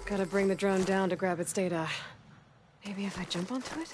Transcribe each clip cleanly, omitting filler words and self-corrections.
Gotta bring the drone down to grab its data. Maybe if I jump onto it?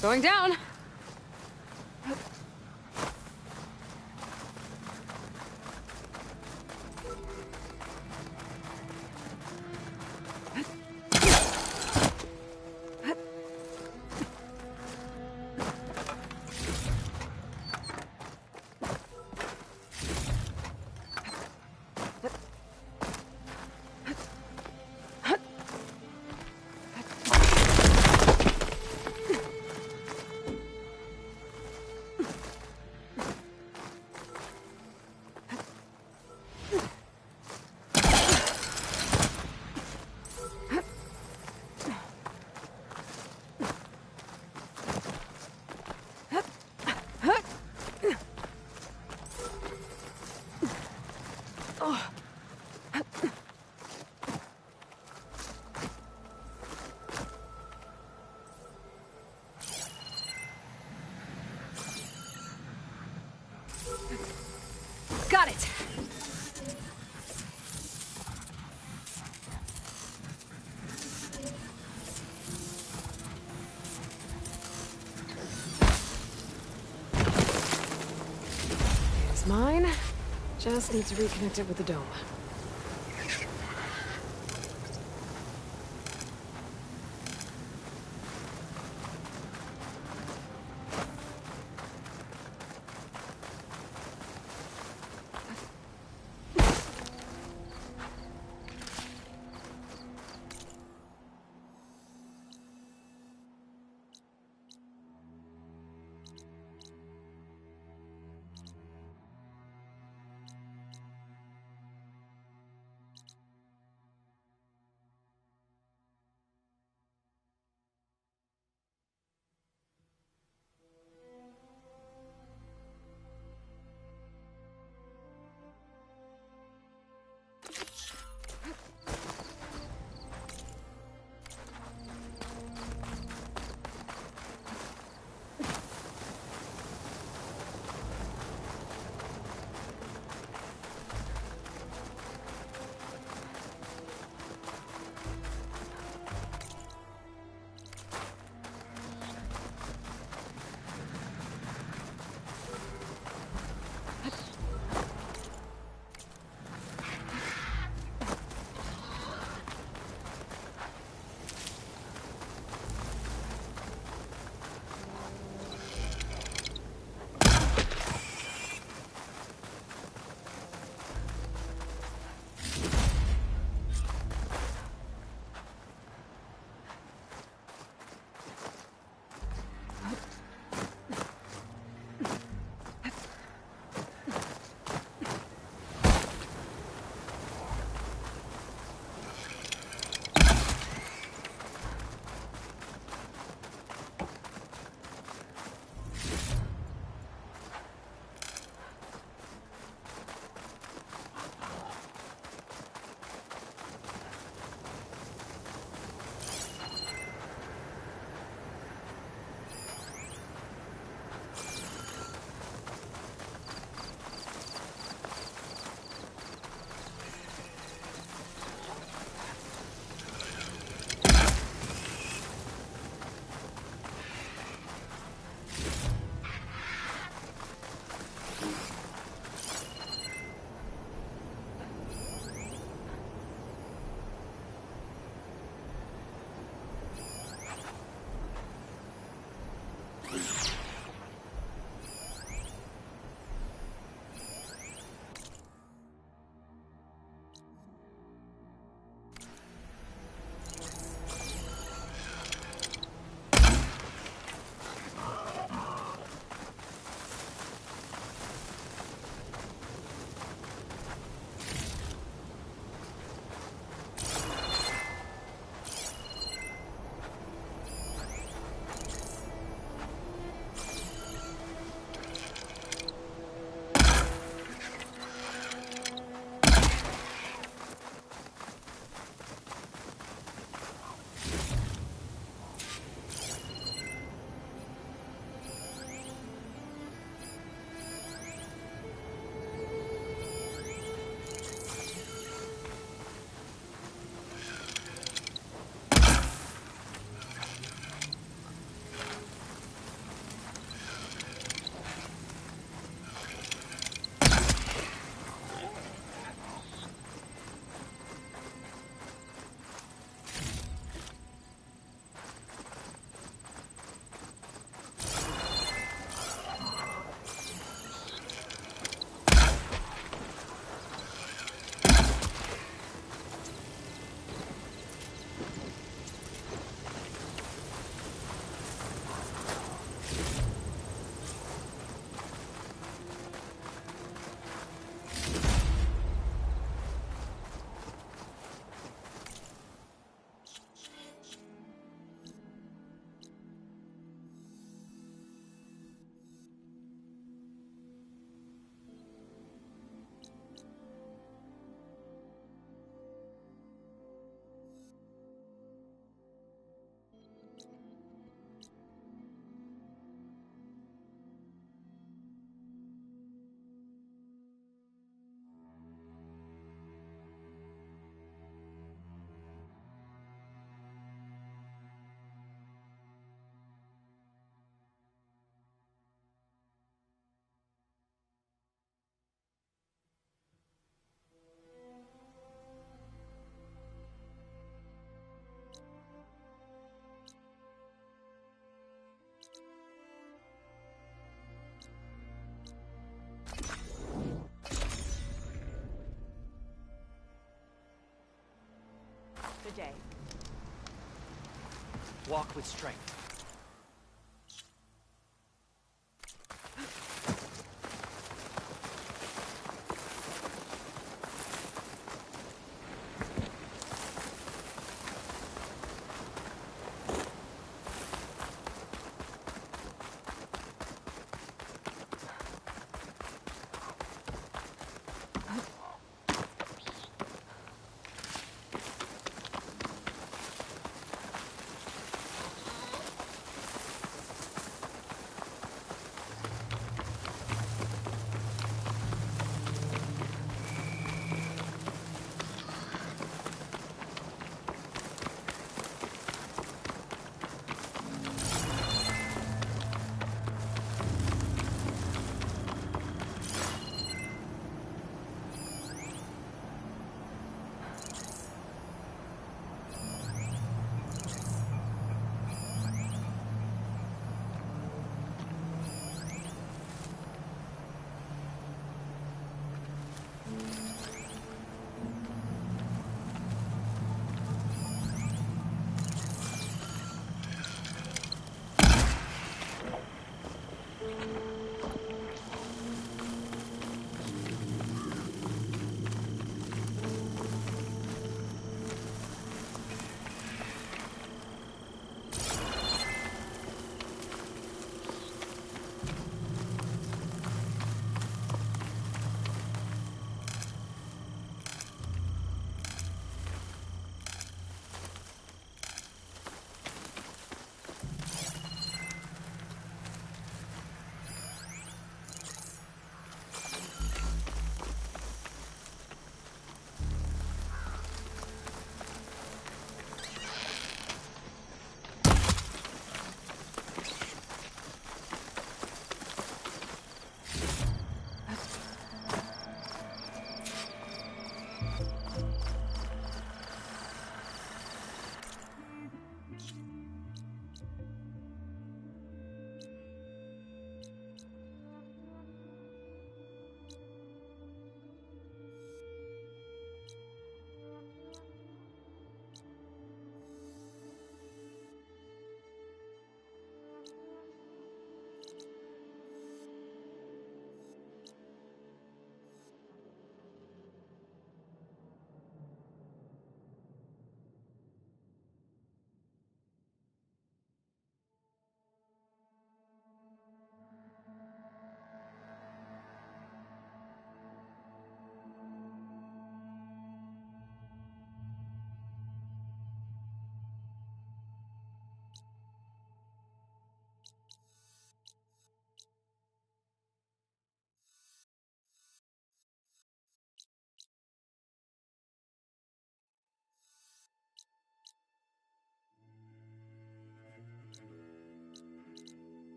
Going down! Got it! It's mine. Just need to reconnect it with the dome. day. Walk with strength.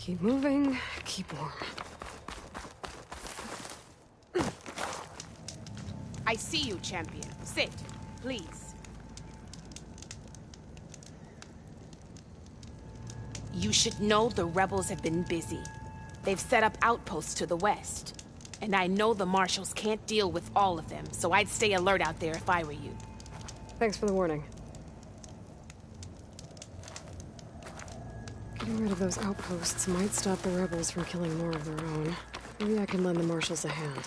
Keep moving, keep warm. I see you, champion. Sit, please. You should know the rebels have been busy. They've set up outposts to the west. And I know the marshals can't deal with all of them, so I'd stay alert out there if I were you. Thanks for the warning. Getting rid of those outposts might stop the rebels from killing more of their own. Maybe I can lend the marshals a hand.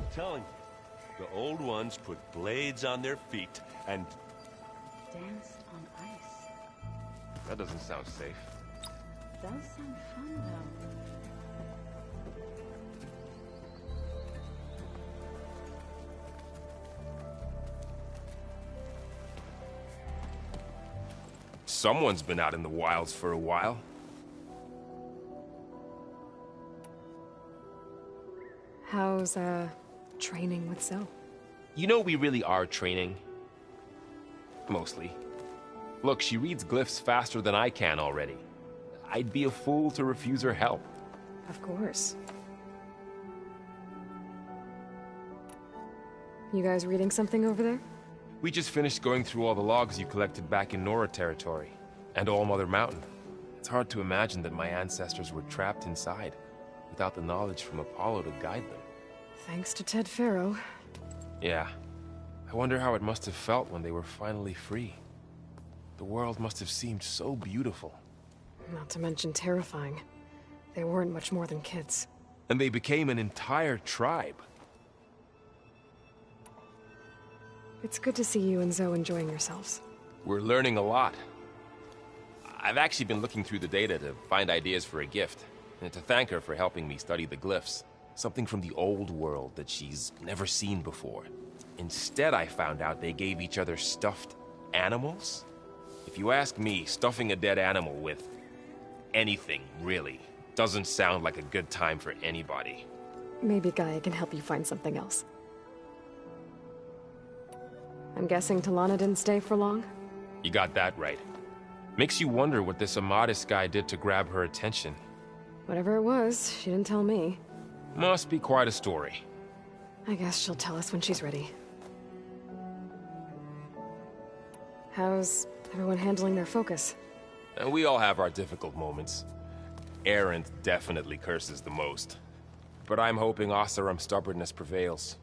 I'm telling you, the old ones put blades on their feet and... Dance on ice. That doesn't sound safe. Does sound fun, though. Someone's been out in the wilds for a while. How's, training with Zoe? You know we really are training. Mostly. Look, she reads glyphs faster than I can already. I'd be a fool to refuse her help. Of course. You guys reading something over there? We just finished going through all the logs you collected back in Nora territory, and All Mother Mountain. It's hard to imagine that my ancestors were trapped inside, without the knowledge from Apollo to guide them. Thanks to Ted Faro. Yeah. I wonder how it must have felt when they were finally free. The world must have seemed so beautiful. Not to mention terrifying. They weren't much more than kids. And they became an entire tribe. It's good to see you and Zoe enjoying yourselves. We're learning a lot. I've actually been looking through the data to find ideas for a gift, and to thank her for helping me study the glyphs. Something from the old world that she's never seen before. Instead, I found out they gave each other stuffed animals. If you ask me, stuffing a dead animal with anything, really, doesn't sound like a good time for anybody. Maybe Gaia can help you find something else. I'm guessing Talana didn't stay for long? You got that right. Makes you wonder what this Amadis guy did to grab her attention. Whatever it was, she didn't tell me. Must be quite a story. I guess she'll tell us when she's ready. How's everyone handling their focus? And we all have our difficult moments. Erend definitely curses the most. But I'm hoping Oseram's stubbornness prevails.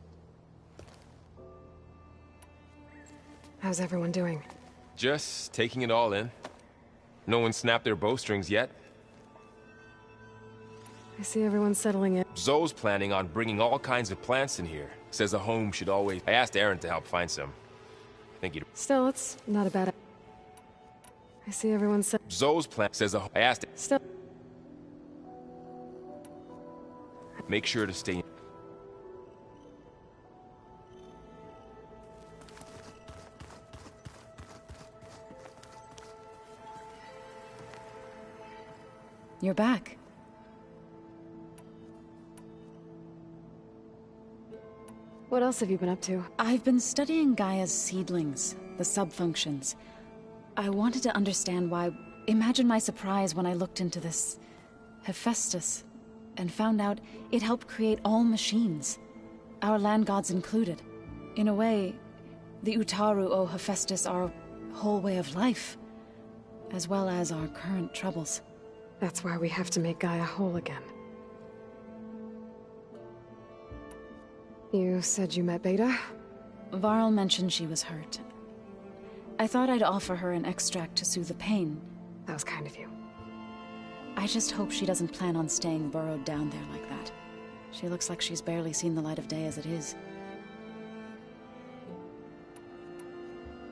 How's everyone doing? Just taking it all in. No one snapped their bowstrings yet. I see everyone settling in. Zoe's planning on bringing all kinds of plants in here. Says a home should always... I asked Erend to help find some. I think he'd... Still, it's not a bad... I see everyone Zoe's plan says a... I asked... Still... Make sure to stay... You're back. What else have you been up to? I've been studying Gaia's seedlings, the subfunctions. I wanted to understand why... Imagine my surprise when I looked into this... Hephaestus, and found out it helped create all machines. Our land gods included. In a way, the Utaru owe Hephaestus our whole way of life, as well as our current troubles. That's why we have to make Gaia whole again. You said you met Beta? Varl mentioned she was hurt. I thought I'd offer her an extract to soothe the pain. That was kind of you. I just hope she doesn't plan on staying burrowed down there like that. She looks like she's barely seen the light of day as it is.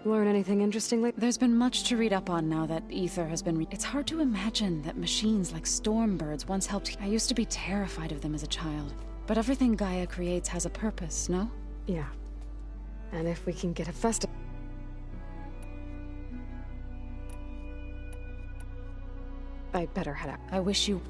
Learn anything interesting lately? There's been much to read up on now that Ether has been It's hard to imagine that machines like Stormbirds once helped... I used to be terrified of them as a child. But everything Gaia creates has a purpose, no? Yeah. And if we can get Hephaestus... I'd better head out. I wish you...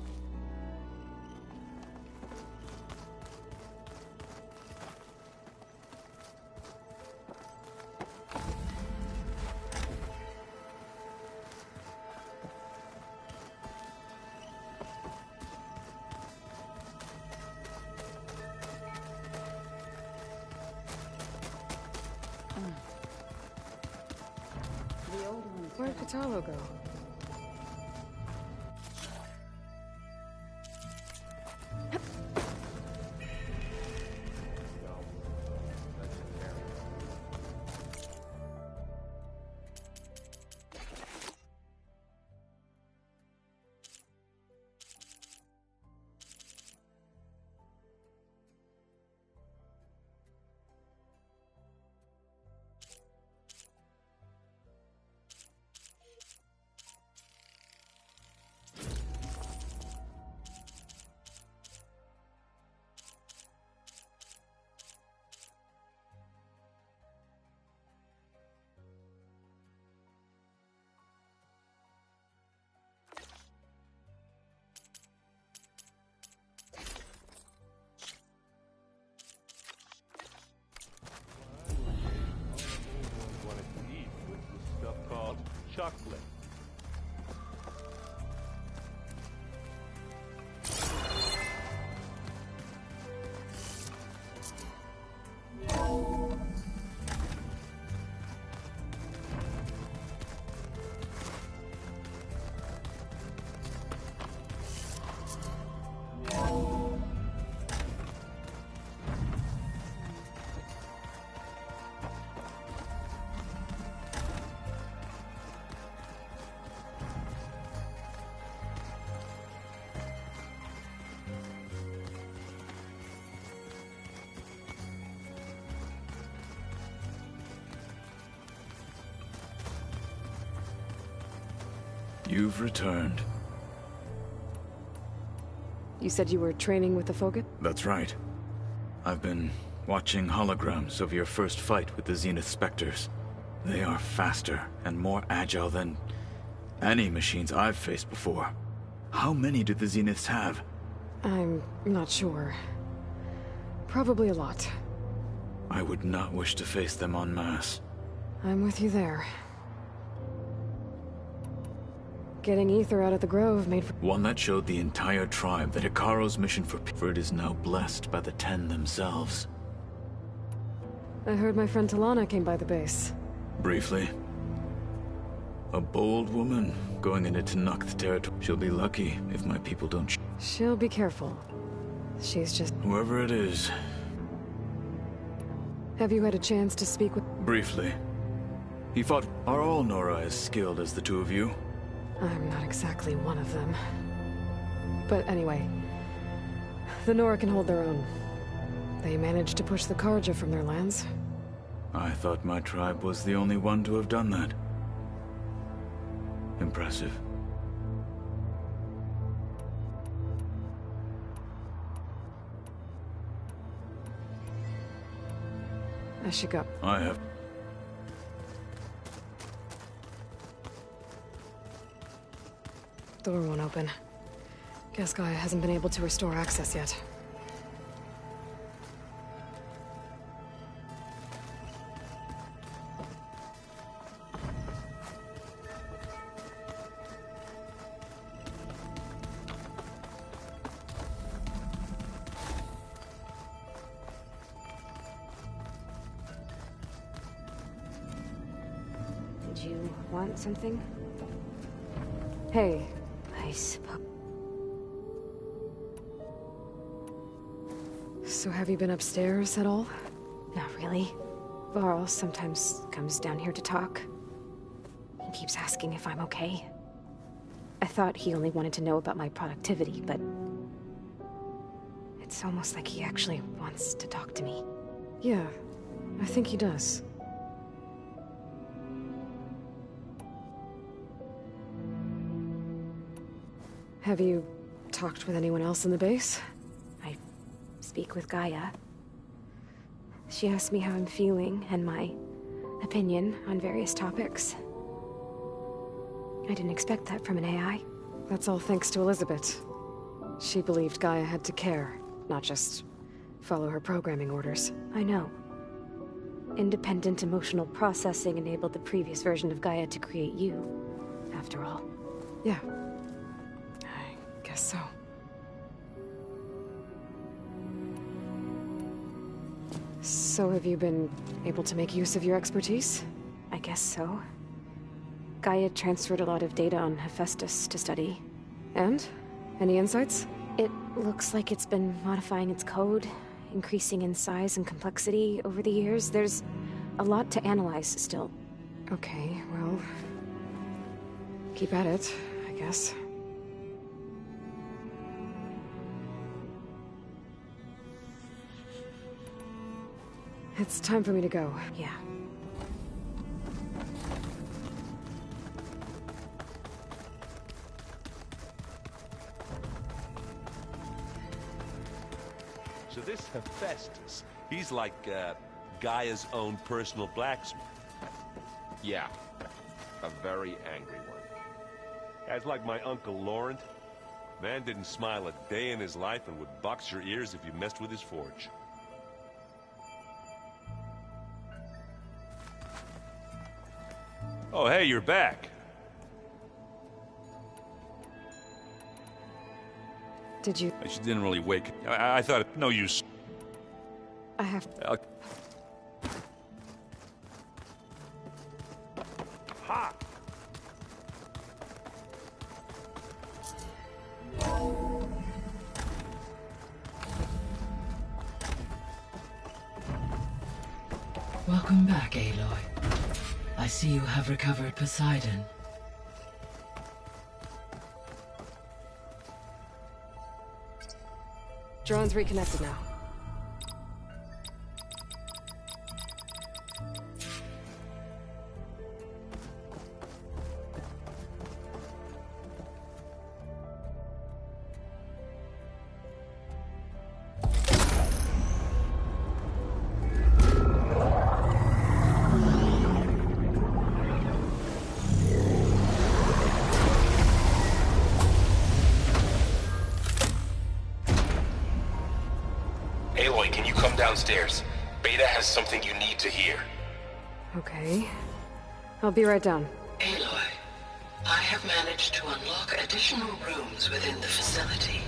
Where'd Patalo go? chocolate. You've returned. You said you were training with the Fogut? That's right. I've been watching holograms of your first fight with the Zenith Spectres. They are faster and more agile than any machines I've faced before. How many do the Zeniths have? I'm not sure. Probably a lot. I would not wish to face them en masse. I'm with you there. Getting Ether out of the Grove made for... One that showed the entire tribe that Hekarro's mission for it is now blessed by the Ten themselves. I heard my friend Talana came by the base. Briefly. A bold woman going into Tenakth territory. She'll be lucky if my people don't She'll be careful. She's just... Whoever it is. Have you had a chance to speak with... Briefly. He fought... Are all Nora as skilled as the two of you? I'm not exactly one of them. But anyway, the Nora can hold their own. They managed to push the Karja from their lands. I thought my tribe was the only one to have done that. Impressive. I should go. I have... Door won't open. Guess Gaia hasn't been able to restore access yet. Did you want something? Hey, I suppose. so have you been upstairs at all? Not really. Varl sometimes comes down here to talk. He keeps asking if I'm okay. I thought he only wanted to know about my productivity, but... it's almost like he actually wants to talk to me. Yeah, I think he does. Have you talked with anyone else in the base? I speak with Gaia. She asked me how I'm feeling and my opinion on various topics. I didn't expect that from an AI. That's all thanks to Elizabeth. She believed Gaia had to care, not just follow her programming orders. I know. Independent emotional processing enabled the previous version of Gaia to create you, after all. Yeah. I guess so. So have you been able to make use of your expertise? I guess so. Gaia transferred a lot of data on Hephaestus to study. And? Any insights? It looks like it's been modifying its code, increasing in size and complexity over the years. There's a lot to analyze still. Okay, well... keep at it, I guess. It's time for me to go. Yeah. So this Hephaestus, he's like, Gaia's own personal blacksmith. Yeah, a very angry one. Guy's like my Uncle Laurent. Man didn't smile a day in his life and would box your ears if you messed with his forge. Oh, hey, you're back. Did you... She didn't really wake. I thought it no use. I have... Ha! Welcome back, Aloy. I see you have recovered Poseidon. Drone's reconnected now. Aloy, can you come downstairs? Beta has something you need to hear. Okay. I'll be right down. Aloy, I have managed to unlock additional rooms within the facility.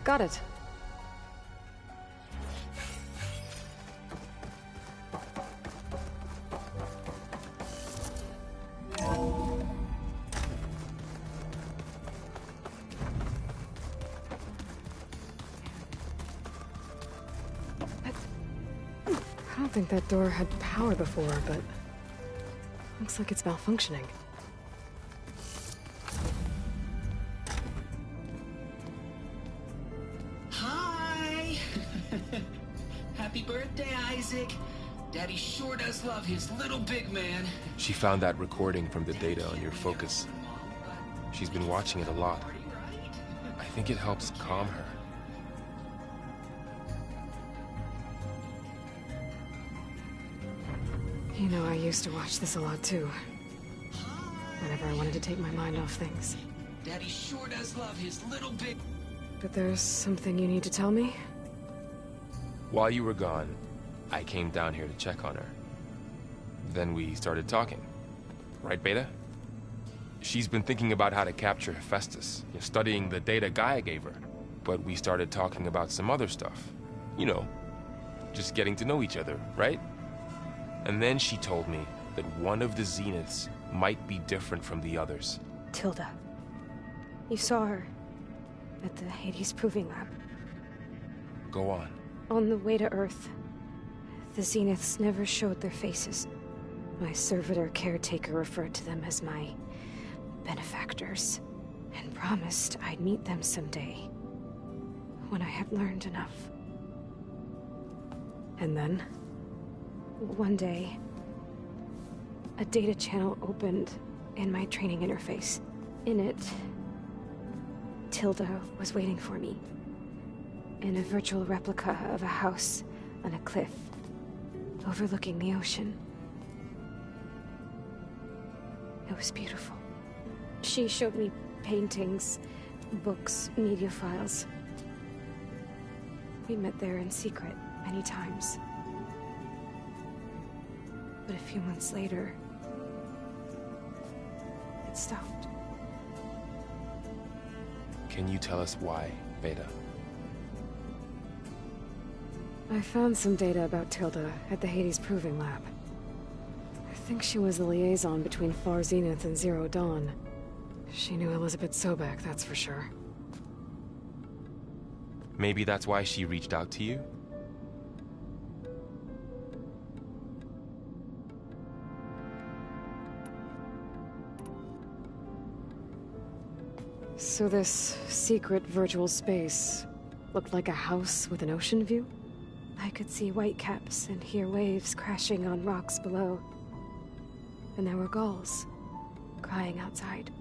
Got it. I don't think that door had power before, but looks like it's malfunctioning. Hi! Happy birthday, Isaac. Daddy sure does love his little big man. She found that recording from the data on your focus. She's been watching it a lot. I think it helps calm her. You know, I used to watch this a lot too. Whenever I wanted to take my mind off things. Daddy sure does love his little big... But there's something you need to tell me? While you were gone, I came down here to check on her. Then we started talking. Right, Beta? She's been thinking about how to capture Hephaestus, studying the data Gaia gave her. But we started talking about some other stuff. You know, just getting to know each other, right? And then she told me that one of the Zeniths might be different from the others. Tilda. You saw her at the Hades Proving Lab. Go on. On the way to Earth, the Zeniths never showed their faces. My servitor caretaker referred to them as my benefactors, and promised I'd meet them someday, when I had learned enough. And then? One day, a data channel opened in my training interface. In it, Tilda was waiting for me, in a virtual replica of a house on a cliff, overlooking the ocean. It was beautiful. She showed me paintings, books, media files. We met there in secret many times. But a few months later, it stopped. Can you tell us why, Beta? I found some data about Tilda at the Hades Proving Lab. I think she was the liaison between Far Zenith and Zero Dawn. She knew Elizabeth Sobek, that's for sure. Maybe that's why she reached out to you? So this secret virtual space looked like a house with an ocean view? I could see whitecaps and hear waves crashing on rocks below. And there were gulls crying outside.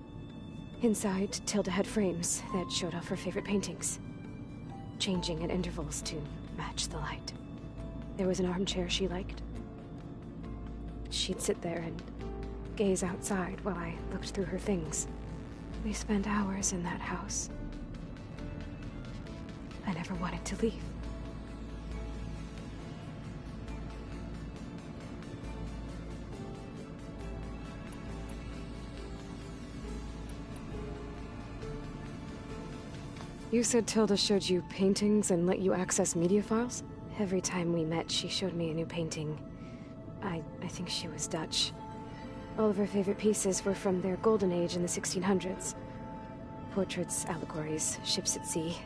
Inside, Tilda had frames that showed off her favorite paintings, changing at intervals to match the light. There was an armchair she liked. She'd sit there and gaze outside while I looked through her things. We spent hours in that house. I never wanted to leave. You said Tilda showed you paintings and let you access media files? Every time we met, she showed me a new painting. I think she was Dutch. All of her favorite pieces were from their golden age in the 1600s. Portraits, allegories, ships at sea.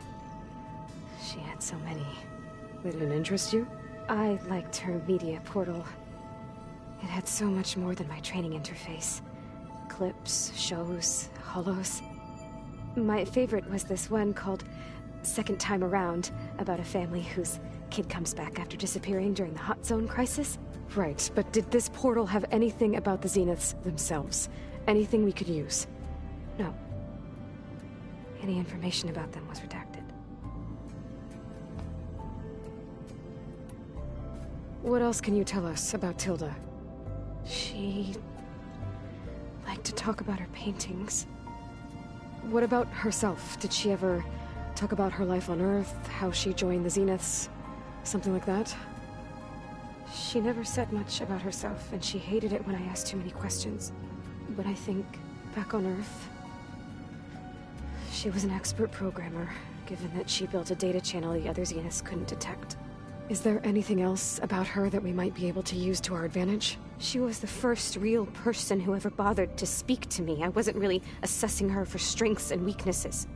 She had so many. They didn't interest you? I liked her media portal. It had so much more than my training interface. Clips, shows, holos. My favorite was this one called Second Time Around, about a family whose kid comes back after disappearing during the Hot Zone crisis. Right, but did this portal have anything about the Zeniths themselves? Anything we could use? No. Any information about them was redacted. What else can you tell us about Tilda? She liked to talk about her paintings. What about herself? Did she ever talk about her life on Earth, how she joined the Zeniths? Something like that? She never said much about herself, and she hated it when I asked too many questions. But I think, back on Earth, she was an expert programmer, given that she built a data channel the other Zeniths couldn't detect. Is there anything else about her that we might be able to use to our advantage? She was the first real person who ever bothered to speak to me. I wasn't really assessing her for strengths and weaknesses.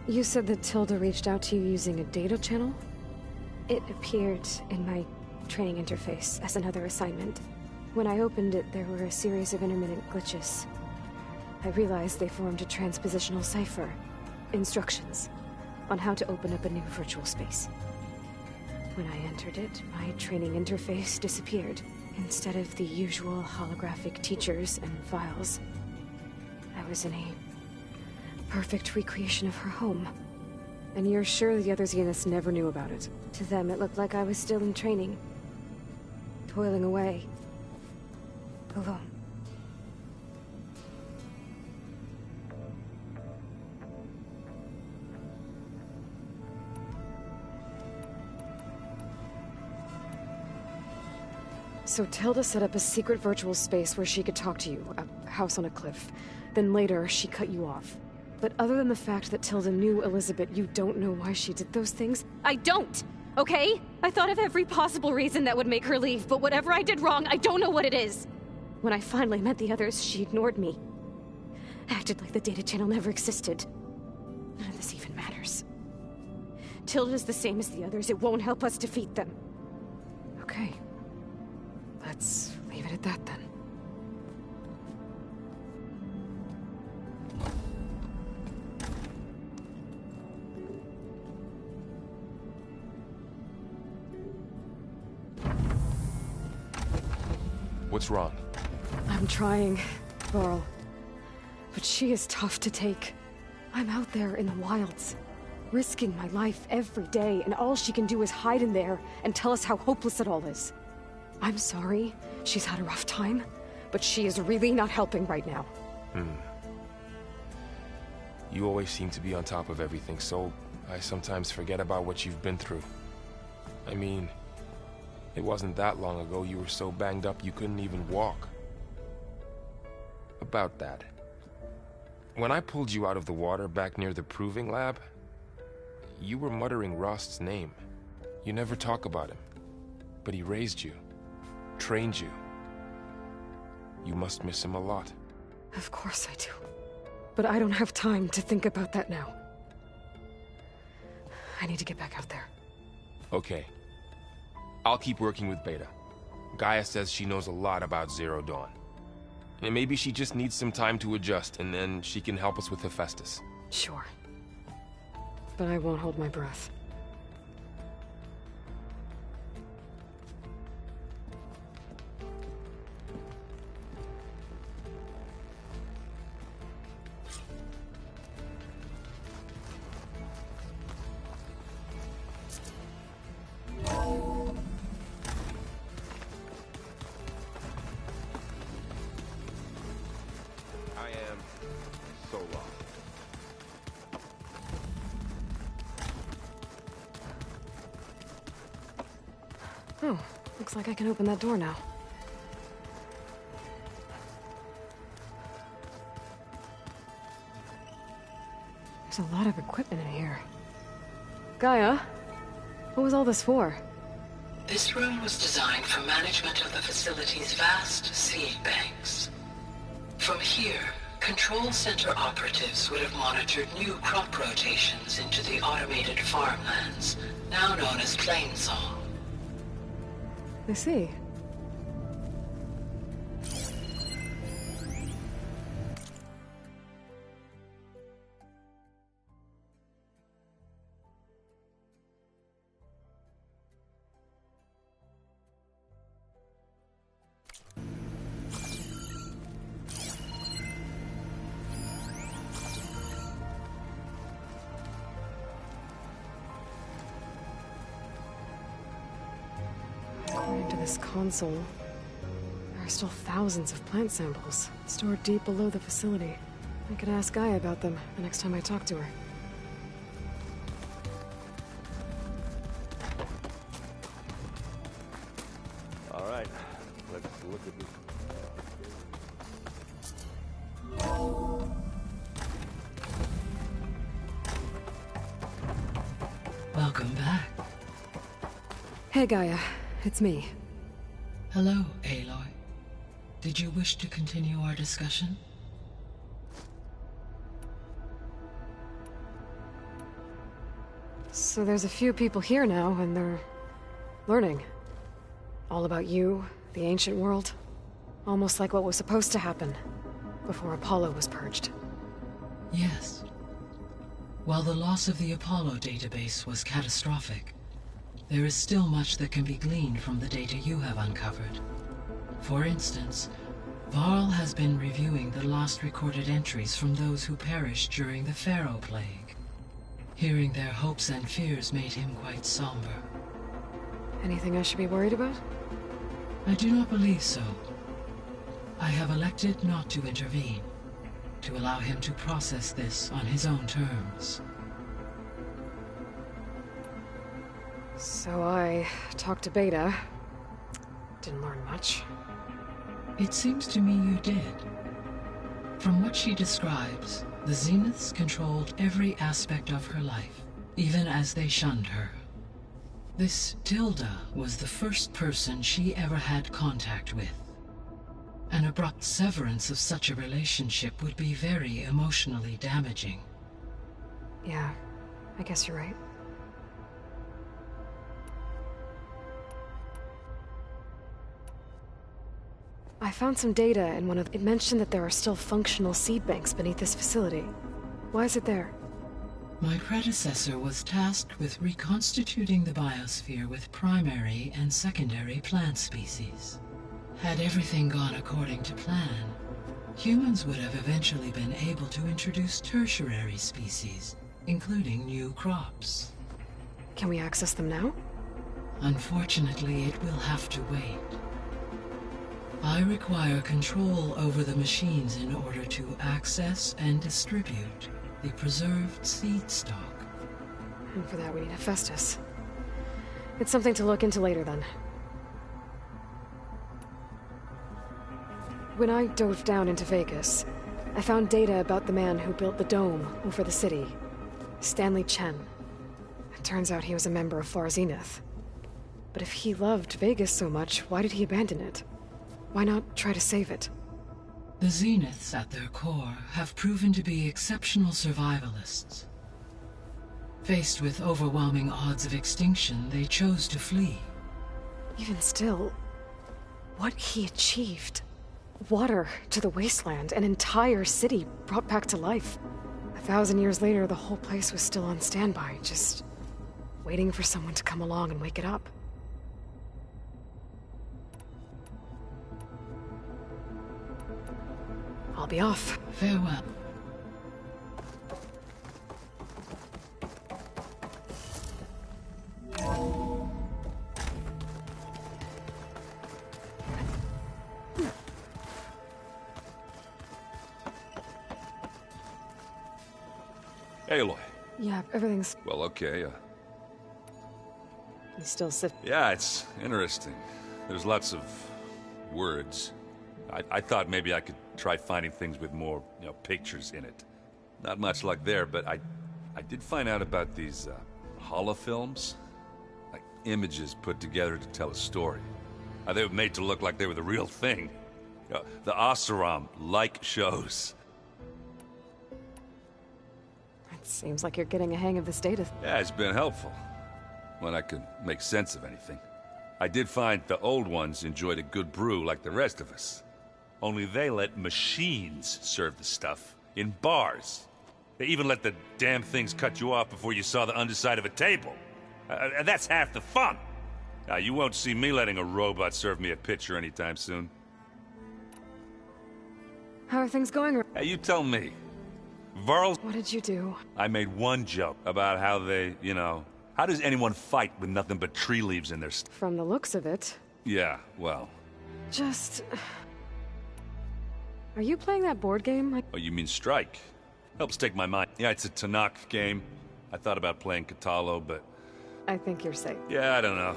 You said that Tilda reached out to you using a data channel? It appeared in my training interface as another assignment. When I opened it, there were a series of intermittent glitches. I realized they formed a transpositional cipher. Instructions on how to open up a new virtual space. When I entered it, my training interface disappeared. Instead of the usual holographic teachers and files, I was in a perfect recreation of her home. And you're sure the other Zeniths never knew about it? To them, it looked like I was still in training. Toiling away. Alone. So Tilda set up a secret virtual space where she could talk to you, a house on a cliff. Then later, she cut you off. But other than the fact that Tilda knew Elizabeth, you don't know why she did those things? I don't! Okay? I thought of every possible reason that would make her leave, but whatever I did wrong, I don't know what it is! When I finally met the others, she ignored me. Acted like the data channel never existed. None of this even matters. Tilda's the same as the others. It won't help us defeat them. Okay. Let's leave it at that then. What's wrong? I'm trying, Varl. But she is tough to take. I'm out there in the wilds, risking my life every day, and all she can do is hide in there and tell us how hopeless it all is. I'm sorry, she's had a rough time, but she is really not helping right now. You always seem to be on top of everything, so I sometimes forget about what you've been through. I mean, it wasn't that long ago you were so banged up you couldn't even walk. About that. When I pulled you out of the water back near the proving lab, you were muttering Rost's name. You never talk about him, but he raised you, trained you. You must miss him a lot. Of course I do. But I don't have time to think about that now. I need to get back out there. Okay. I'll keep working with Beta. Gaia says she knows a lot about Zero Dawn. And maybe she just needs some time to adjust, and then she can help us with Hephaestus. Sure. But I won't hold my breath. I am so lost. Looks like I can open that door now. There's a lot of equipment in here. Gaia, what was all this for? This room was designed for management of the facility's vast seed banks. From here, Control Center operatives would have monitored new crop rotations into the automated farmlands, now known as Plainsong. I see. According to this console, there are still thousands of plant samples stored deep below the facility. I could ask Gaia about them the next time I talk to her. All right, let's look at this. Welcome back. Hey Gaia, it's me. Hello, Aloy. Did you wish to continue our discussion? So there's a few people here now, and they're learning. All about you, the ancient world. Almost like what was supposed to happen before Apollo was purged. Yes. While the loss of the Apollo database was catastrophic, there is still much that can be gleaned from the data you have uncovered. For instance, Varl has been reviewing the last recorded entries from those who perished during the Pharaoh Plague. Hearing their hopes and fears made him quite somber. Anything I should be worried about? I do not believe so. I have elected not to intervene, to allow him to process this on his own terms. So I talked to Beta. Didn't learn much. It seems to me you did. From what she describes, the Zeniths controlled every aspect of her life, even as they shunned her. This Tilda was the first person she ever had contact with. An abrupt severance of such a relationship would be very emotionally damaging. Yeah, I guess you're right. I found some data in one of... It mentioned that there are still functional seed banks beneath this facility. Why is it there? My predecessor was tasked with reconstituting the biosphere with primary and secondary plant species. Had everything gone according to plan, humans would have eventually been able to introduce tertiary species, including new crops. Can we access them now? Unfortunately, it will have to wait. I require control over the machines in order to access and distribute the preserved seed stock. And for that we need Hephaestus. It's something to look into later then. When I dove down into Vegas, I found data about the man who built the dome over the city. Stanley Chen. It turns out he was a member of Far Zenith. But if he loved Vegas so much, why did he abandon it? Why not try to save it? The Zeniths, at their core, have proven to be exceptional survivalists. Faced with overwhelming odds of extinction, they chose to flee. Even still, what he achieved. Water to the wasteland, an entire city brought back to life. 1,000 years later, the whole place was still on standby, just waiting for someone to come along and wake it up. I'll be off. Farewell. Aloy. Yeah, everything's... Well, okay. You still sit... Yeah, it's interesting. There's lots of words. I thought maybe I could try finding things with more, pictures in it. Not much luck there, but I did find out about these holofilms. Like images put together to tell a story. They were made to look like they were the real thing. The Oseram-like shows. It seems like you're getting a hang of this data. Yeah, it's been helpful. When I could make sense of anything. I did find the old ones enjoyed a good brew like the rest of us. Only they let machines serve the stuff in bars. They even let the damn things cut you off before you saw the underside of a table. That's half the fun. Now, you won't see me letting a robot serve me a pitcher anytime soon. How are things going? Hey, you tell me. Varl... What did you do? I made one joke about how they, How does anyone fight with nothing but tree leaves in their stuff? From the looks of it. Yeah, well... Just... Are you playing that board game? Oh, you mean Strike? Helps take my mind. Yeah, it's a Tanakh game. I thought about playing Katalo, but... I think you're safe. Yeah, I don't know.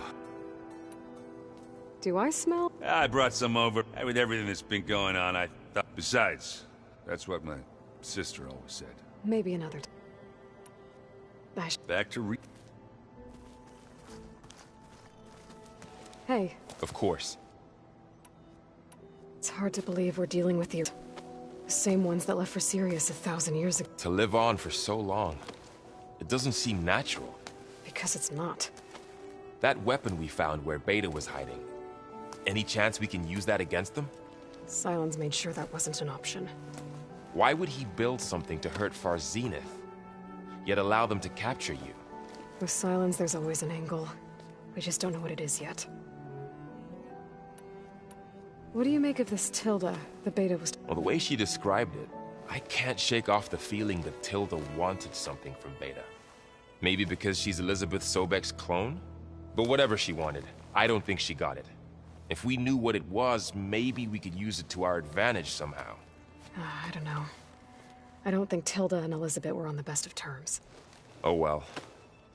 Do I smell? I brought some over. With everything that's been going on, I thought... Besides, that's what my sister always said. Maybe another time. Back to Hey. Of course. It's hard to believe we're dealing with the same ones that left for Sirius 1,000 years ago. To live on for so long, it doesn't seem natural. Because it's not. That weapon we found where Beta was hiding, any chance we can use that against them? Sylens made sure that wasn't an option. Why would he build something to hurt Far Zenith, yet allow them to capture you? With Sylens, there's always an angle. We just don't know what it is yet. What do you make of this Tilda, the Beta was... Well, the way she described it, I can't shake off the feeling that Tilda wanted something from Beta. Maybe because she's Elizabeth Sobek's clone? But whatever she wanted, I don't think she got it. If we knew what it was, maybe we could use it to our advantage somehow. I don't know. I don't think Tilda and Elizabeth were on the best of terms. Oh well.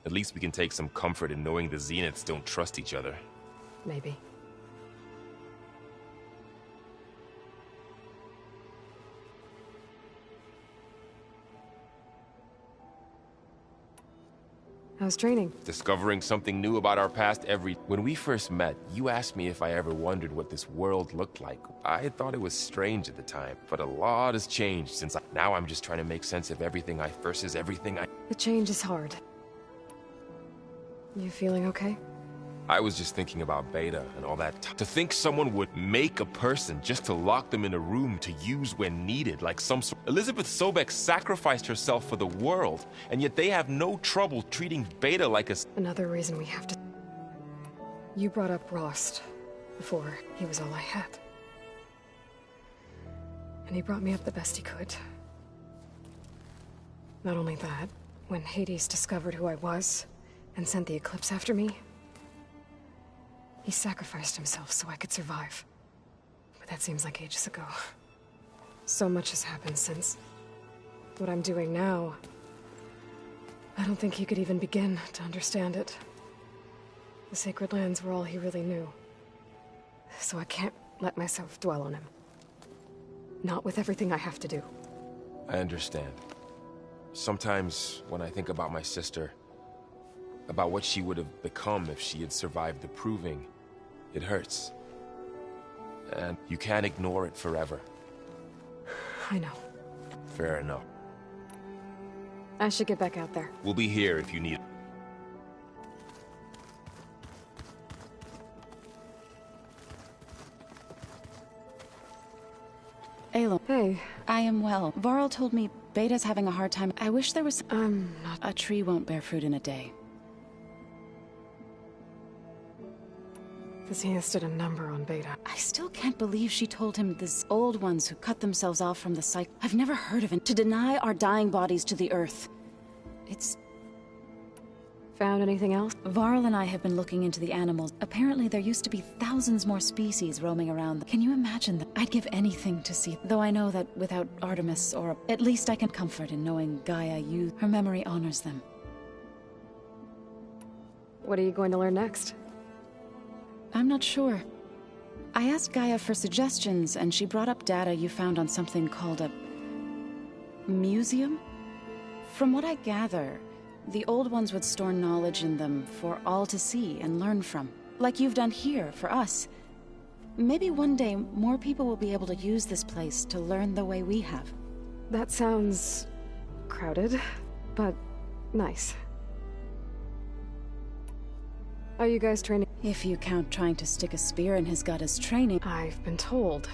At least we can take some comfort in knowing the Zeniths don't trust each other. Maybe. How's training? Discovering something new about our past every... When we first met, you asked me if I ever wondered what this world looked like. I thought it was strange at the time, but a lot has changed since Now I'm just trying to make sense of everything versus everything I... The change is hard. You feeling okay? I was just thinking about Beta and all that. To think someone would make a person just to lock them in a room to use when needed, like some sort... Elizabeth Sobek sacrificed herself for the world, and yet they have no trouble treating Beta like a... Another reason we have to... You brought up Rost before. He was all I had. And he brought me up the best he could. Not only that, when Hades discovered who I was and sent the Eclipse after me, he sacrificed himself so I could survive. But that seems like ages ago. So much has happened since. What I'm doing now, I don't think he could even begin to understand it. The Sacred Lands were all he really knew. So I can't let myself dwell on him. Not with everything I have to do. I understand. Sometimes, when I think about my sister, about what she would have become if she had survived the Proving, it hurts. And you can't ignore it forever. I know. Fair enough. I should get back out there. We'll be here if you need it. Aloy. Hey. I am well. Varl told me Beta's having a hard time. I wish there was... not... A tree won't bear fruit in a day. The Zeniths did a number on Beta. I still can't believe she told him these old ones who cut themselves off from the cycle. I've never heard of it. To deny our dying bodies to the Earth. It's... Found anything else? Varl and I have been looking into the animals. Apparently there used to be thousands more species roaming around. Can you imagine that? I'd give anything to see. Though I know that without Artemis, or at least I can comfort in knowing Gaia used her memory honors them. What are you going to learn next? I'm not sure. I asked Gaia for suggestions, and she brought up data you found on something called a... museum? From what I gather, the old ones would store knowledge in them for all to see and learn from. Like you've done here, for us. Maybe one day, more people will be able to use this place to learn the way we have. That sounds... crowded, but nice. Are you guys training? If you count trying to stick a spear in his gut as training... I've been told.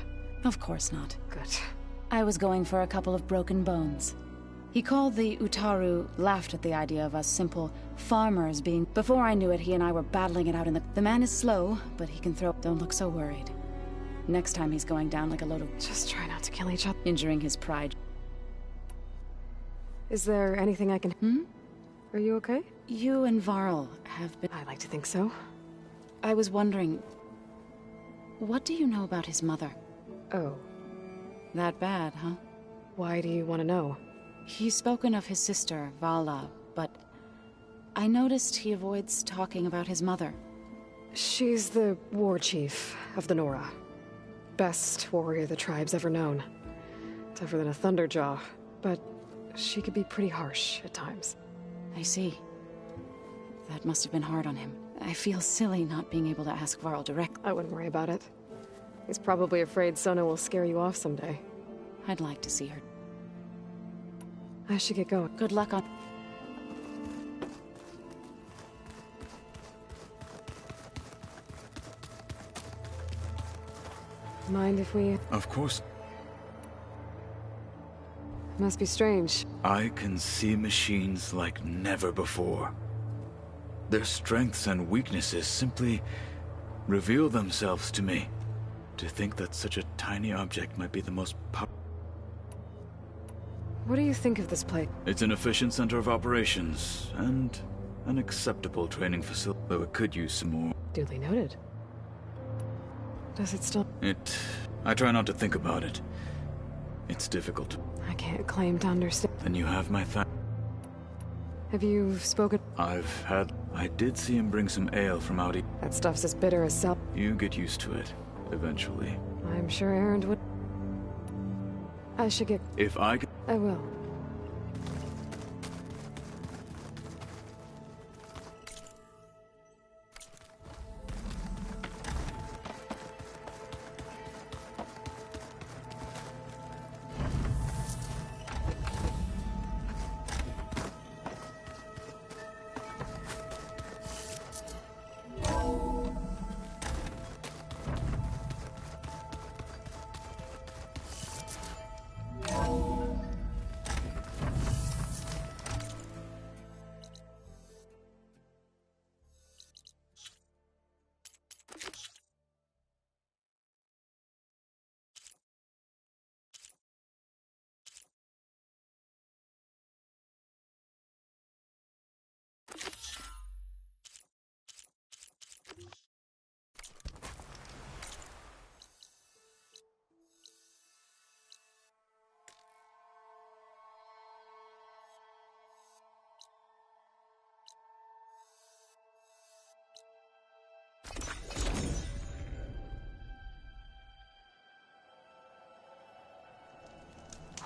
Of course not. Good. I was going for a couple of broken bones. He called the Utaru, laughed at the idea of us simple farmers being... Before I knew it, he and I were battling it out in the... The man is slow, but he can throw... Don't look so worried. Next time he's going down like a load of... Just try not to kill each other. Injuring his pride. Is there anything I can... Are you okay? You and Varl have been... I like to think so. I was wondering... What do you know about his mother? Oh. That bad, huh? Why do you want to know? He's spoken of his sister, Vala, but... I noticed he avoids talking about his mother. She's the war chief of the Nora. Best warrior the tribe's ever known. Tougher than a Thunderjaw, but she could be pretty harsh at times. I see. That must have been hard on him. I feel silly not being able to ask Varl directly. I wouldn't worry about it. He's probably afraid Sona will scare you off someday. I'd like to see her. I should get going. Good luck on... Mind if we... Of course. Must be strange. I can see machines like never before. Their strengths and weaknesses simply reveal themselves to me. To think that such a tiny object might be the most What do you think of this place? It's an efficient center of operations, and an acceptable training facility, though it could use some more. Duly noted. Does it still... I try not to think about it. It's difficult. I can't claim to understand. Then you have my Have you spoken? I did see him bring some ale from out east. That stuff's as bitter as salt. You get used to it, eventually. I'm sure Erend would... I should get... If I could... I will.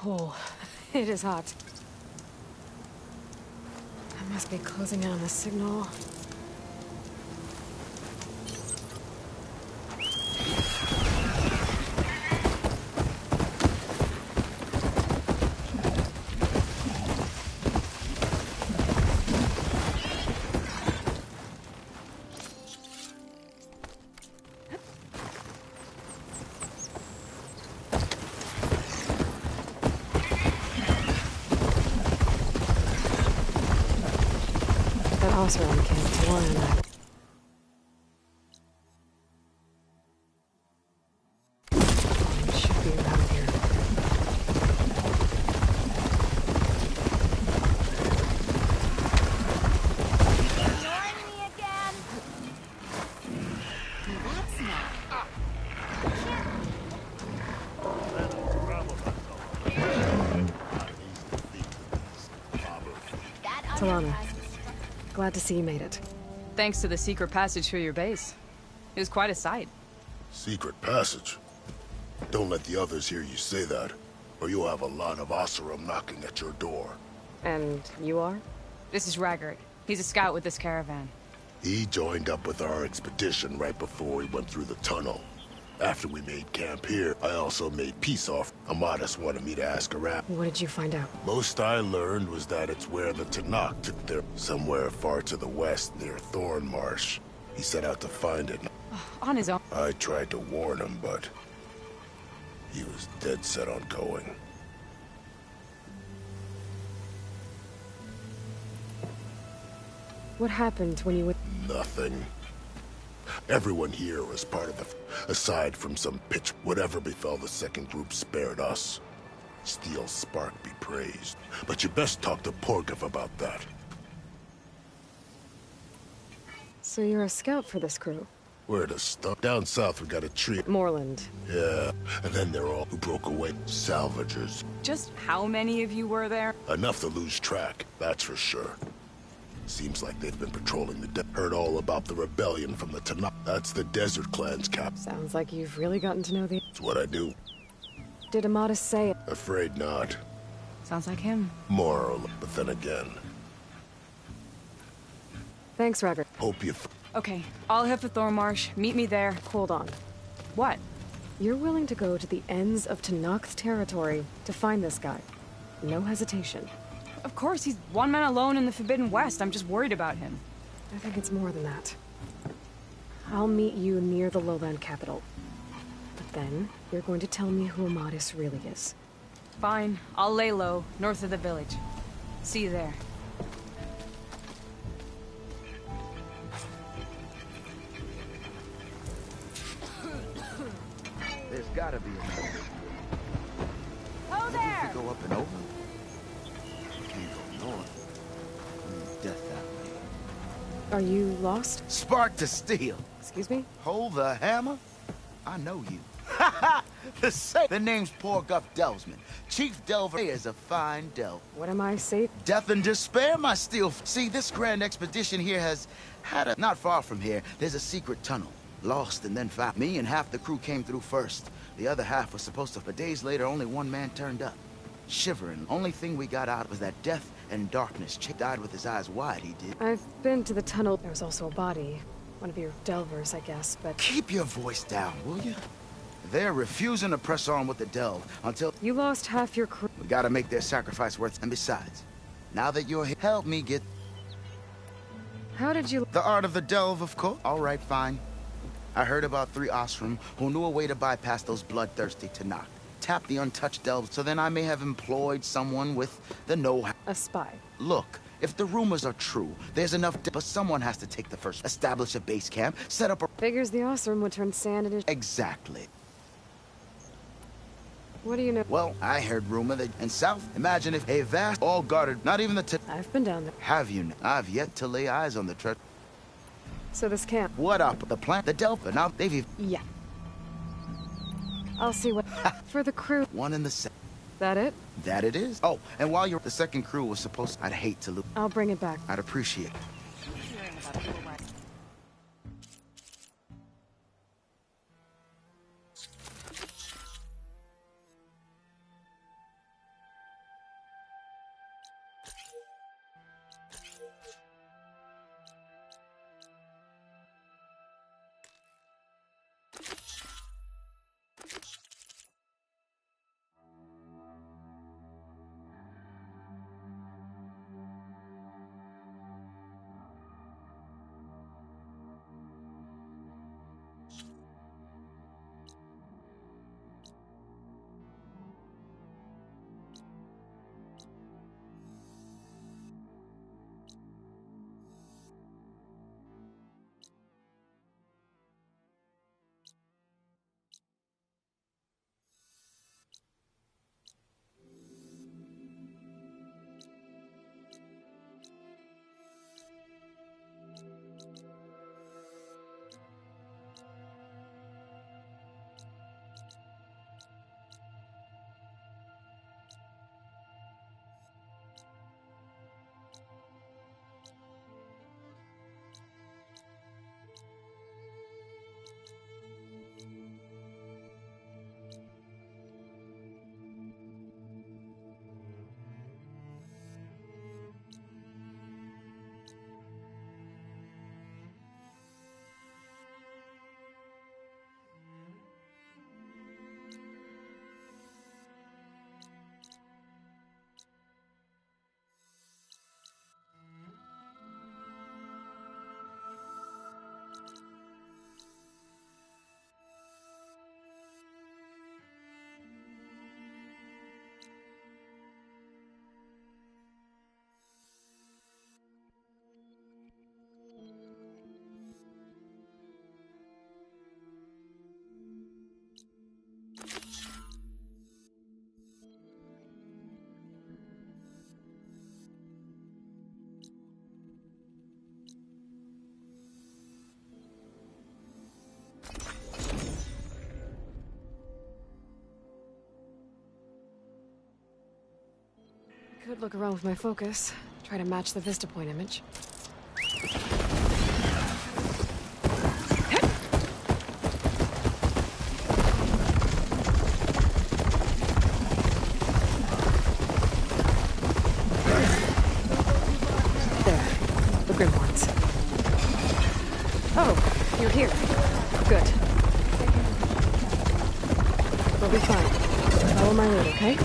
Oh, it is hot. I must be closing in on the signal. Osram came to one and I... It should be around here. Ignoring me again? That's not... Talana. Glad to see you made it. Thanks to the secret passage through your base. It was quite a sight. Secret passage? Don't let the others hear you say that, or you'll have a lot of Oseram knocking at your door. And you are? This is Raggard. He's a scout with this caravan. He joined up with our expedition right before we went through the tunnel. After we made camp here, I also made peace off. Amadis wanted me to ask around. What did you find out? Most I learned was that it's where the Tanakh took their... somewhere far to the west near Thorn Marsh. He set out to find it. On his own. I tried to warn him, but... he was dead set on going. What happened when you went... Nothing. Everyone here was part of the... aside from some pitch. Whatever befell the second group spared us. Steel Spark be praised. But you best talk to Porgov about that. So you're a scout for this crew? Where to start? Down south we got a tree. Moreland. Yeah, and then they're all who broke away. Salvagers. Just how many of you were there? Enough to lose track, that's for sure. Seems like they've been patrolling the heard all about the rebellion from the Tanakh. That's the Desert Clan's cap. Sounds like you've really gotten to know the... It's what I do. Did Amadis say it? Afraid not. Sounds like him. More or less, but then again. Thanks, Raggard. Hope you... Okay, I'll head for Thornmarsh. Meet me there. Hold on. What? You're willing to go to the ends of Tanakh's territory to find this guy. No hesitation. Of course, he's one man alone in the Forbidden West. I'm just worried about him. I think it's more than that. I'll meet you near the lowland capital. But then, you're going to tell me who Amadis really is. Fine. I'll lay low, north of the village. See you there. There's gotta be a... Oh, there! Go up and over. Can't go north. Death that way. Are you lost? Spark to steel. Excuse me? Hold the hammer? I know you. The name's Porgov Delvesman. Chief Delver is a fine delve. What am I safe? Death and despair, my steel. See, this grand expedition here has had a... Not far from here, there's a secret tunnel. Lost and then found. Me and half the crew came through first. The other half was supposed to... But days later, only one man turned up. Shivering. Only thing we got out was that death and darkness. Chick died with his eyes wide, he did. I've been to the tunnel. There was also a body. One of your delvers, I guess, but... Keep your voice down, will you? They're refusing to press on with the delve until... You lost half your crew. We gotta make their sacrifice worth... And besides, now that you're here, help me get... How did you... The art of the delve, of course. All right, fine. I heard about 3 Osram who knew a way to bypass those bloodthirsty Tanakh. Tap the untouched delve, so then I may have employed someone with the know-how. A spy. Look, if the rumors are true, there's enough... But someone has to take the first. Establish a base camp, set up a... Figures the Osram would turn sand into... Exactly. What do you know? Well, I heard rumor that in south, imagine if a vast, all guarded, not even the I've been down there. Have you? I've yet to lay eyes on the treasure. So this camp... What up? The plant? The Delta? Now they've even... Yeah. I'll see what... For the crew... One in the set. That it? That it is. Oh, and while you're... The second crew was supposed... I'd hate to lose. I'll bring it back. I'd appreciate it. Could look around with my focus. Try to match the Vista Point image. There. The Grimoires. Oh, you're here. Good. We'll be fine. Follow my lead, okay?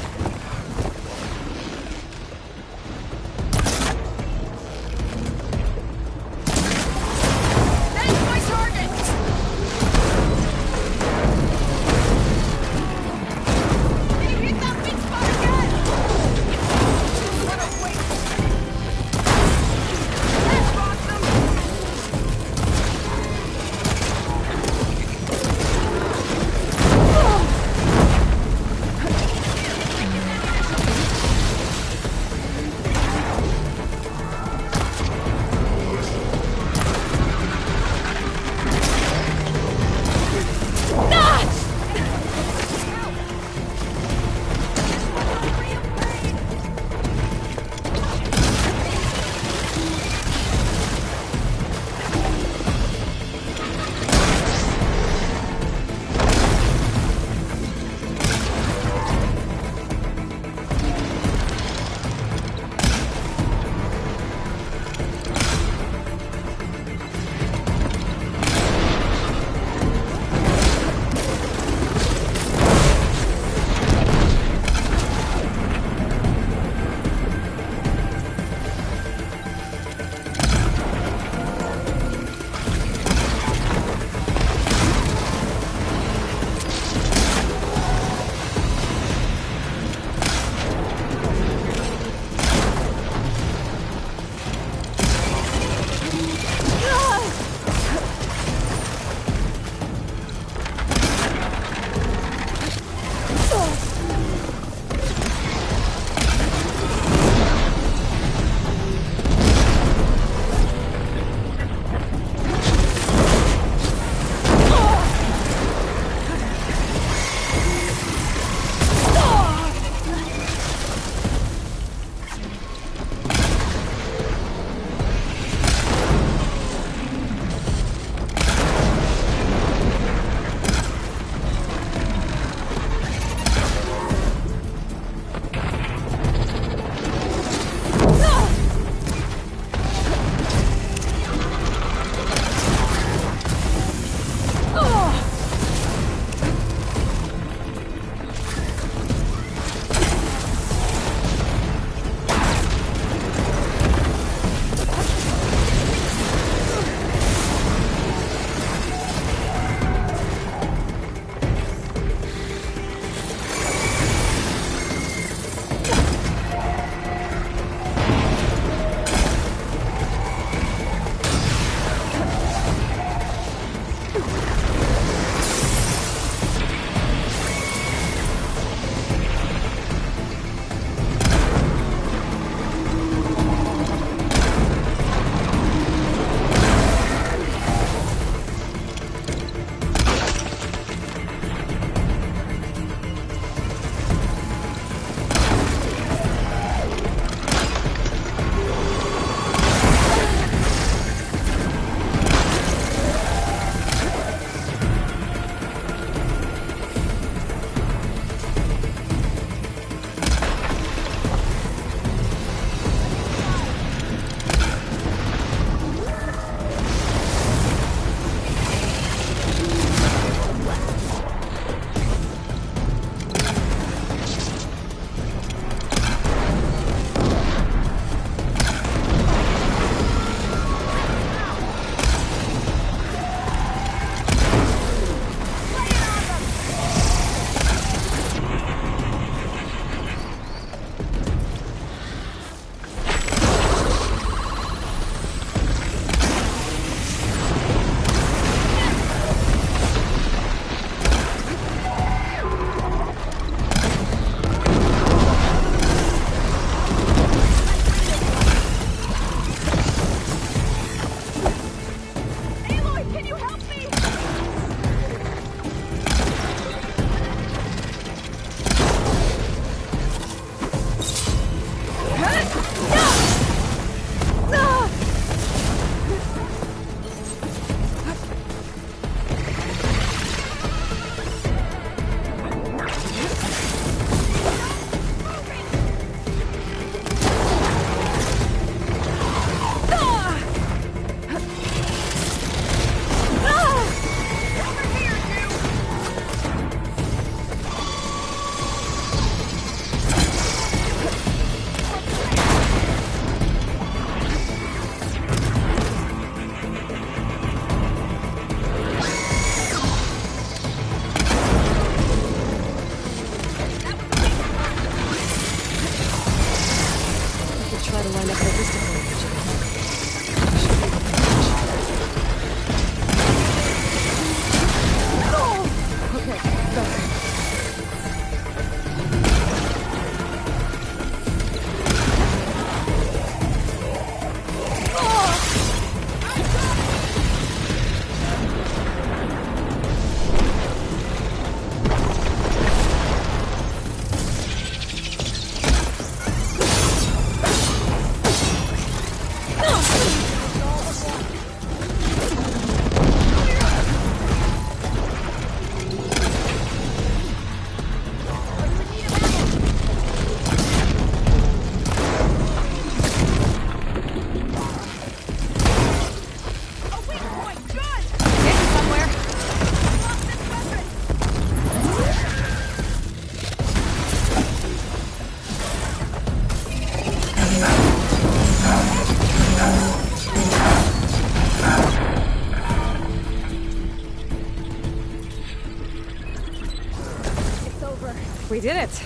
did it.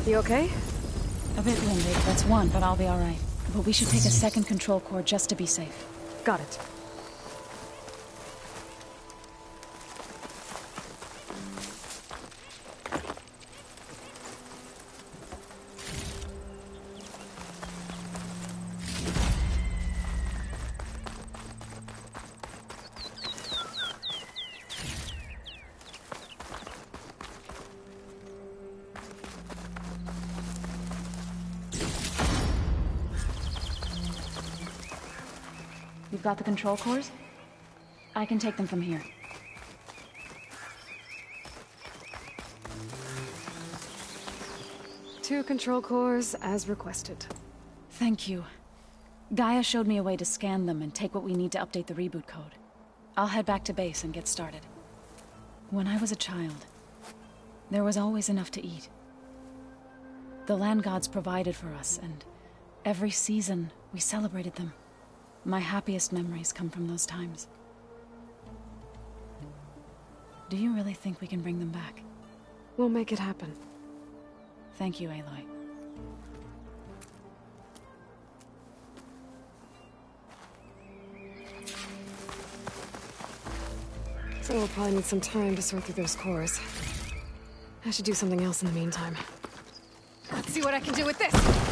You okay? A bit winded, that's one, but I'll be alright. But we should take a second control core just to be safe. Got it. You've got the control cores? I can take them from here. Two control cores, as requested. Thank you. Gaia showed me a way to scan them and take what we need to update the reboot code. I'll head back to base and get started. When I was a child, there was always enough to eat. The land gods provided for us, and every season we celebrated them. My happiest memories come from those times. Do you really think we can bring them back? We'll make it happen. Thank you, Aloy. So we'll probably need some time to sort through those cores. I should do something else in the meantime. Let's see what I can do with this!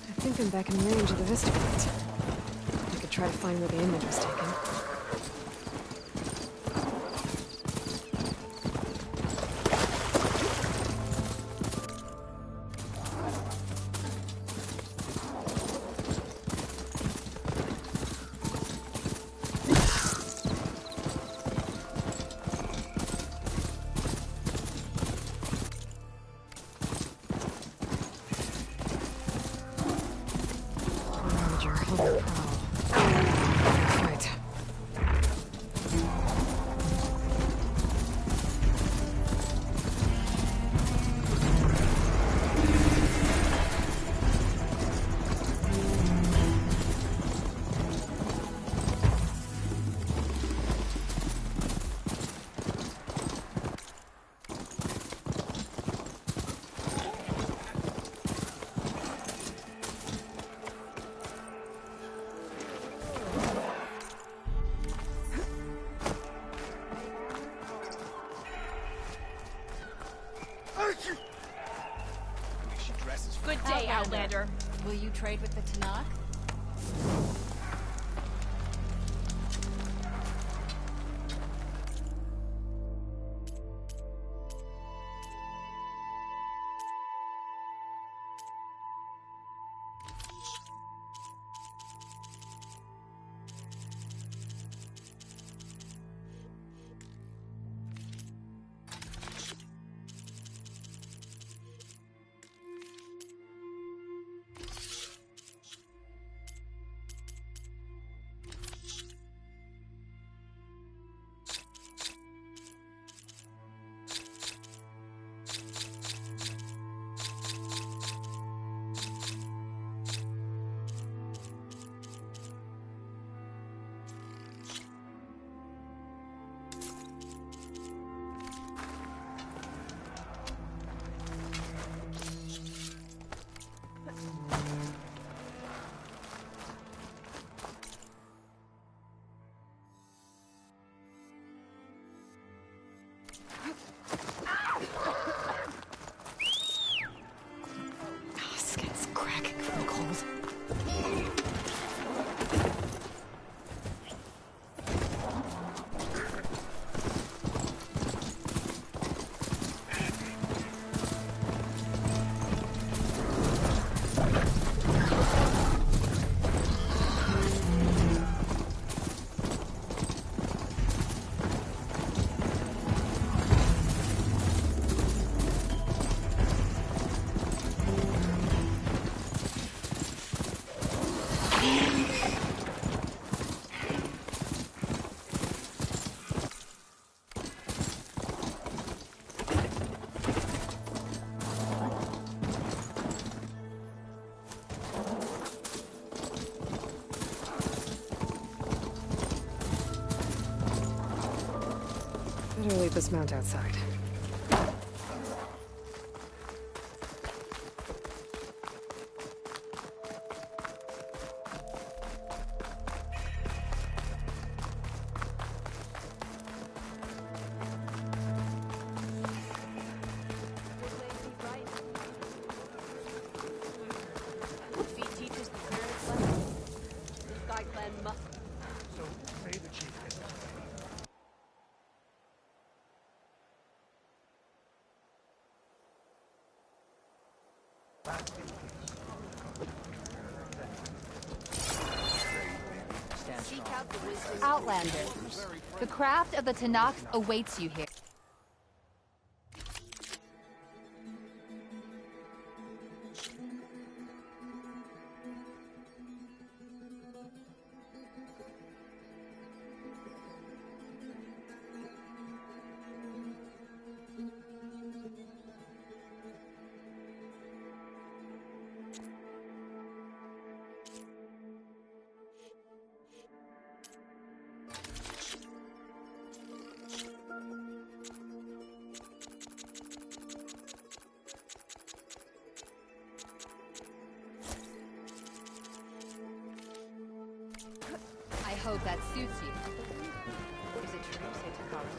I think I'm back in range of the Vista point. I could try to find where the image was taken. Good day, Outlander. Will you trade with the Tanakh? Better leave this mount outside. Outlander, the craft of the Tanakh awaits you here. I hope that suits you. Is it true, say Takara?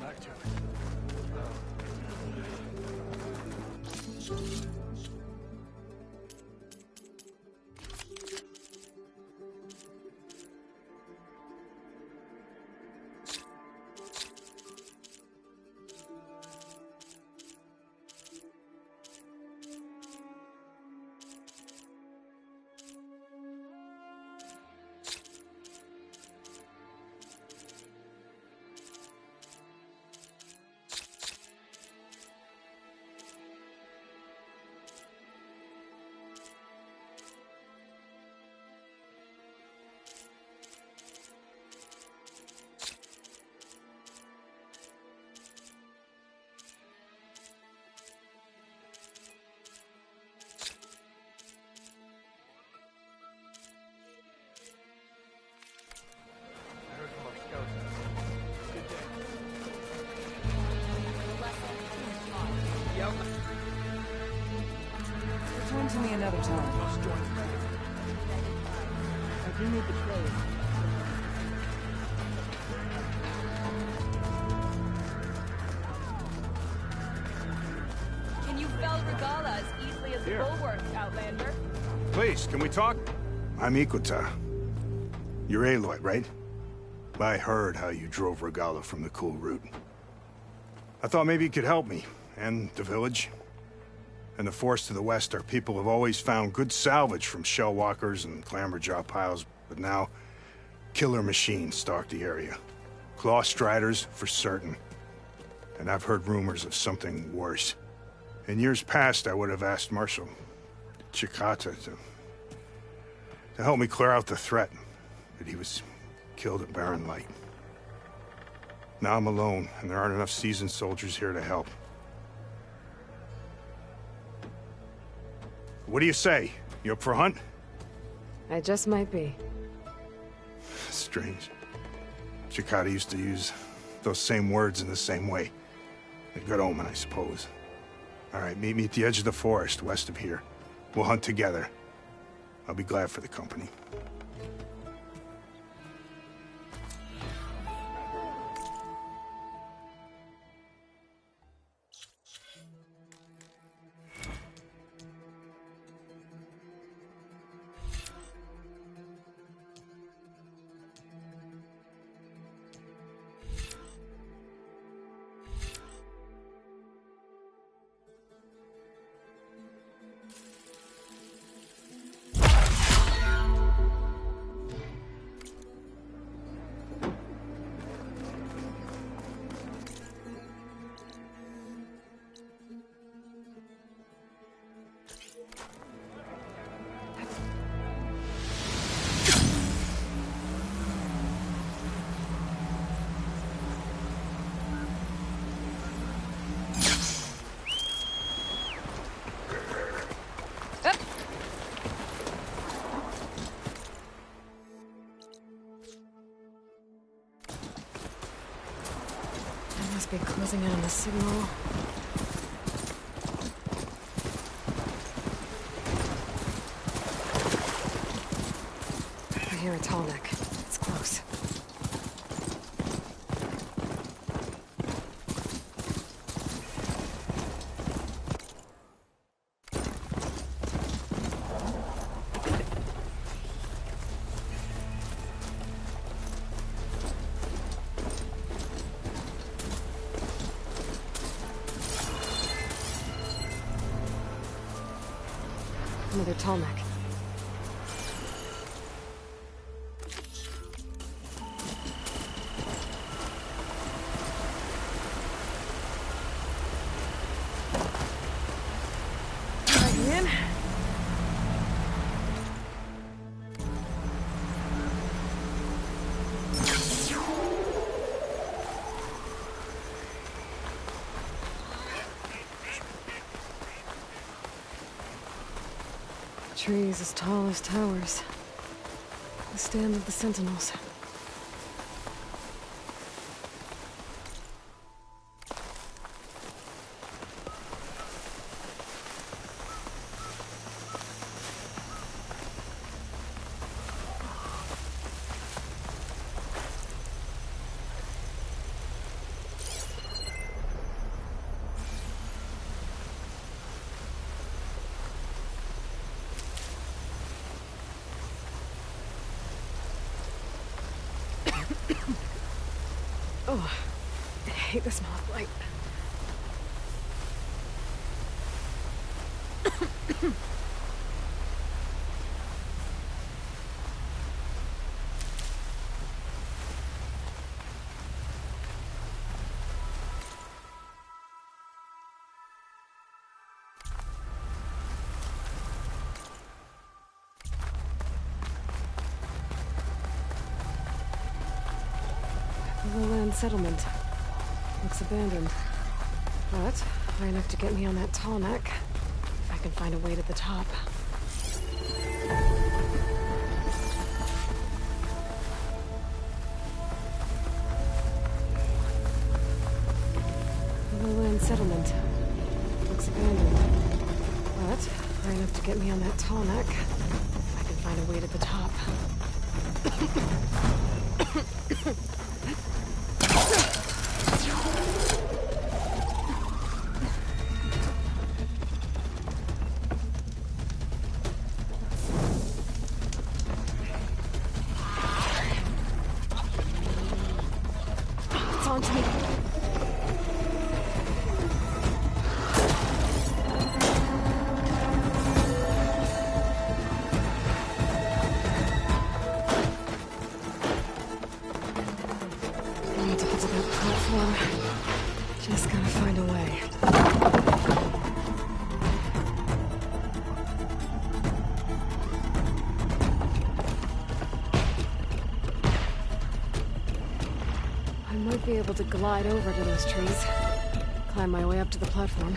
Back to it. Return to me another time. I do need the trade. Can you fell Regala as easily as the Bulwark, Outlander? Please, can we talk? I'm Ikuta. You're Aloy, right? I heard how you drove Regala from the cool route. I thought maybe you could help me, and the village. And the forest to the west, our people have always found good salvage from shell walkers and clamberjaw piles, but now killer machines stalk the area. Claw striders, for certain. And I've heard rumors of something worse. In years past, I would have asked Marshal Chikata to help me clear out the threat, but he was killed at Barren Light. Now I'm alone, and there aren't enough seasoned soldiers here to help. What do you say? You up for a hunt? I just might be. Strange. Chikata used to use those same words in the same way. A good omen, I suppose. All right, meet me at the edge of the forest, west of here. We'll hunt together. I'll be glad for the company. Must be closing in on the signal. I hear a tall neck. It's close. Another tall neck. In. Trees as tall as towers. The stand of the Sentinels. Oh, I hate the smell of light. The lowland settlement. Looks abandoned. But high enough to get me on that tall neck. If I can find a way to the top. The lowland settlement. Looks abandoned. But high enough to get me on that tall neck. If I can find a way to the top. It's on to me. I need to get to that platform. Just gotta find a way. I might be able to glide over to those trees. Climb my way up to the platform.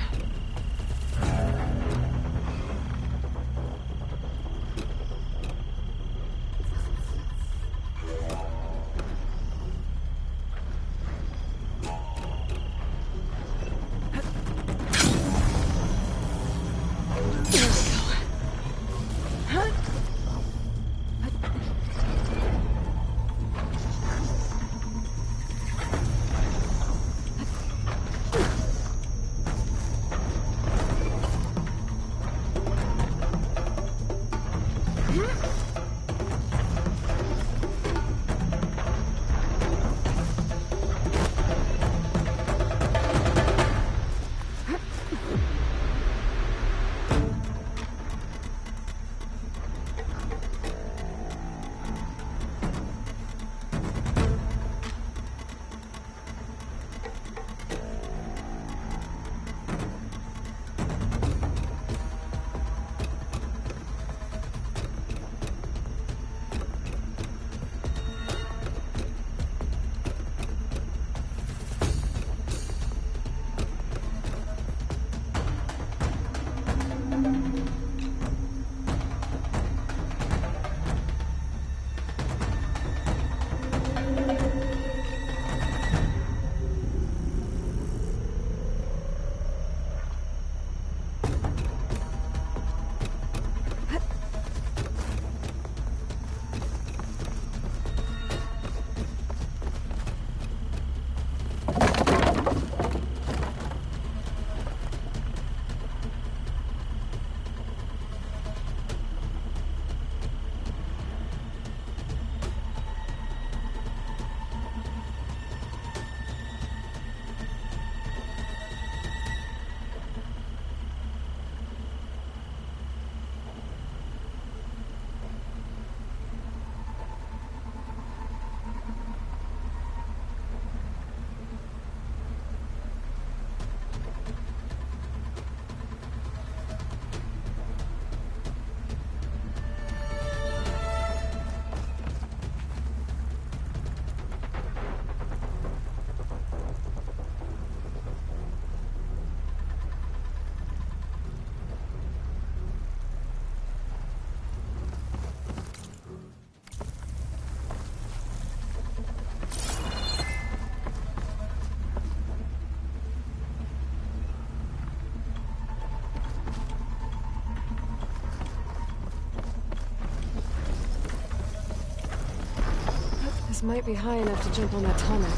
This might be high enough to jump on that tonic.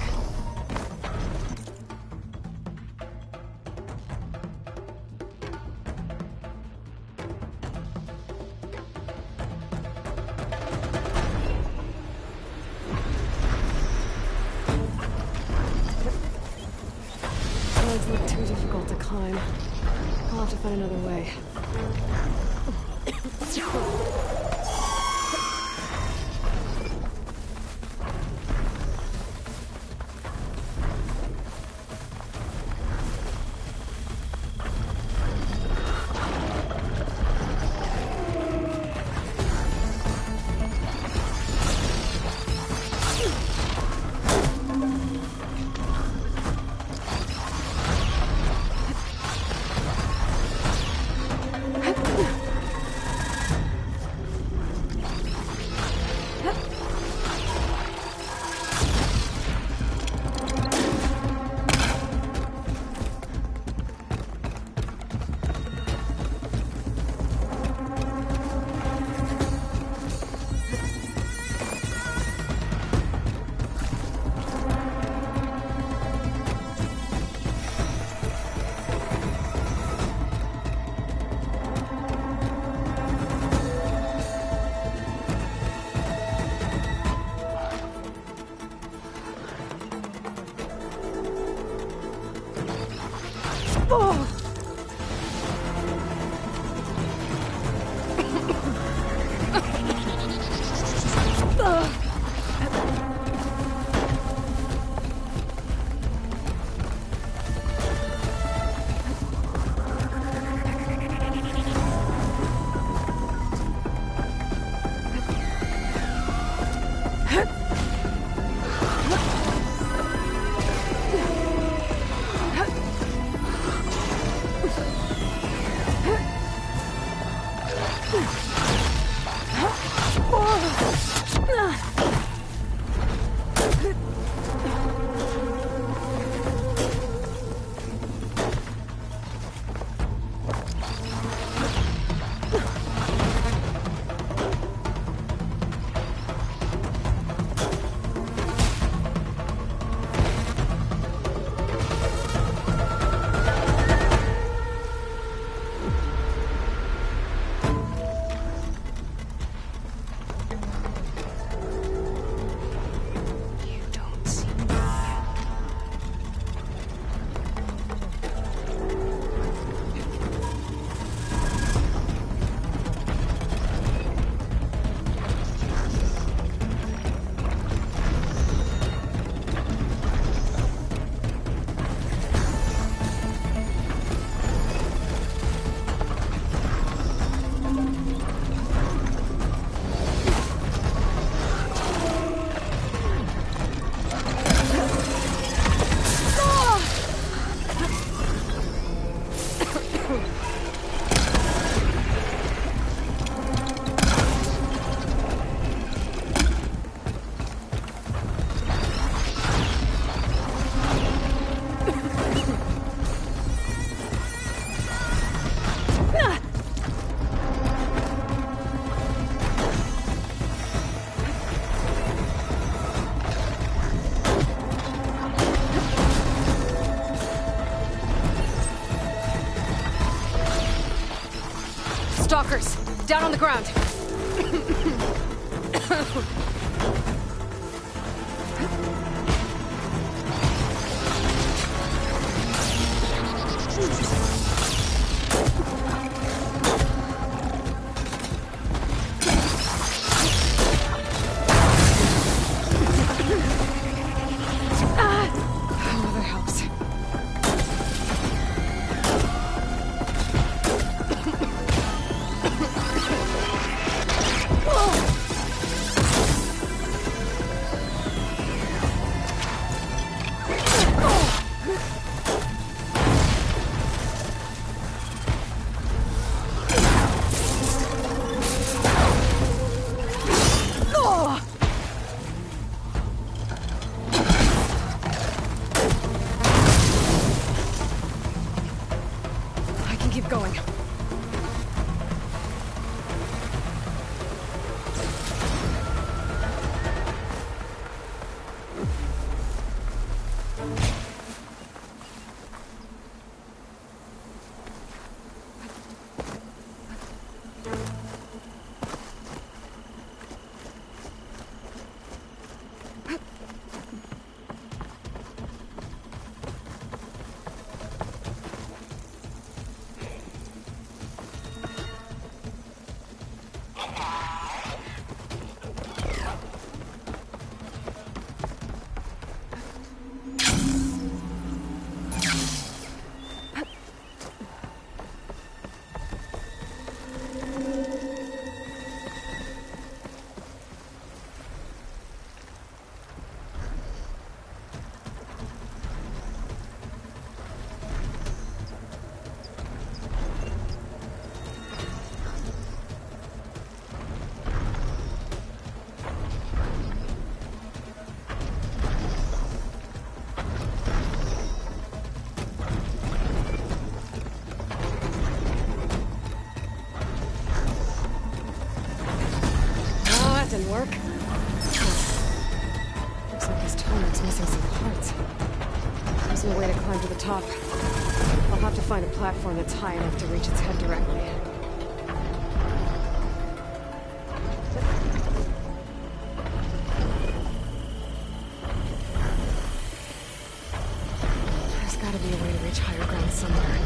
Sides look too difficult to climb. I'll have to find another way. Stalkers! Down on the ground! That helps. Looks like this Tallneck's missing some parts. There's no way to climb to the top. I'll have to find a platform that's high enough to reach its head directly. There's gotta be a way to reach higher ground somewhere.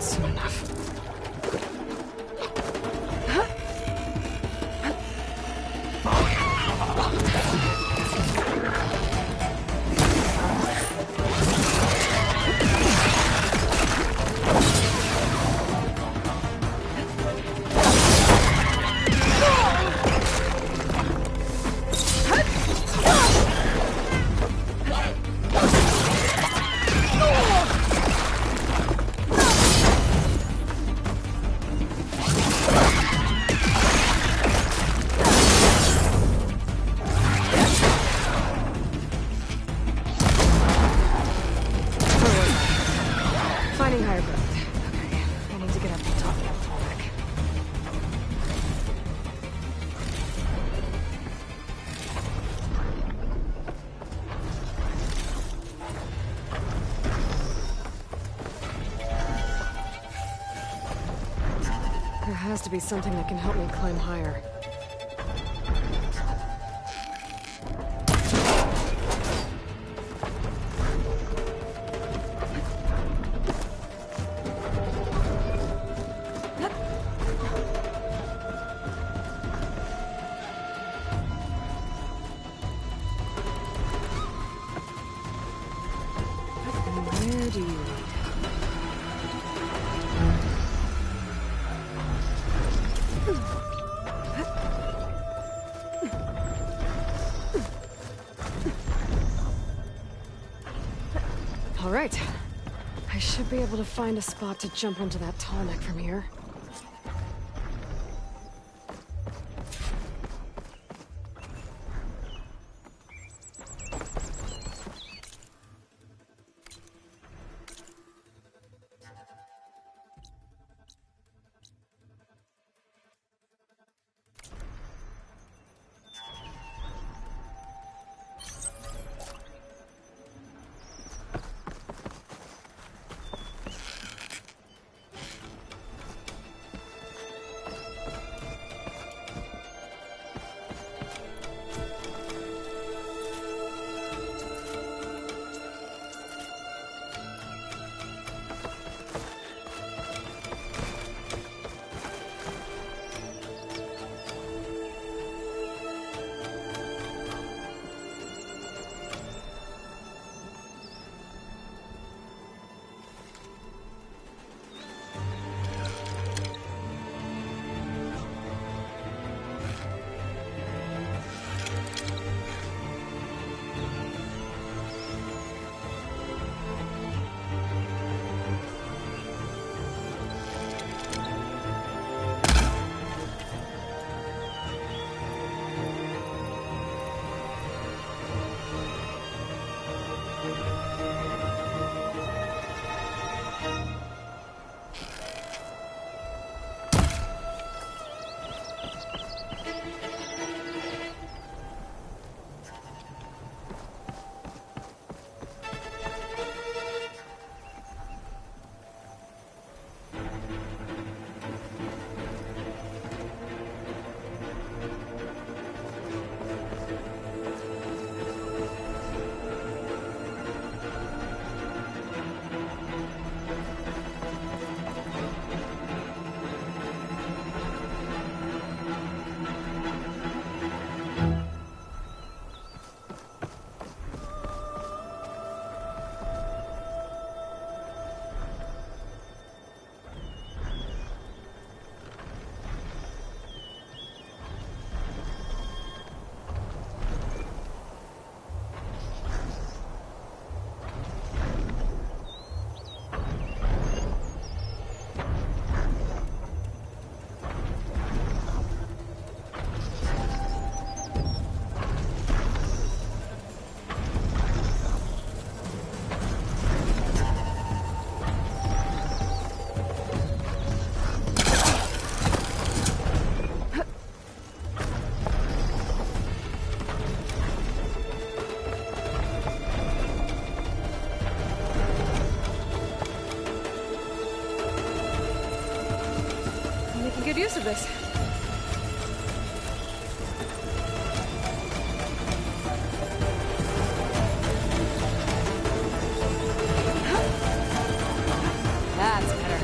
Soon enough. Finding higher ground. Okay, I need to get up to the top of that Tallneck. There has to be something that can help me climb higher. Where do you lead? All right. I should be able to find a spot to jump onto that Tallneck from here. of this. That's better.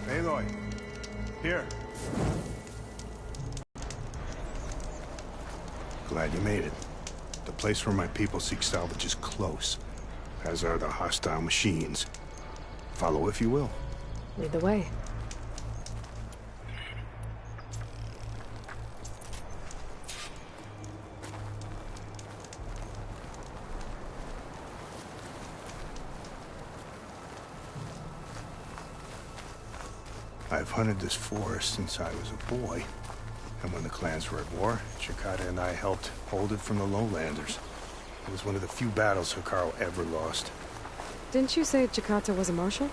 Aloy, here. Glad you made it. The place where my people seek salvage is close, as are the hostile machines. Follow if you will. Lead the way. I've hunted this forest since I was a boy. And when the clans were at war, Chikata and I helped hold it from the lowlanders. It was one of the few battles Hekarro ever lost. Didn't you say Chikata was a marshal?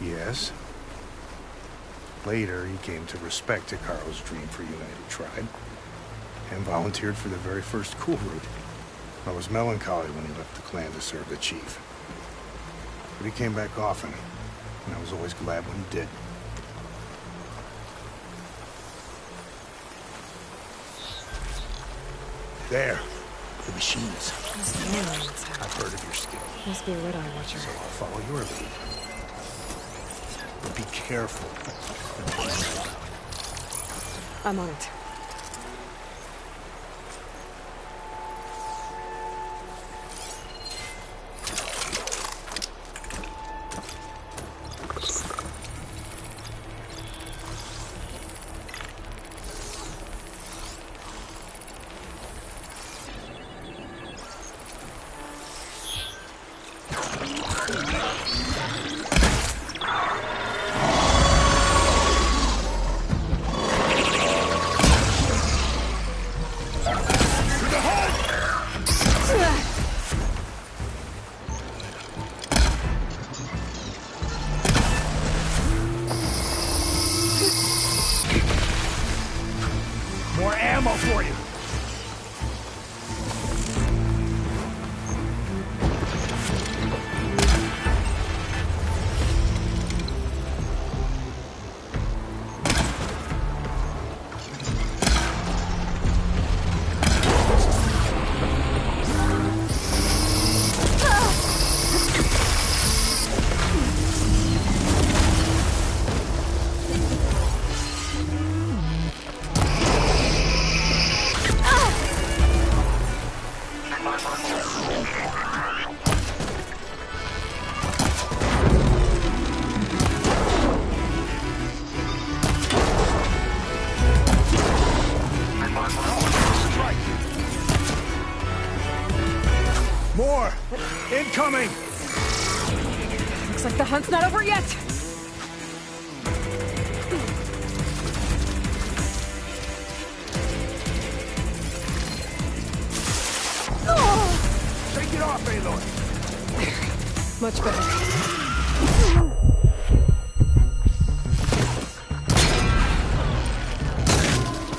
Yes. Later, he came to respect Hekarro's dream for a united tribe, and volunteered for the very first Cool Route. I was melancholy when he left the clan to serve the chief. But he came back often, and I was always glad when he did. There. The machines. I've heard of your skill. Must be a Red-Eye Watcher. So I'll follow your lead. But be careful. I'm on it. More ammo for you! More! Incoming! Looks like the hunt's not over yet! Take it off, Aloy! Much better.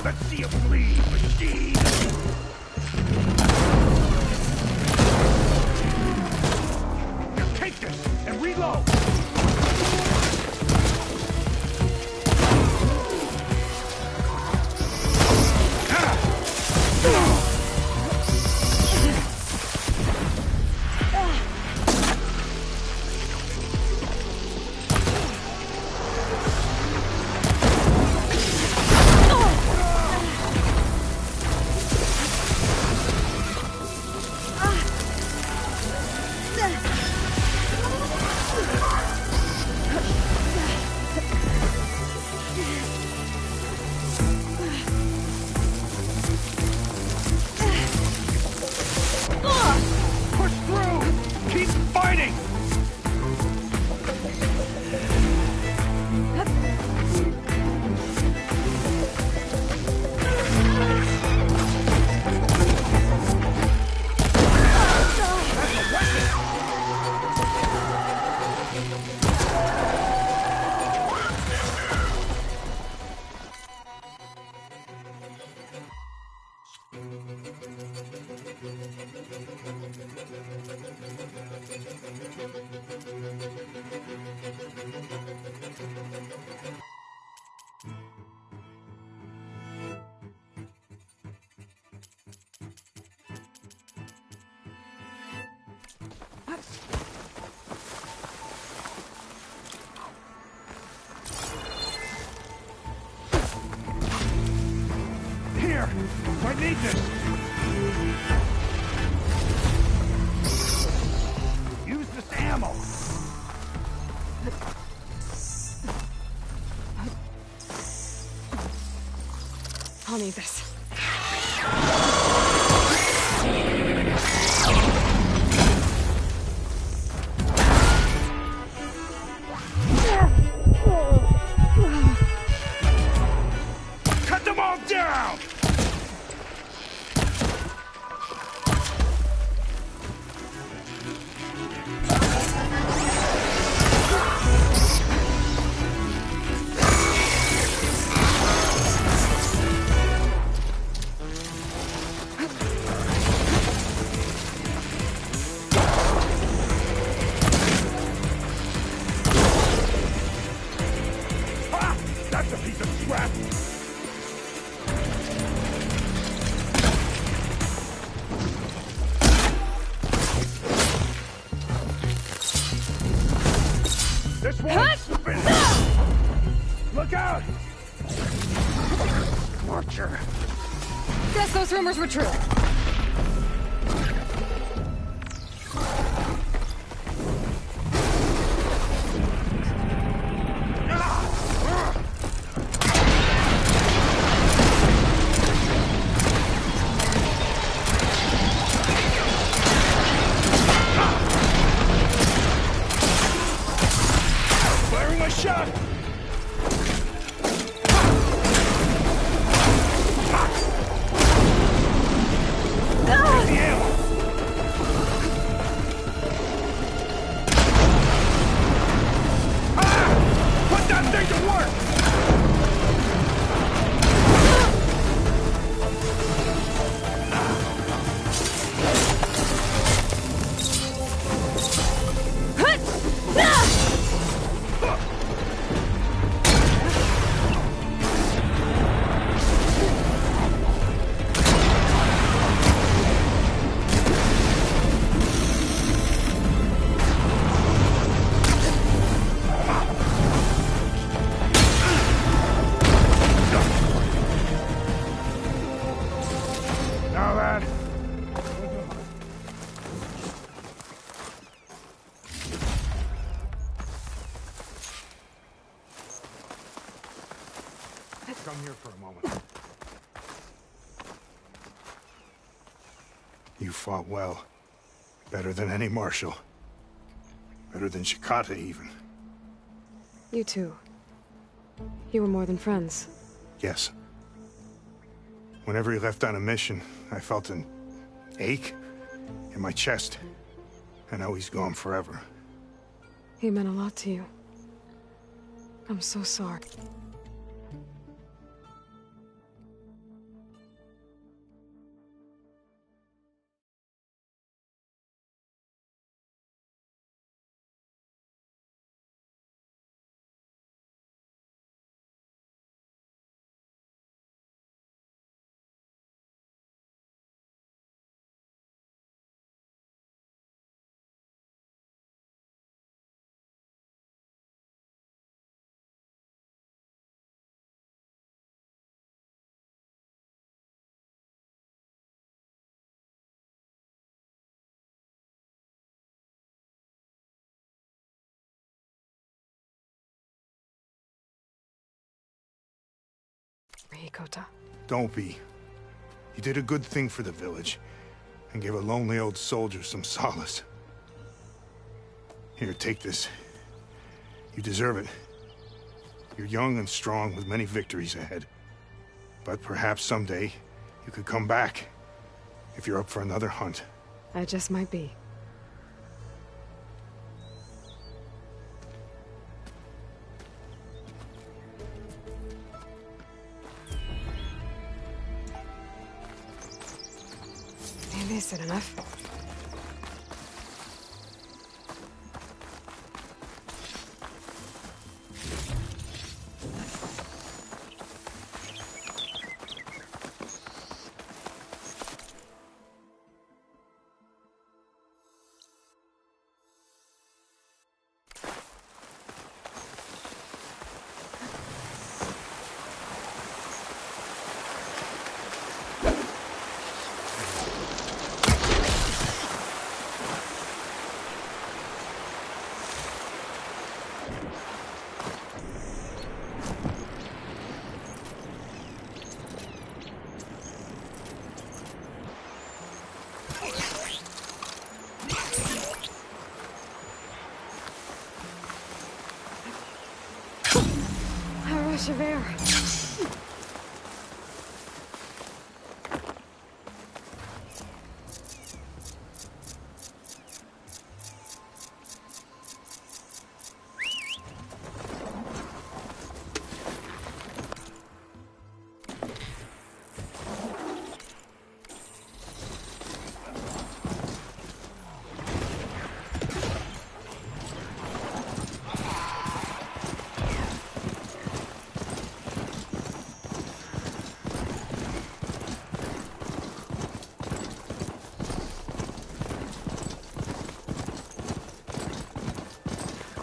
Let's see you bleed, machine! Might need this. Use this ammo. I'll need this. Cut them all down! That's a piece of scrap! This one's finished! Look out! Watcher! Guess those rumors were true. Firing my shot! Take the ammo! Put that thing to work! Now that... Come here for a moment. You fought well. Better than any Marshal. Better than Shikata, even. You too. You were more than friends. Yes. Whenever he left on a mission, I felt an ache in my chest. I know he's gone forever. He meant a lot to you. I'm so sorry. Hikota. Don't be. You did a good thing for the village, and gave a lonely old soldier some solace. Here, take this. You deserve it. You're young and strong with many victories ahead. But perhaps someday, you could come back, if you're up for another hunt. I just might be. Maybe is it enough? Javert.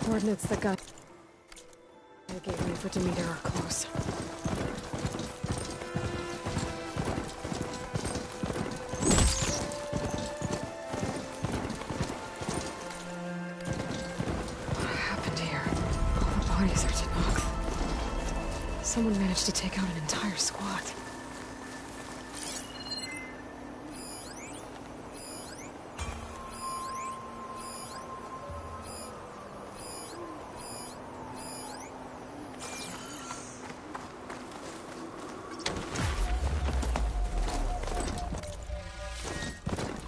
Coordinates that got gave me for Demeter are close. What happened here? All the bodies are Tenakth. Someone managed to take out an entire squad.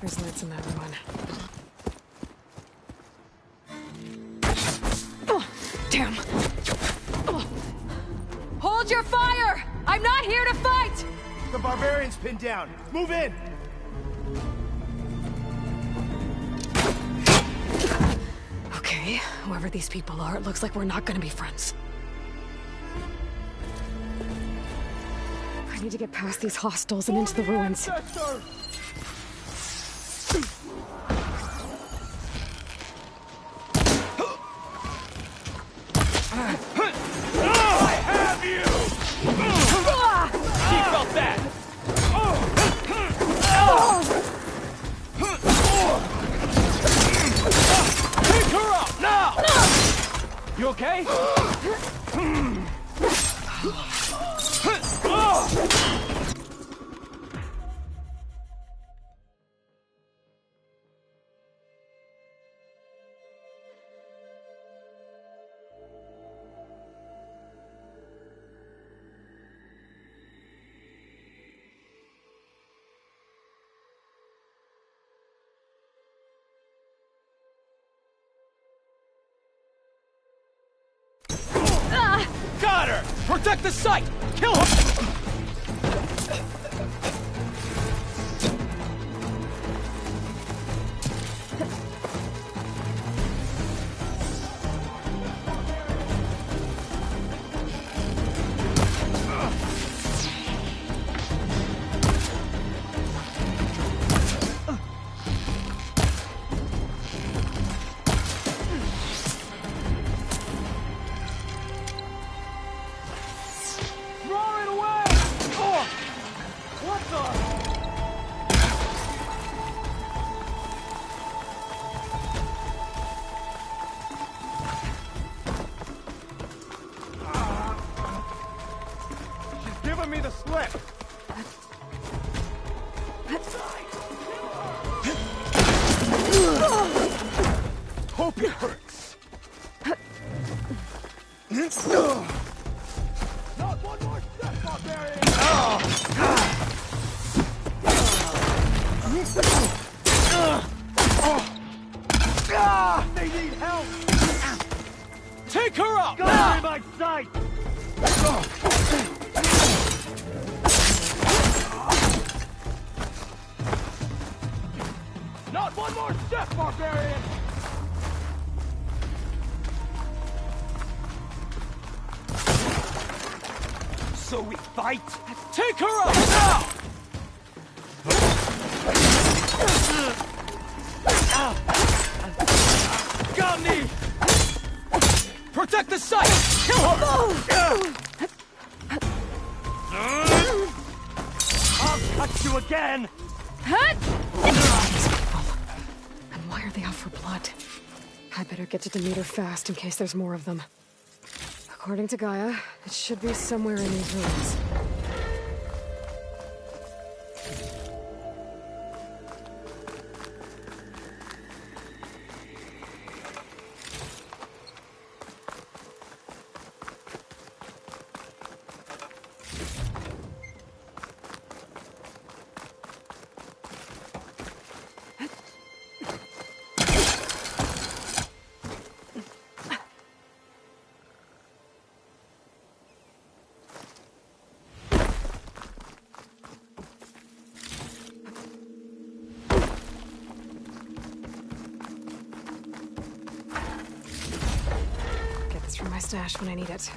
There's lights in that one. Oh, damn! Oh. Hold your fire! I'm not here to fight! The barbarian's pinned down. Move in! Okay, whoever these people are, it looks like we're not gonna be friends. I need to get past these hostiles and into the ruins. You okay? Got her! Protect the site! Kill her! Giving me the slip! Hope it hurts! Not one more step, barbarian! They need help! Take her out! Got in my sight! Not one more step, barbarian! So we fight? Take her out! Now! Got me! Protect the site! Kill her! I'll cut you again! And why are they out for blood? I better get to Demeter fast in case there's more of them. According to Gaia, it should be somewhere in these ruins. my stash when I need it.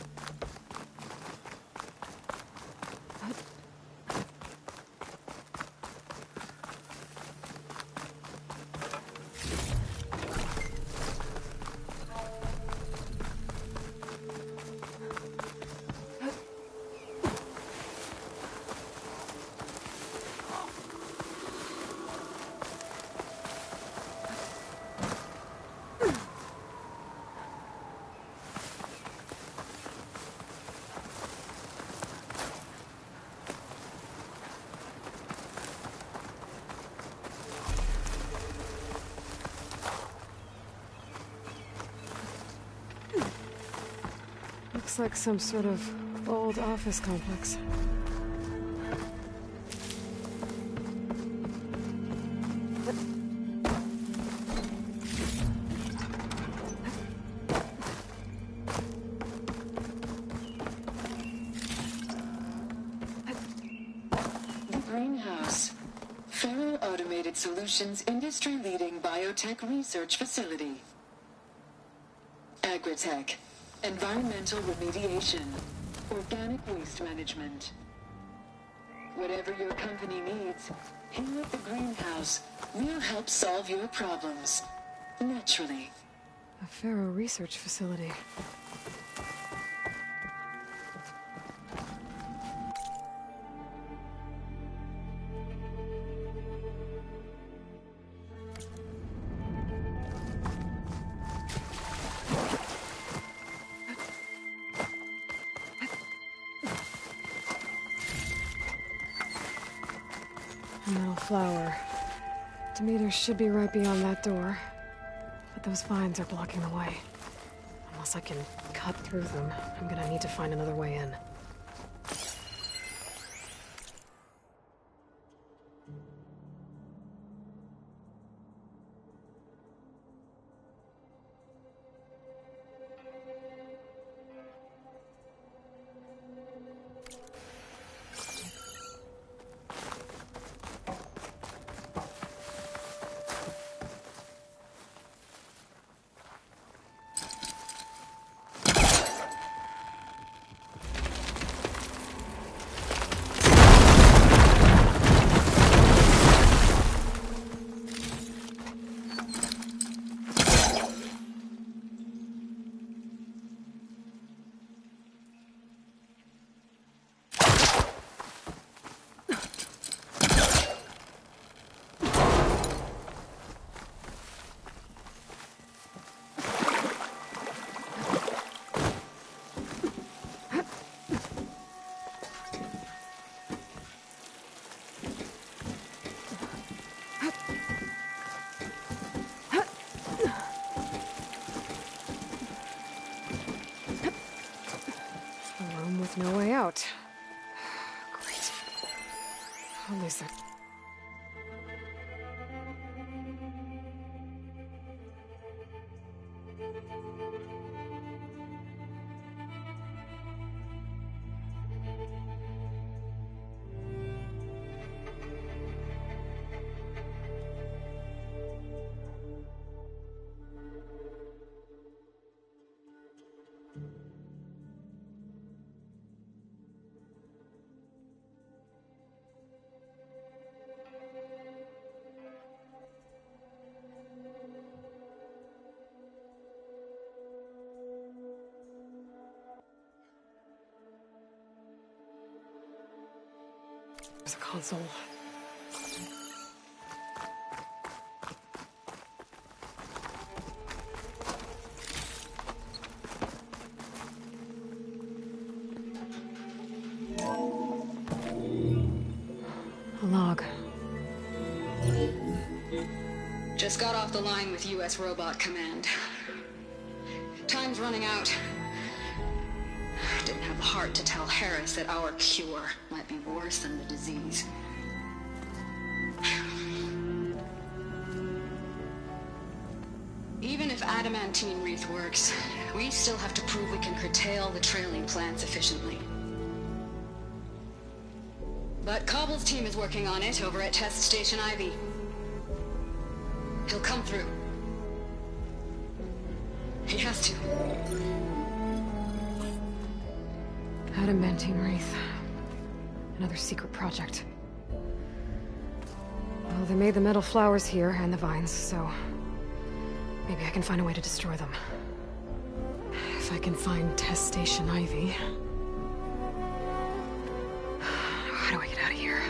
Looks like some sort of old office complex. The Greenhouse. Faro Automated Solutions industry-leading biotech research facility. Agritech. Environmental remediation, organic waste management. Whatever your company needs, here at the Greenhouse, we'll help solve your problems. Naturally. A Faro research facility. A metal flower. Demeter should be right beyond that door. But those vines are blocking the way. Unless I can cut through them, I'm gonna need to find another way in. No way out. Great. At least that... There's a console. A log. Just got off the line with U.S. Robot Command. Time's running out. Didn't have the heart to tell Harris that our cure might be worse than the disease. Even if adamantine wreath works, we still have to prove we can curtail the trailing plants efficiently. But Cobble's team is working on it over at Test Station Ivy. He'll come through. He has to. Adamantine wreath. Another secret project. Well, they made the metal flowers here and the vines, so maybe I can find a way to destroy them. If I can find Test Station Ivy. How do I get out of here?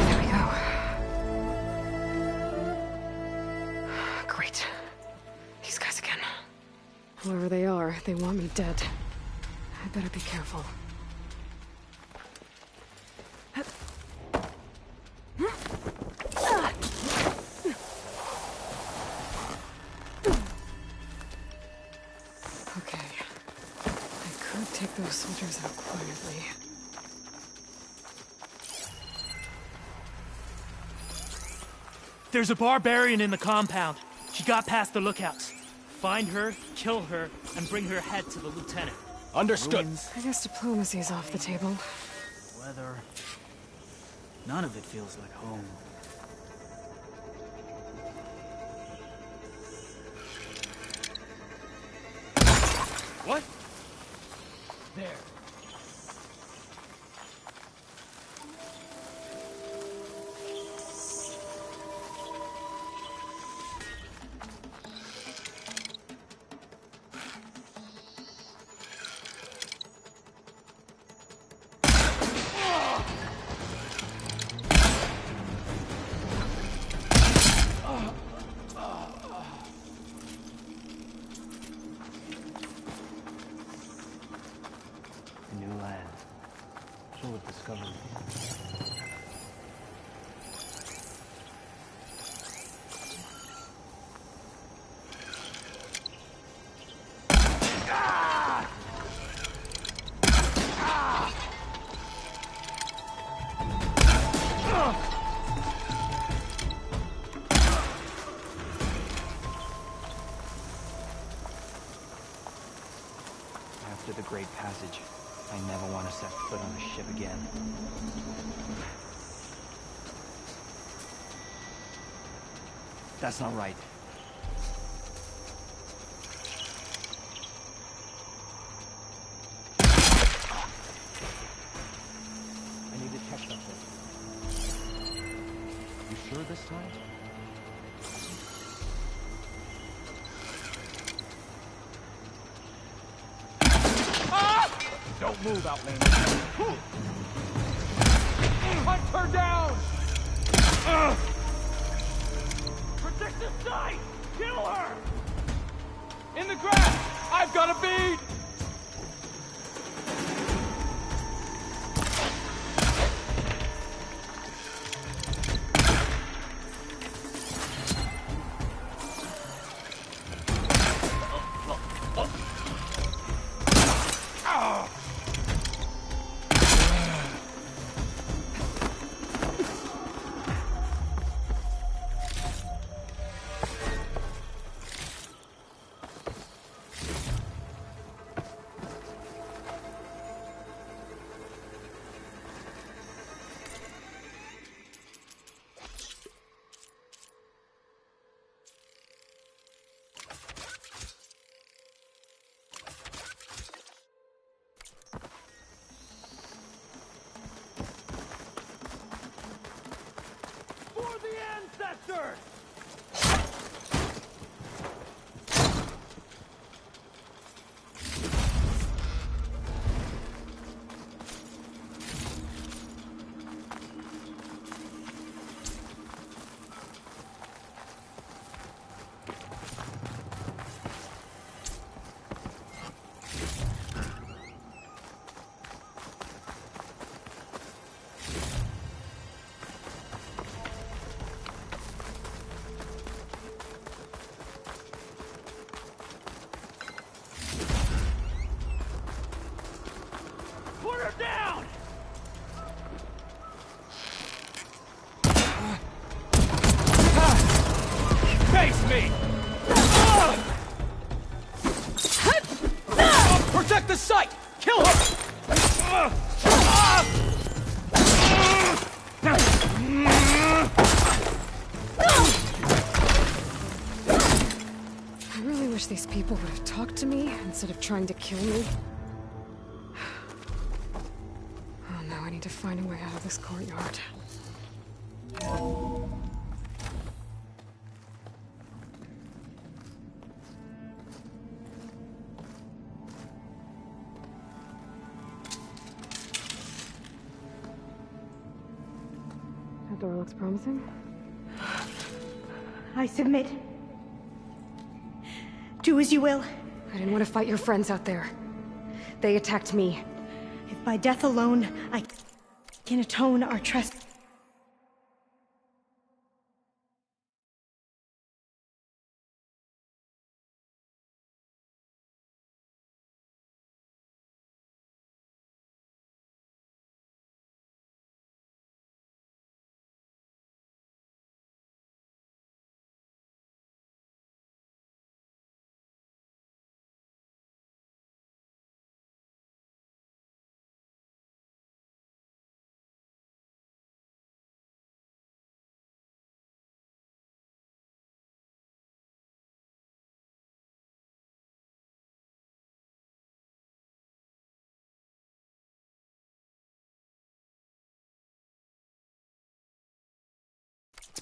There we go. Great. These guys again. Whoever they are, they want me dead. I better be careful. Okay. I could take those soldiers out quietly. There's a barbarian in the compound. She got past the lookouts. Find her, kill her, and bring her head to the lieutenant. Understood. I guess diplomacy's off the table. Weather. None of it feels like home. What? There. After the Great Passage, I never want to set foot on a ship again. That's not right. I need to check something. You sure this time? Don't move, Outlander. Hunt her down! Protect the site! Kill her! In the grass! I've got a bead! Ancestors! Down! Face me! Protect the site! Kill her! these people would have talked to me instead of trying to kill me. Oh no, I need to find a way out of this courtyard. That door looks promising. I submit. Do as you will. I didn't want to fight your friends out there. They attacked me. If by death alone I can atone our trespass.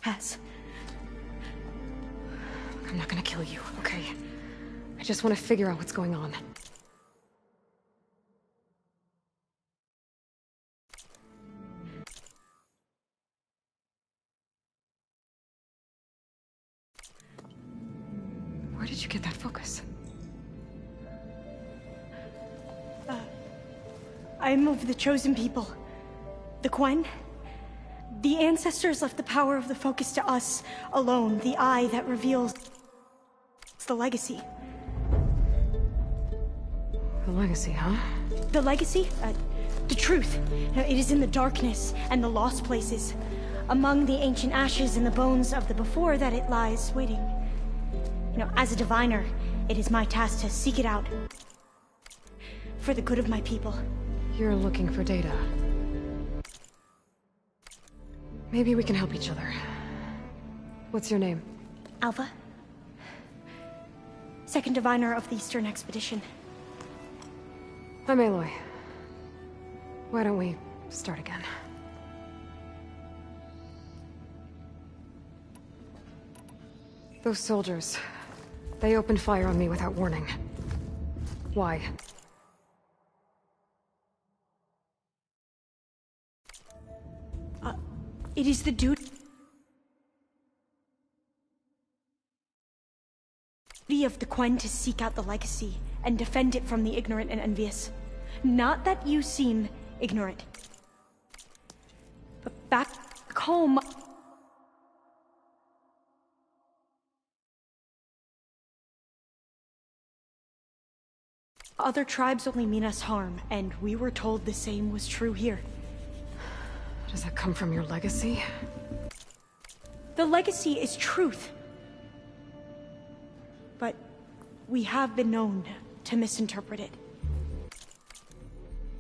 Pass. I'm not gonna kill you, okay? I just want to figure out what's going on. Where did you get that focus? I am of the chosen people. The Quen. The ancestors left the power of the focus to us alone, the eye that reveals the legacy. The legacy, huh? The legacy? The truth. It is in the darkness and the lost places. Among the ancient ashes and the bones of the before that it lies waiting. As a diviner, it is my task to seek it out. For the good of my people. You're looking for data. Maybe we can help each other. What's your name? Alva. Second diviner of the Eastern Expedition. I'm Aloy. Why don't we start again? Those soldiers, they opened fire on me without warning. Why? It is the duty of the Quen to seek out the legacy and defend it from the ignorant and envious. Not that you seem ignorant. But back home... Other tribes only mean us harm, and we were told the same was true here. Does that come from your legacy? The legacy is truth. But we have been known to misinterpret it.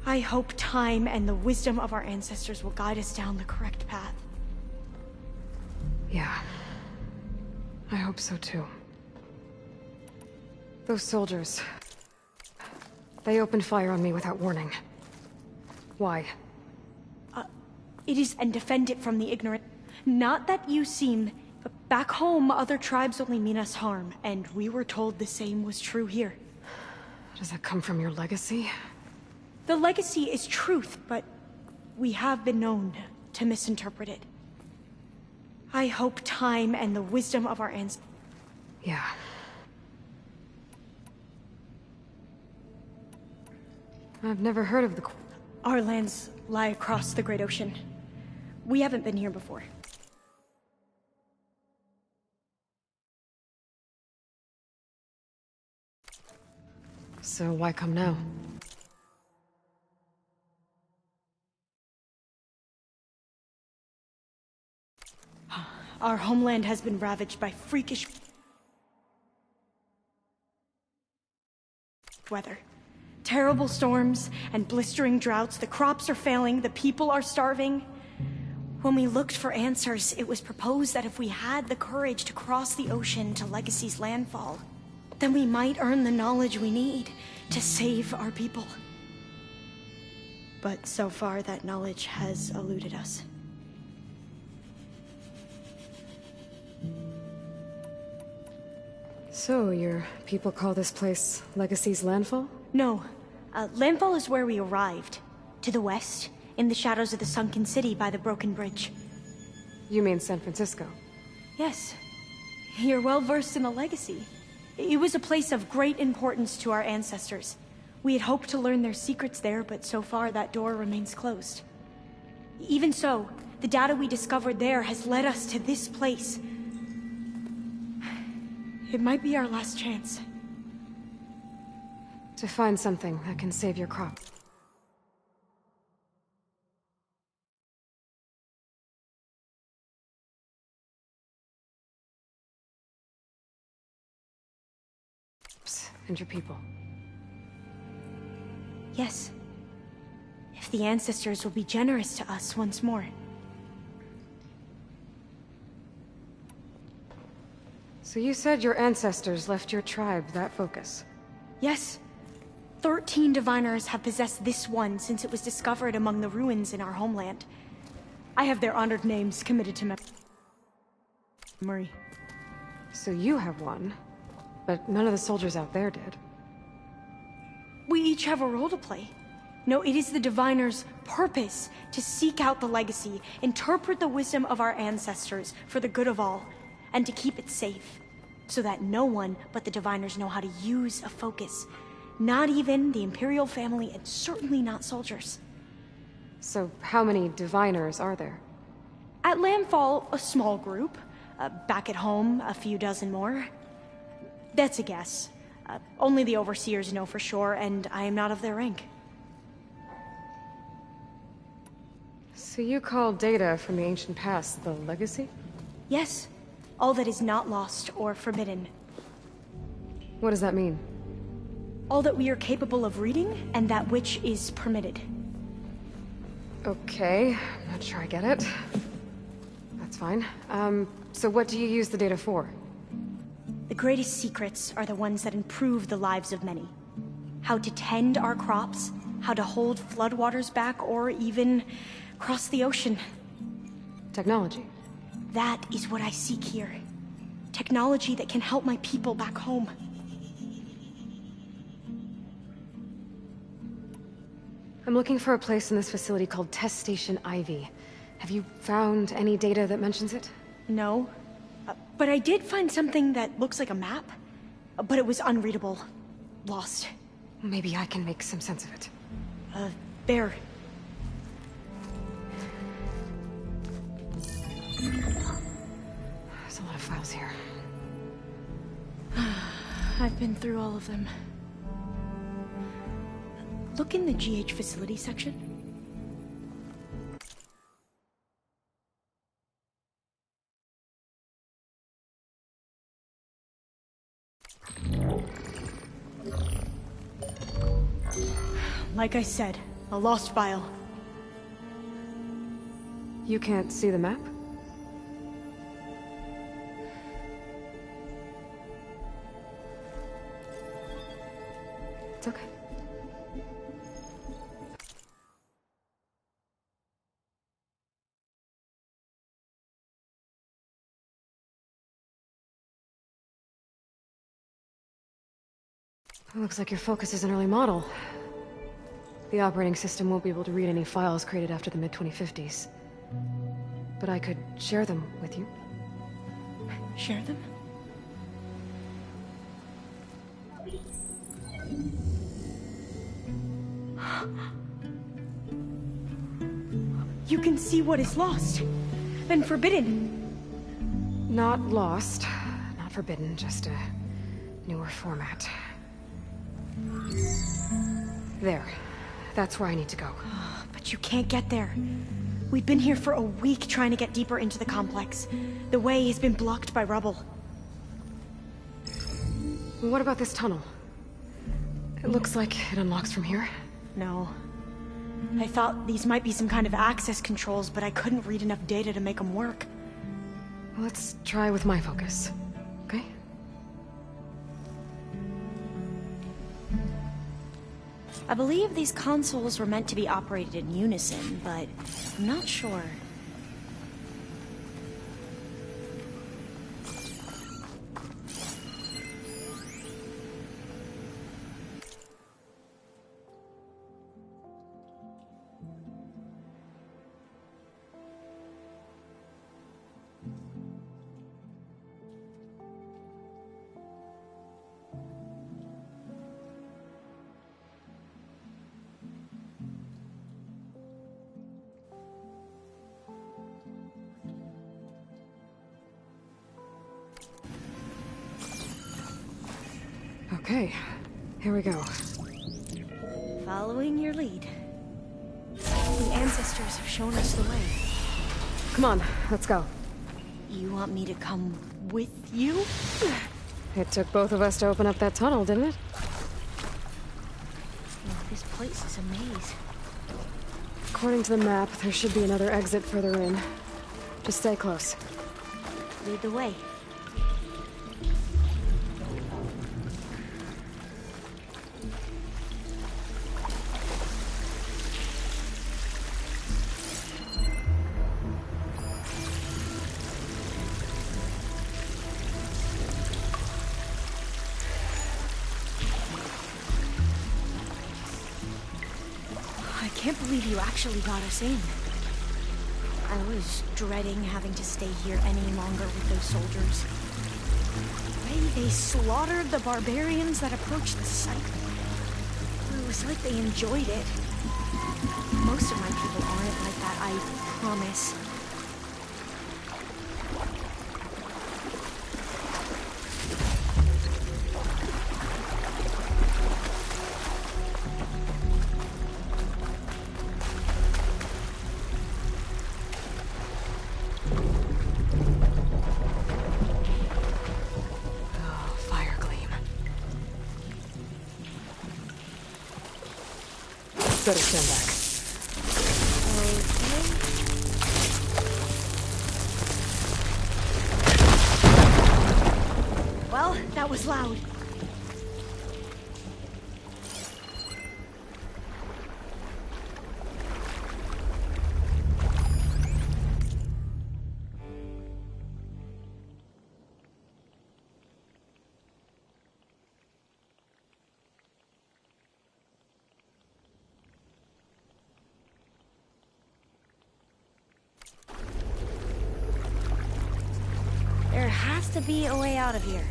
I hope time and the wisdom of our ancestors will guide us down the correct path. Yeah. I hope so too. Those soldiers... they opened fire on me without warning. Why? It is and defend it from the ignorant. Not that you seem... But back home, other tribes only mean us harm, and we were told the same was true here. Does that come from your legacy? The legacy is truth, but we have been known to misinterpret it. I hope time and the wisdom of our ancestors... Yeah. I've never heard of the... Our lands lie across the Great Ocean. We haven't been here before. So why come now? Our homeland has been ravaged by freakish weather. Terrible storms and blistering droughts. The crops are failing, the people are starving. When we looked for answers, it was proposed that if we had the courage to cross the ocean to Legacy's landfall, then we might earn the knowledge we need to save our people. But so far, that knowledge has eluded us. So, your people call this place Legacy's Landfall? No. Landfall is where we arrived. To the west, in the shadows of the sunken city by the broken bridge. You mean San Francisco? Yes. You're well versed in the Legacy. It was a place of great importance to our ancestors. We had hoped to learn their secrets there, but so far that door remains closed. Even so, the data we discovered there has led us to this place. It might be our last chance. To find something that can save your crop. And your people. Yes. If the ancestors will be generous to us once more. So you said your ancestors left your tribe that focus? Yes. 13 diviners have possessed this one since it was discovered among the ruins in our homeland. I have their honored names committed to memory. So you have one, but none of the soldiers out there did. We each have a role to play. No, it is the diviner's purpose to seek out the legacy, interpret the wisdom of our ancestors for the good of all, and to keep it safe, so that no one but the diviners know how to use a focus. Not even the Imperial family, and certainly not soldiers. So how many diviners are there? At Landfall, a small group. Back at home, a few dozen more. That's a guess. Only the overseers know for sure, and I am not of their rank. So you call data from the ancient past the Legacy? Yes. All that is not lost or forbidden. What does that mean? All that we are capable of reading, and that which is permitted. Okay, I'm not sure I get it. That's fine. So what do you use the data for? The greatest secrets are the ones that improve the lives of many. How to tend our crops, how to hold floodwaters back, or even cross the ocean. Technology. That is what I seek here. Technology that can help my people back home. I'm looking for a place in this facility called Test Station Ivy. Have you found any data that mentions it? No. But I did find something that looks like a map. But it was unreadable. Lost. Maybe I can make some sense of it. There. There's a lot of files here. I've been through all of them. Look in the GH facility section. Like I said, a lost file. You can't see the map? It's okay. It looks like your focus is an early model. The operating system won't be able to read any files created after the mid-2050s. But I could share them with you. Share them? You can see what is lost. And forbidden. Not lost. Not forbidden, just a newer format. There. That's where I need to go. But you can't get there. We've been here for a week trying to get deeper into the complex. The way has been blocked by rubble. What about this tunnel? It looks like it unlocks from here. No. I thought these might be some kind of access controls, but I couldn't read enough data to make them work. Let's try with my focus, okay? I believe these consoles were meant to be operated in unison, but I'm not sure. Okay, here we go. Following your lead. The ancestors have shown us the way. Come on, let's go. You want me to come with you? It took both of us to open up that tunnel, didn't it? Oh, this place is a maze. According to the map, there should be another exit further in. Just stay close. Lead the way. I can't believe you actually got us in. I was dreading having to stay here any longer with those soldiers. The way they slaughtered the barbarians that approached the site. It was like they enjoyed it. Most of my people aren't like that, I promise. Better stand back. Okay. Well, that was loud. There has to be a way out of here.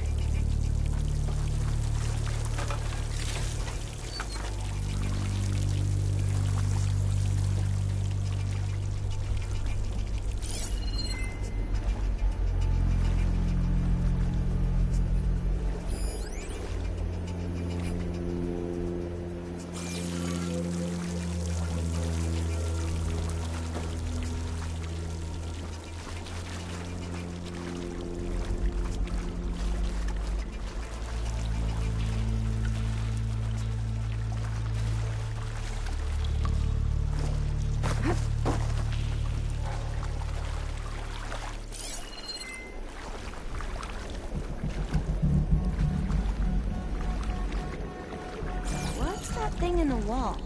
Thing in the wall.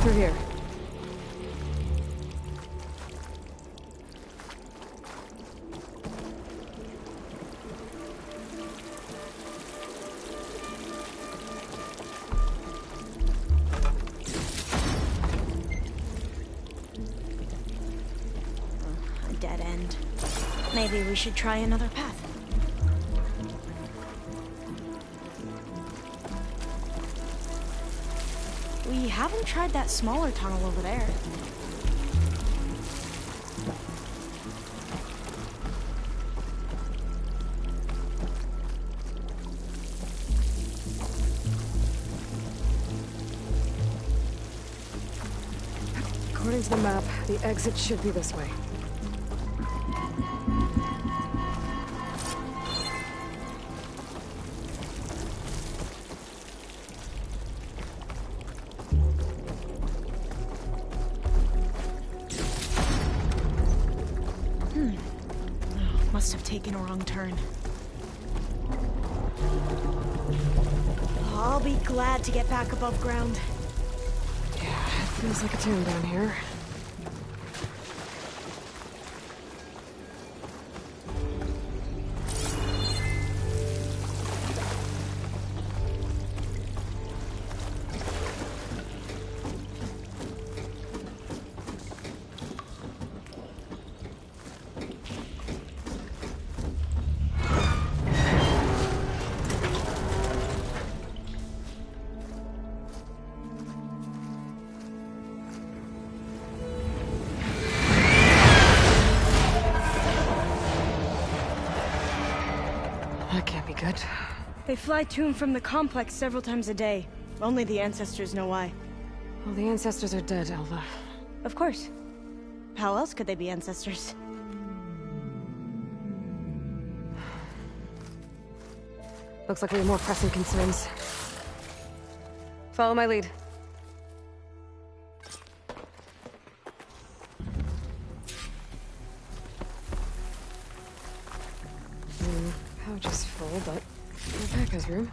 Through here. Dead end. Maybe we should try another path. We haven't tried that smaller tunnel over there. According to the map, the exit should be this way. have taken a wrong turn. I'll be glad to get back above ground. Yeah, it feels like a tomb down here. That can't be good. They fly to and from the complex several times a day. Only the ancestors know why. Well, the ancestors are dead, Alva. Of course. How else could they be ancestors? Looks like we have more pressing concerns. Follow my lead. Pouch is full, but the back has room.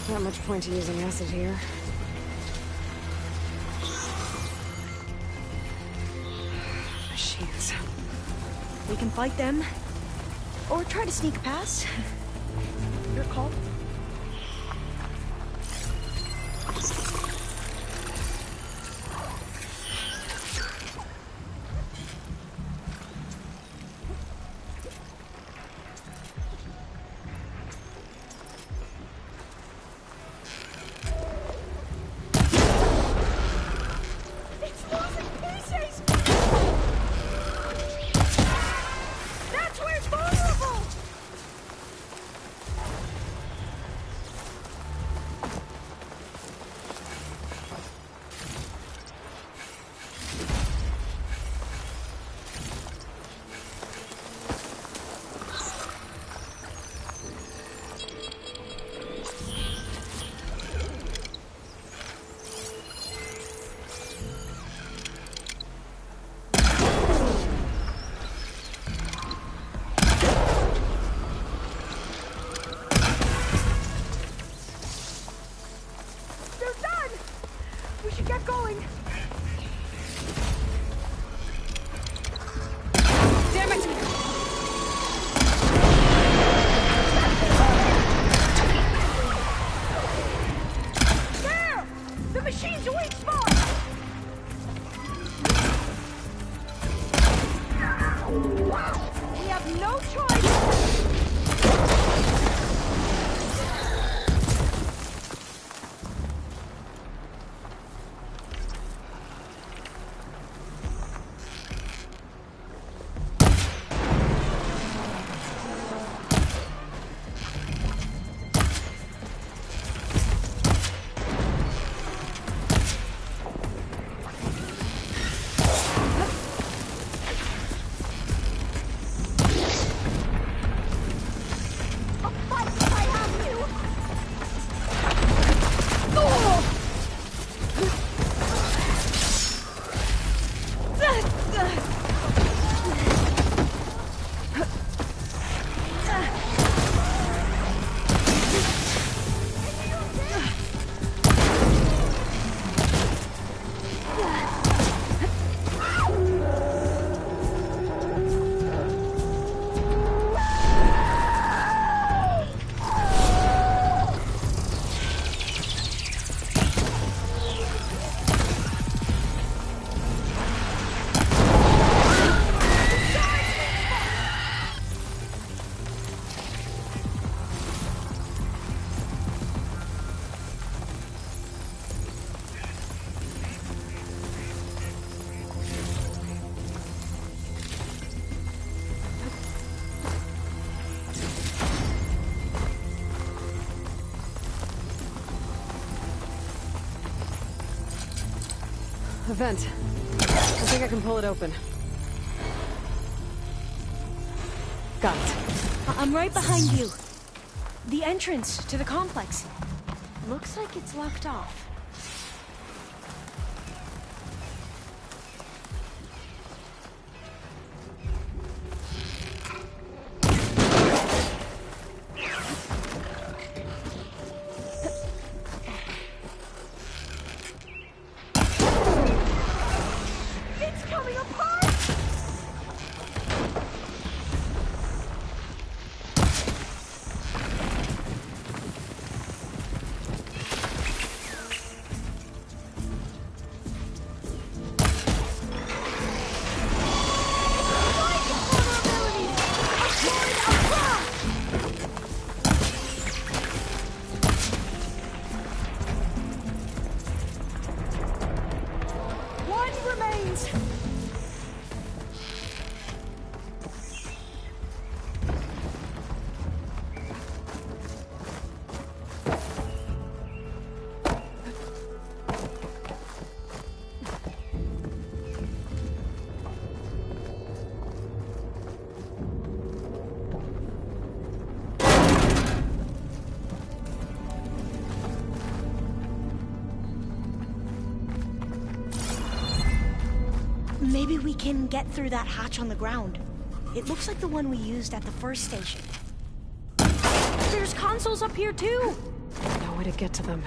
Not much point to using acid here. Machines. We can fight them, or try to sneak past. Your call. a vent. I think I can pull it open. Got it. I'm right behind you. The entrance to the complex. Looks like it's locked off. It's coming apart! One remains! Maybe we can get through that hatch on the ground. It looks like the one we used at the first station. There's consoles up here too! No way to get to them.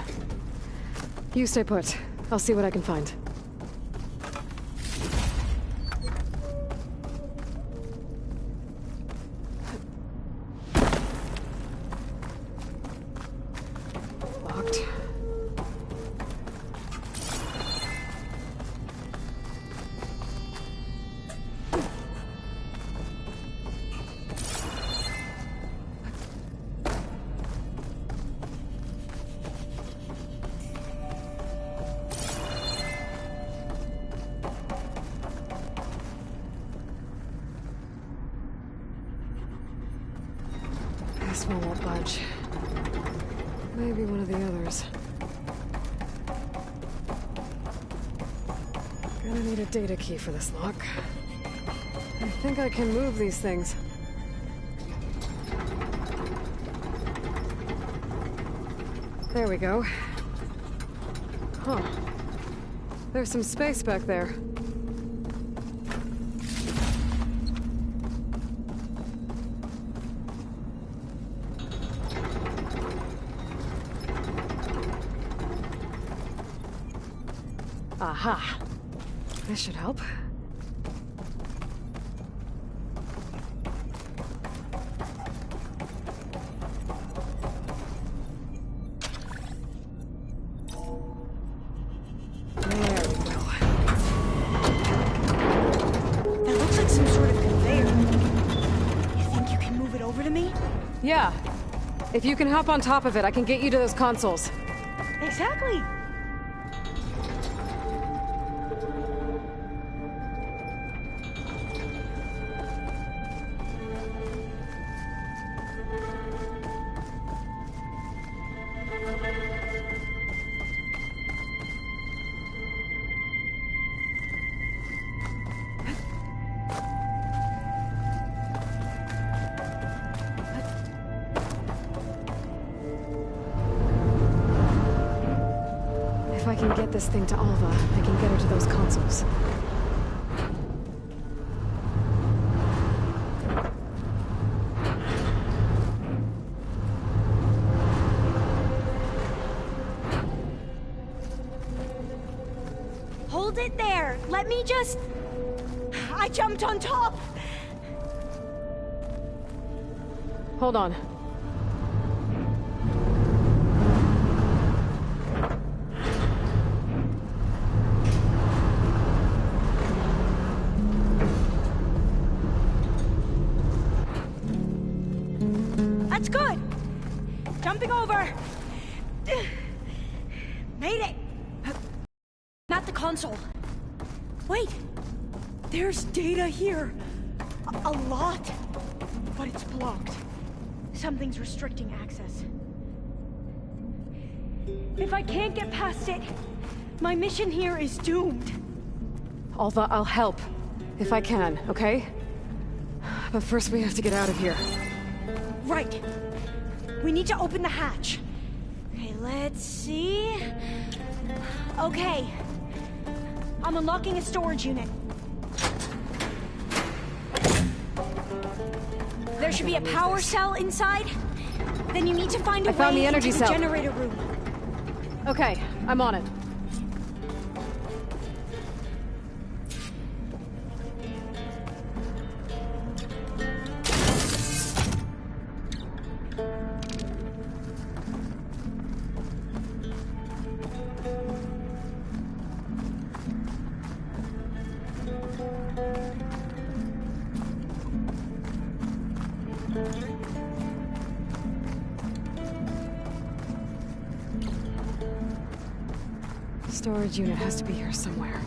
You stay put. I'll see what I can find. Locked. This one won't budge. Maybe one of the others. Gonna need a data key for this lock. I think I can move these things. There we go. Huh. There's some space back there. Aha. This should help. That looks like some sort of conveyor. You think you can move it over to me? Yeah. If you can hop on top of it, I can get you to those consoles. Exactly. If I can get this thing to Alva, I can get her to those consoles. Hold it there. Let me just... I jumped on top. Hold on. That's good. Jumping over. Made it. Not the console. Wait. There's data here. A lot. But it's blocked. Something's restricting access. If I can't get past it, my mission here is doomed. Alva, I'll help. If I can, okay? But first we have to get out of here. Right. We need to open the hatch. Okay, let's see... Okay. I'm unlocking a storage unit. There should be a power cell inside. Then you need to find a way found the energy into the cell. generator room. Okay, I'm on it. Storage unit has to be here somewhere.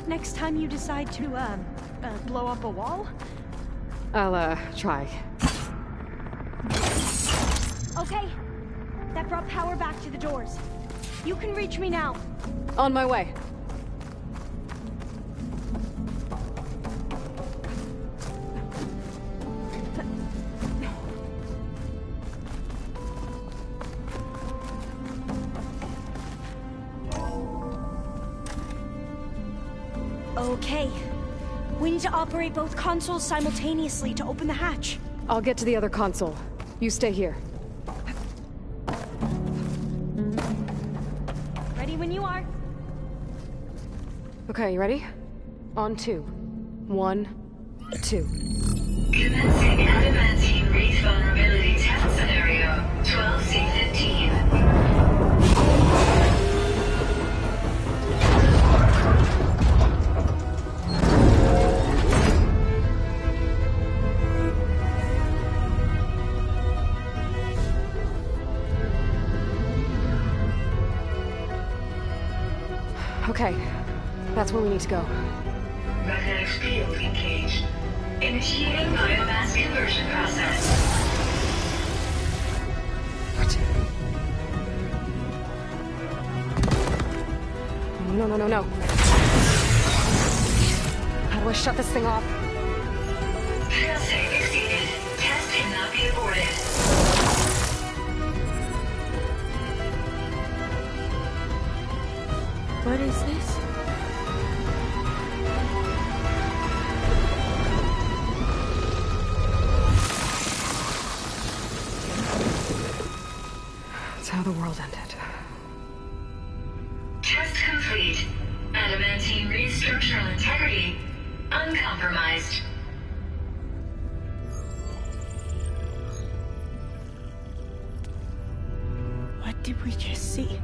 Next time you decide to, blow up a wall? I'll, try. Okay. That brought power back to the doors. You can reach me now. On my way. Okay. We need to operate both consoles simultaneously to open the hatch. I'll get to the other console. You stay here. Ready when you are. Okay, you ready? On 2. 1, 2. Commencing adamantine wreath vulnerability test scenario 12C15. Okay, that's where we need to go. Magnetic field engaged. Initiating biomass conversion process. No. How do I shut this thing off? Failsafe exceeded. Test cannot be aborted. What is this? It's how the world ended. Test complete. Adamantine wreath structural integrity uncompromised. What did we just see?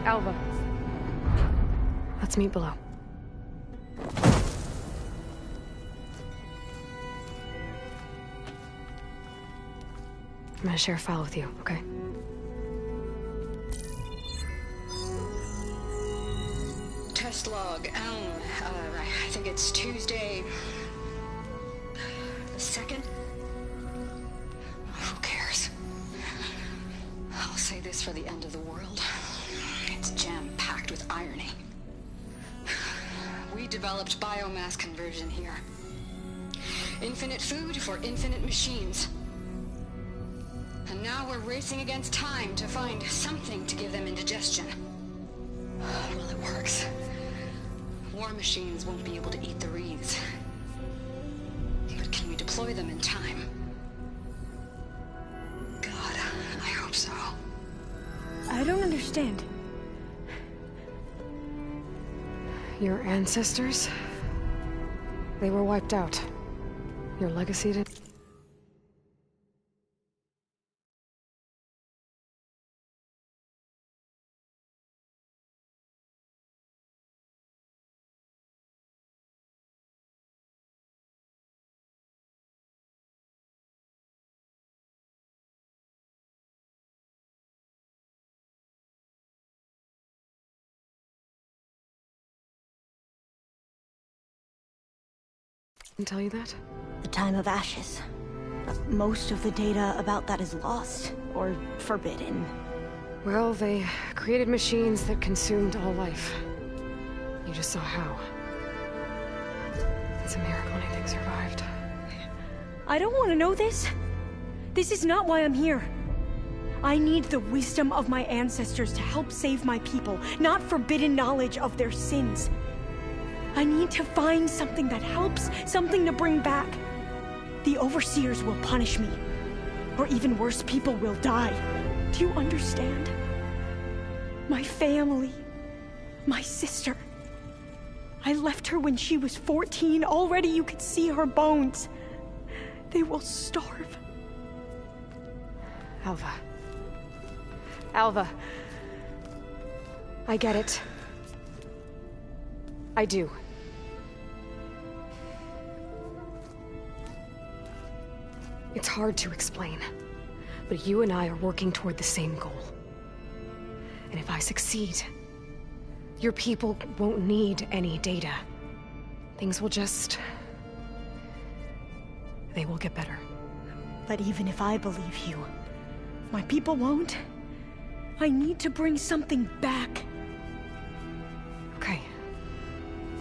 Alva. Let's meet below. I'm gonna share a file with you, okay? Test log, I think it's Tuesday... the 2nd? Who cares? I'll say this for the end of the world. It's jam-packed with irony. We developed biomass conversion here. Infinite food for infinite machines. And now we're racing against time to find something to give them indigestion. Well, it works. War machines won't be able to eat the wreaths. deploy them in time. God, I hope so. I don't understand. Your ancestors? They were wiped out. Your legacy did... Didn't tell you that? The Time of Ashes. Most of the data about that is lost, or forbidden. Well, they created machines that consumed all life. You just saw how. It's a miracle anything survived. I don't want to know this. This is not why I'm here. I need the wisdom of my ancestors to help save my people, not forbidden knowledge of their sins. I need to find something that helps, something to bring back. The Overseers will punish me. Or even worse, people will die. Do you understand? My family. My sister. I left her when she was 14. Already you could see her bones. They will starve. Alva. Alva. I get it. I do. It's hard to explain, but you and I are working toward the same goal. And if I succeed, your people won't need any data. Things will just... they will get better. But even if I believe you, my people won't. I need to bring something back. Okay.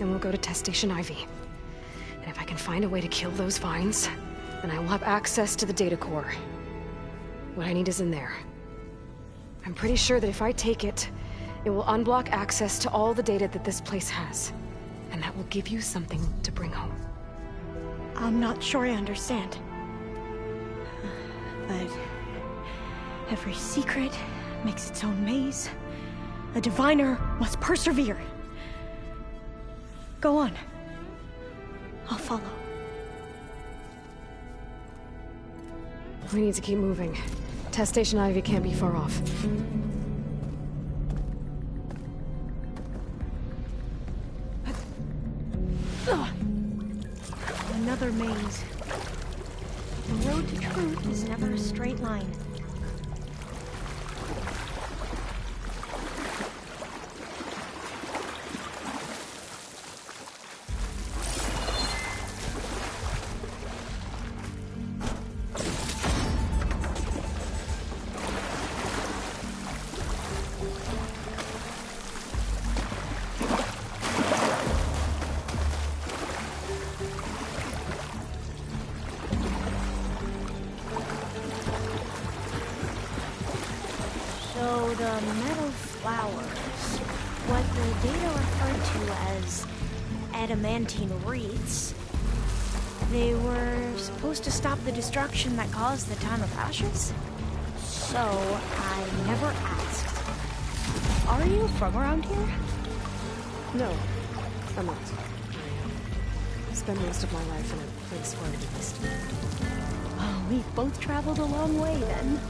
Then we'll go to Test Station Ivy. And if I can find a way to kill those vines, then I will have access to the data core. What I need is in there. I'm pretty sure that if I take it, it will unblock access to all the data that this place has. And that will give you something to bring home. I'm not sure I understand. But every secret makes its own maze. A diviner must persevere. Go on. I'll follow. We need to keep moving. Test Station Ivy can't be far off. Another maze. The road to truth is never a straight line. So the metal flowers, what the data referred to as adamantine wreaths, they were supposed to stop the destruction that caused the Time of Ashes? So I never asked. Are you from around here? No, I'm not. I spent most of my life in a place far east. Oh, we've both traveled a long way then.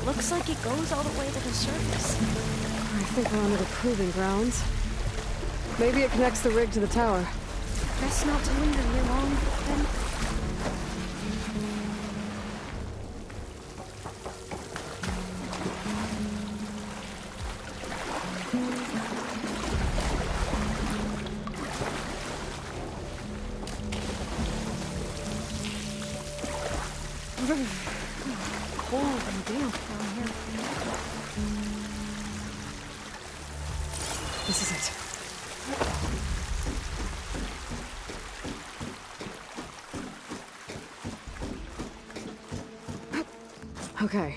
Looks like it goes all the way to the surface. I think we're under the proving grounds. Maybe it connects the rig to the tower. Best not to linger here long, then. Cold and damp down here. This is it. Okay.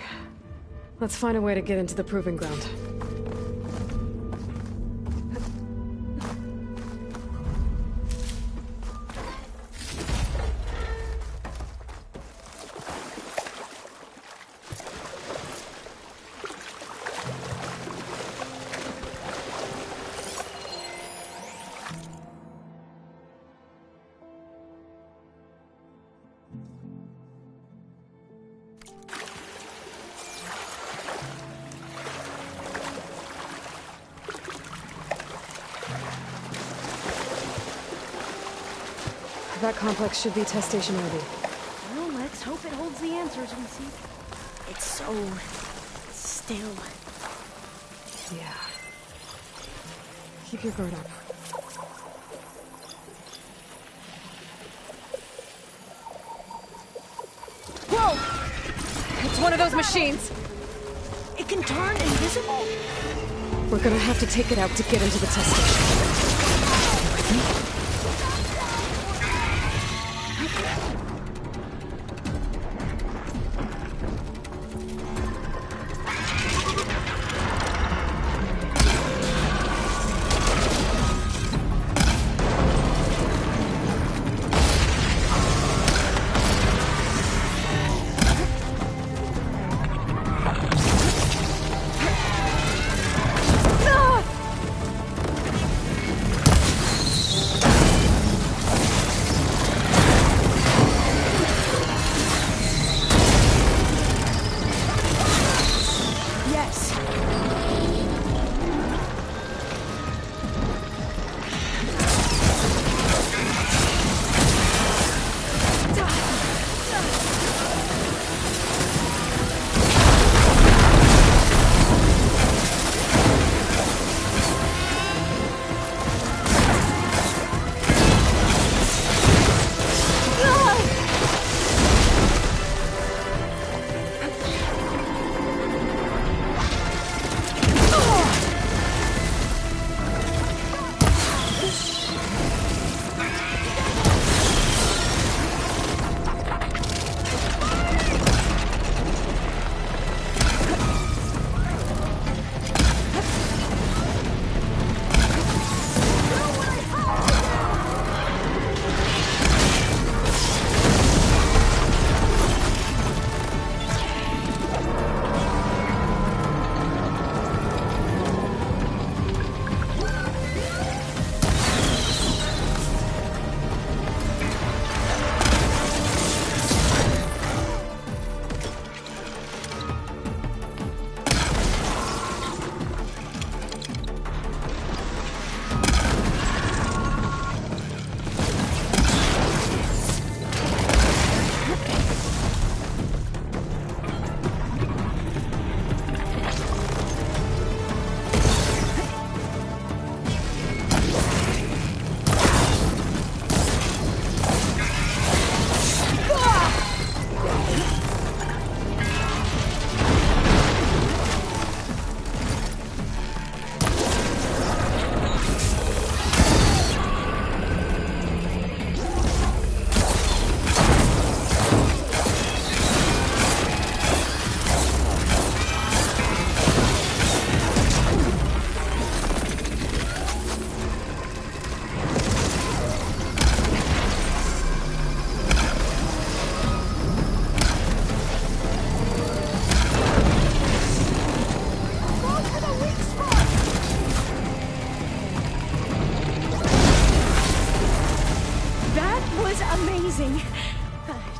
Let's find a way to get into the proving ground. That complex should be test station ready. Well, let's hope it holds the answers we seek. It's so... still. Yeah. Keep your guard up. Whoa! It's one of those machines! It can turn invisible? We're gonna have to take it out to get into the test station.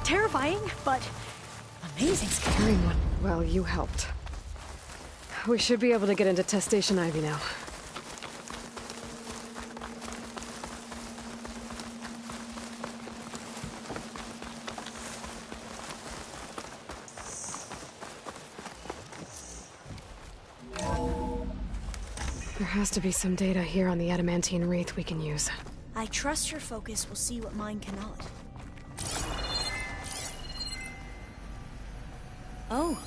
Terrifying, but amazing. Scary one. Well, you helped. We should be able to get into Test Station Ivy now. There has to be some data here on the adamantine wraith we can use. I trust your focus will see what mine cannot. Oh.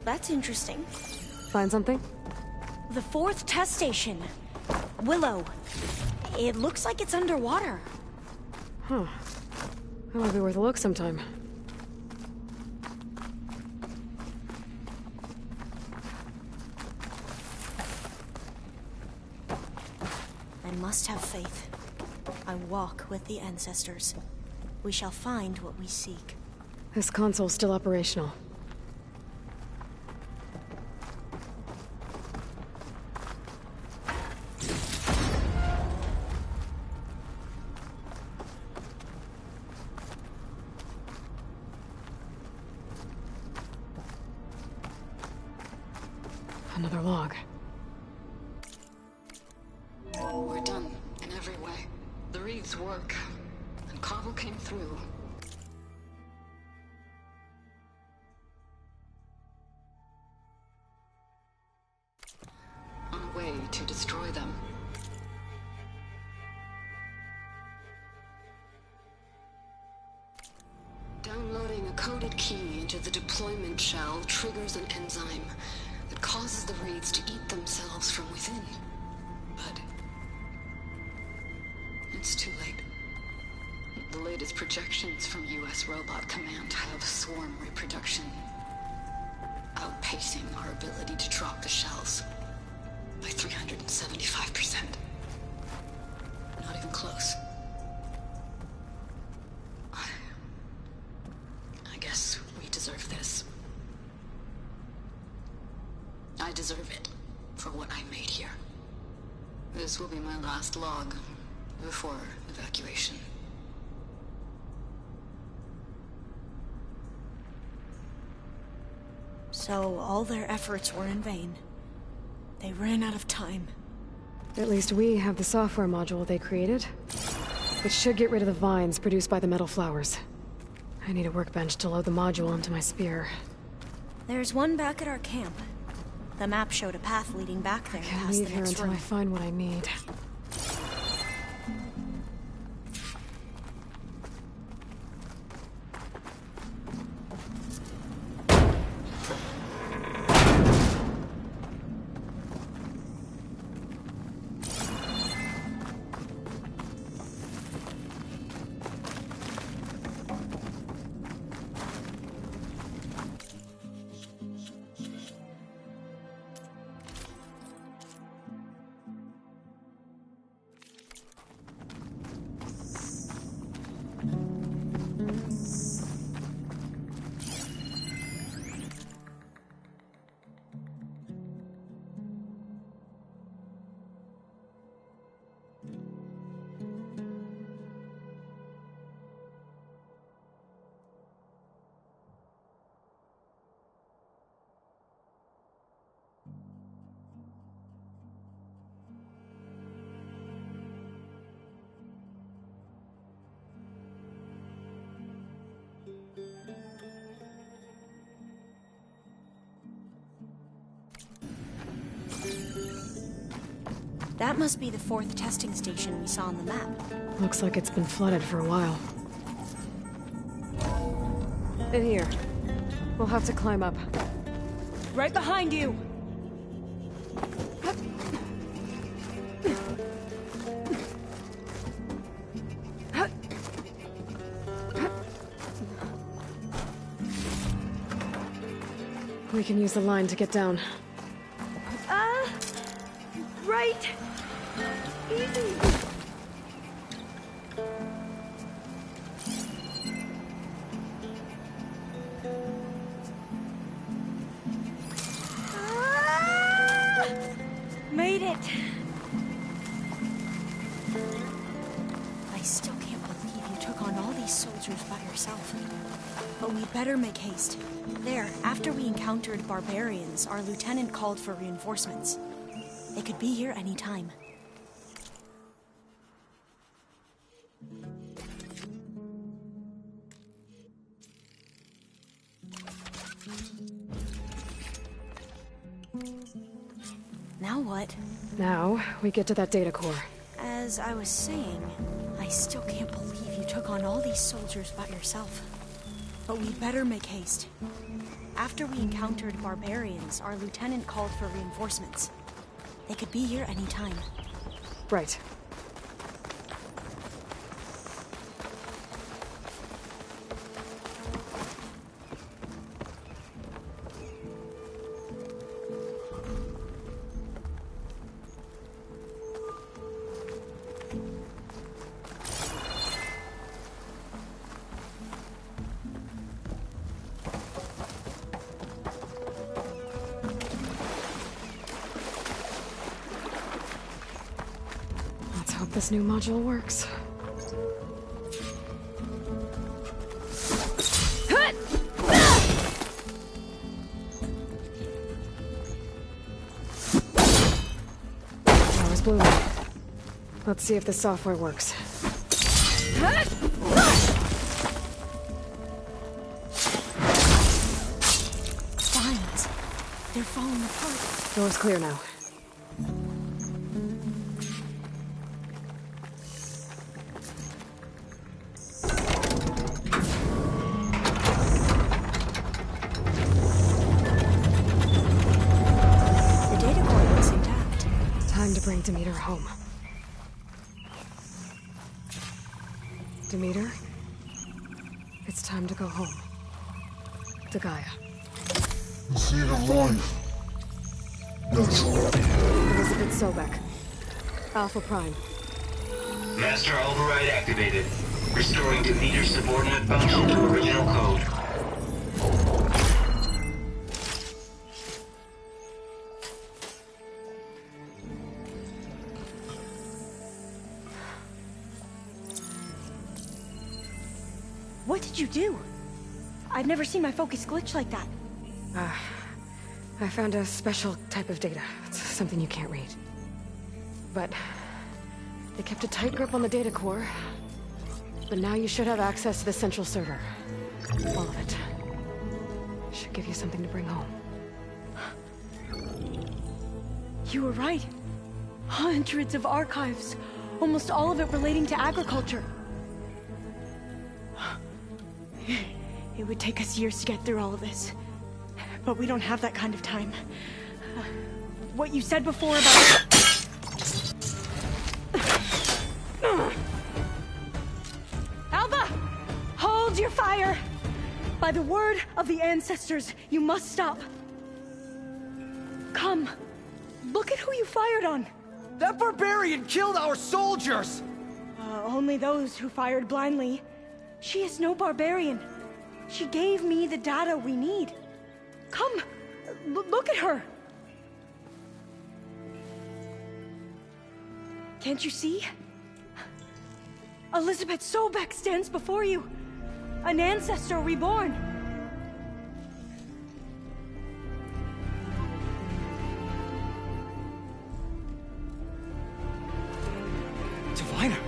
That's interesting. Find something? The 4th test station. Willow. It looks like it's underwater. Huh. That might be worth a look sometime. I must have faith. I walk with the ancestors. We shall find what we seek. This console's still operational. Another log. We're done, in every way. The reeds work, and Carvel came through. On a way to destroy them. Downloading a coded key into the deployment shell triggers an enzyme that causes the reeds to eat themselves from within. But it's too late. The latest projections from U.S. Robot Command have swarm reproduction outpacing our ability to drop the shells by 375%. Not even close. I guess we deserve this. I deserve it for what I made here. This will be my last log before evacuation. So all their efforts were in vain. They ran out of time. At least we have the software module they created. It should get rid of the vines produced by the metal flowers. I need a workbench to load the module into my spear. There's one back at our camp. The map showed a path leading back there. I can't past leave the here next until room. I find what I need. That must be the 4th testing station we saw on the map. Looks like it's been flooded for a while. In here. We'll have to climb up. Right behind you! We can use the line to get down. Right! Easy! Made it! I still can't believe you took on all these soldiers by yourself. But we'd better make haste. There, after we encountered barbarians, our lieutenant called for reinforcements. They could be here any time. Now what? Now, we get to that data core. As I was saying, I still can't believe you took on all these soldiers by yourself. But we'd better make haste. After we encountered barbarians, our lieutenant called for reinforcements. They could be here any time. Right. This new module works. Power's blooming. Let's see if the software works. Vines. They're falling apart. Door's clear now. Bring Demeter home. Demeter, it's time to go home. To Gaia. The seed of life. Elizabeth Sobek. Alpha Prime. Master override activated. Restoring Demeter's subordinate function to original code. What did you do? I've never seen my focus glitch like that. I found a special type of data. It's something you can't read. But they kept a tight grip on the data core. But now you should have access to the central server. All of it. Should give you something to bring home. You were right. Hundreds of archives. Almost all of it relating to agriculture. It would take us years to get through all of this. But we don't have that kind of time. What you said before about... Alva! Hold your fire! By the word of the ancestors, you must stop. Come. Look at who you fired on. That barbarian killed our soldiers! Only those who fired blindly. She is no barbarian. She gave me the data we need. Come, look at her. Can't you see? Elizabeth Sobek stands before you. An ancestor reborn. Diviner!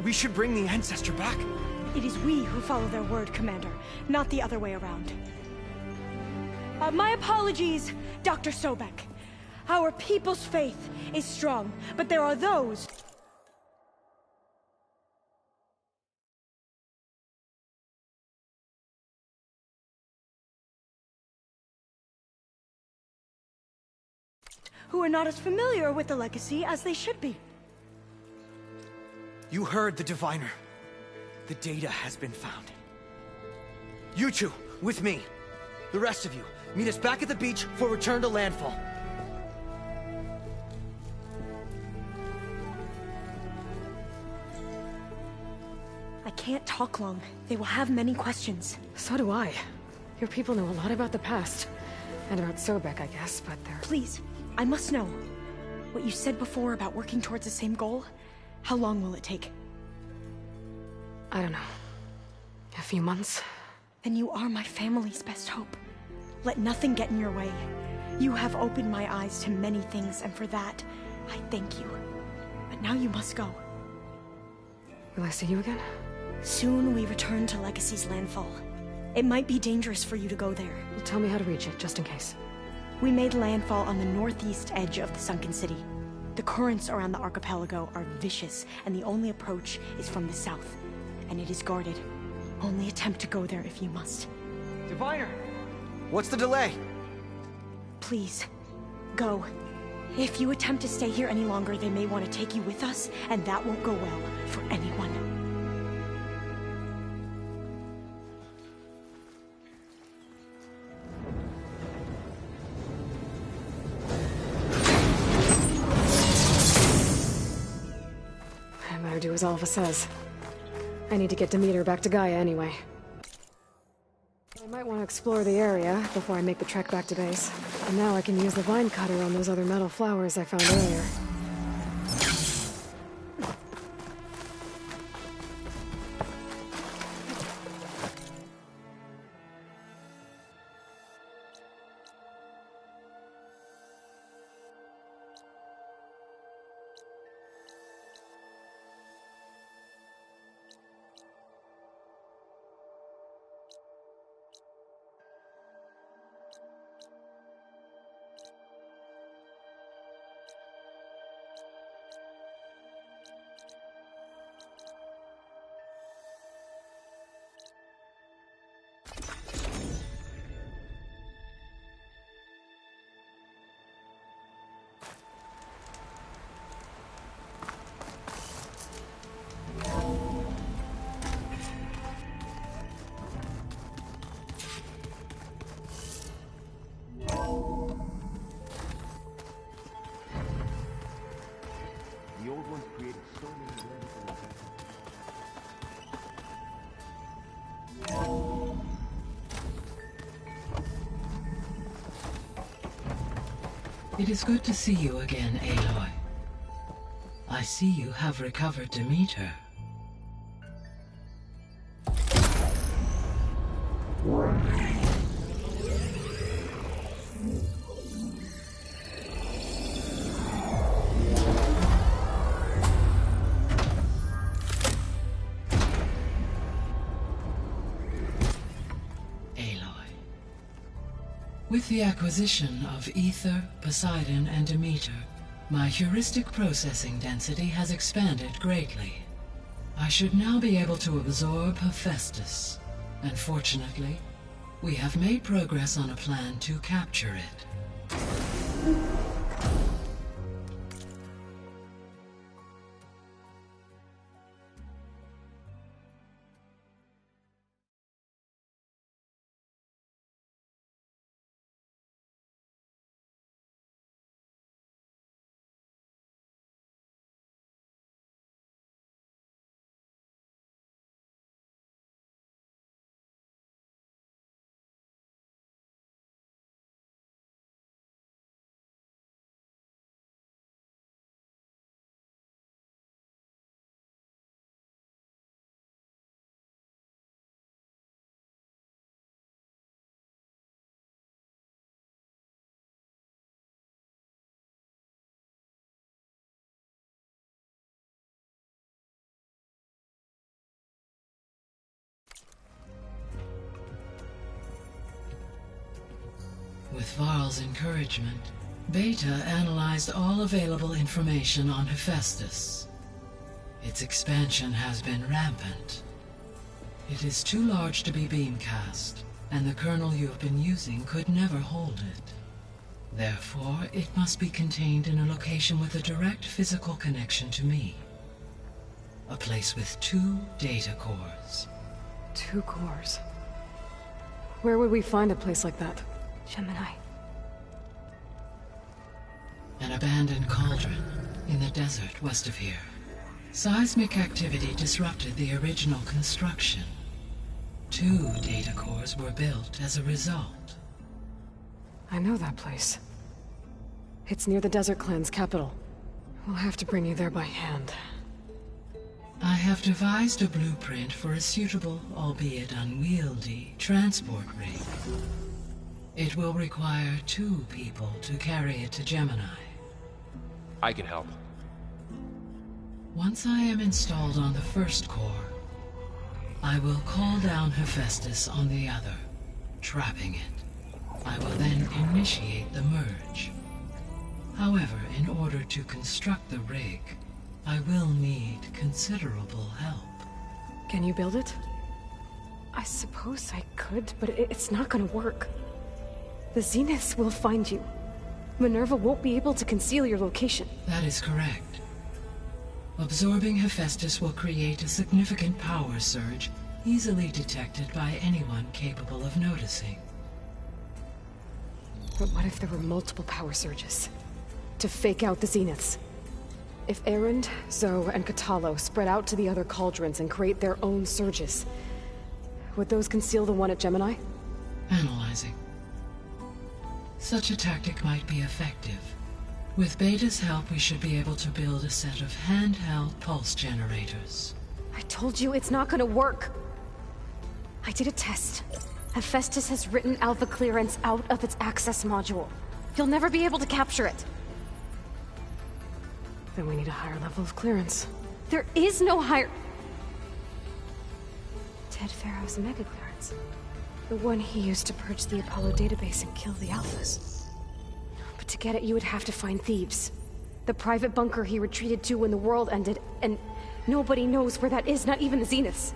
We should bring the ancestor back. It is we who follow their word, Commander, not the other way around. My apologies, Dr. Sobek. Our people's faith is strong, but there are those... who are not as familiar with the legacy as they should be. You heard the Diviner. The data has been found. You two, with me. The rest of you, meet us back at the beach for return to landfall. I can't talk long. They will have many questions. So do I. Your people know a lot about the past. And about Sobek, I guess, but they're... Please, I must know. What you said before about working towards the same goal, how long will it take? I don't know. A few months? Then you are my family's best hope. Let nothing get in your way. You have opened my eyes to many things, and for that, I thank you. But now you must go. Will I see you again? Soon we return to Legacy's landfall. It might be dangerous for you to go there. Well, tell me how to reach it, just in case. We made landfall on the northeast edge of the sunken city. The currents around the archipelago are vicious, and the only approach is from the south. And it is guarded. Only attempt to go there if you must. Diviner! What's the delay? Please, go. If you attempt to stay here any longer, they may want to take you with us, and that won't go well for anyone. I better do as Alpha says. I need to get Demeter back to Gaia anyway. I might want to explore the area before I make the trek back to base. And now I can use the vine cutter on those other metal flowers I found earlier. The old ones created so many It is good to see you again, Aloy. I see you have recovered Demeter. With the acquisition of Ether, Poseidon, and Demeter, my heuristic processing density has expanded greatly. I should now be able to absorb Hephaestus, and fortunately, we have made progress on a plan to capture it. With Varl's encouragement, Beta analyzed all available information on Hephaestus. Its expansion has been rampant. It is too large to be beamcast, and the kernel you have been using could never hold it. Therefore, it must be contained in a location with a direct physical connection to me. A place with 2 data cores. 2 cores? Where would we find a place like that? Gemini. An abandoned cauldron in the desert west of here. Seismic activity disrupted the original construction. 2 data cores were built as a result. I know that place. It's near the Desert Clan's capital. We'll have to bring you there by hand. I have devised a blueprint for a suitable, albeit unwieldy, transport rig. It will require 2 people to carry it to Gemini. I can help. Once I am installed on the first core, I will call down Hephaestus on the other, trapping it. I will then initiate the merge. However, in order to construct the rig, I will need considerable help. Can you build it? I suppose I could, but it's not gonna work. The Zeniths will find you. Minerva won't be able to conceal your location. That is correct. Absorbing Hephaestus will create a significant power surge, easily detected by anyone capable of noticing. But what if there were multiple power surges? To fake out the Zeniths? If Erend, Zoe, and Kotallo spread out to the other cauldrons and create their own surges, would those conceal the one at Gemini? Analyzing. Such a tactic might be effective. With Beta's help, we should be able to build a set of handheld pulse generators. I told you it's not gonna work. I did a test. Hephaestus has written Alpha clearance out of its access module. You'll never be able to capture it. Then we need a higher level of clearance. There is no higher... Ted Pharaoh's mega clearance. The one he used to purge the Apollo database and kill the Alphas. But to get it, you would have to find Thebes. The private bunker he retreated to when the world ended, and nobody knows where that is, not even the Zeniths.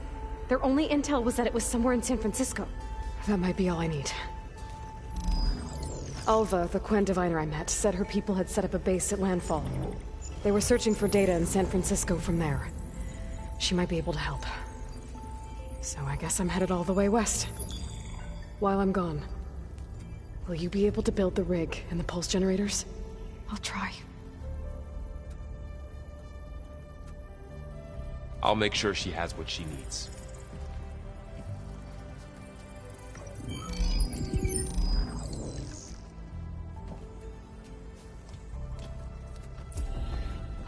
Their only intel was that it was somewhere in San Francisco. That might be all I need. Alva, the Quen diviner I met, said her people had set up a base at Landfall. They were searching for data in San Francisco from there. She might be able to help. So I guess I'm headed all the way west. While I'm gone, will you be able to build the rig and the pulse generators? I'll try. I'll make sure she has what she needs.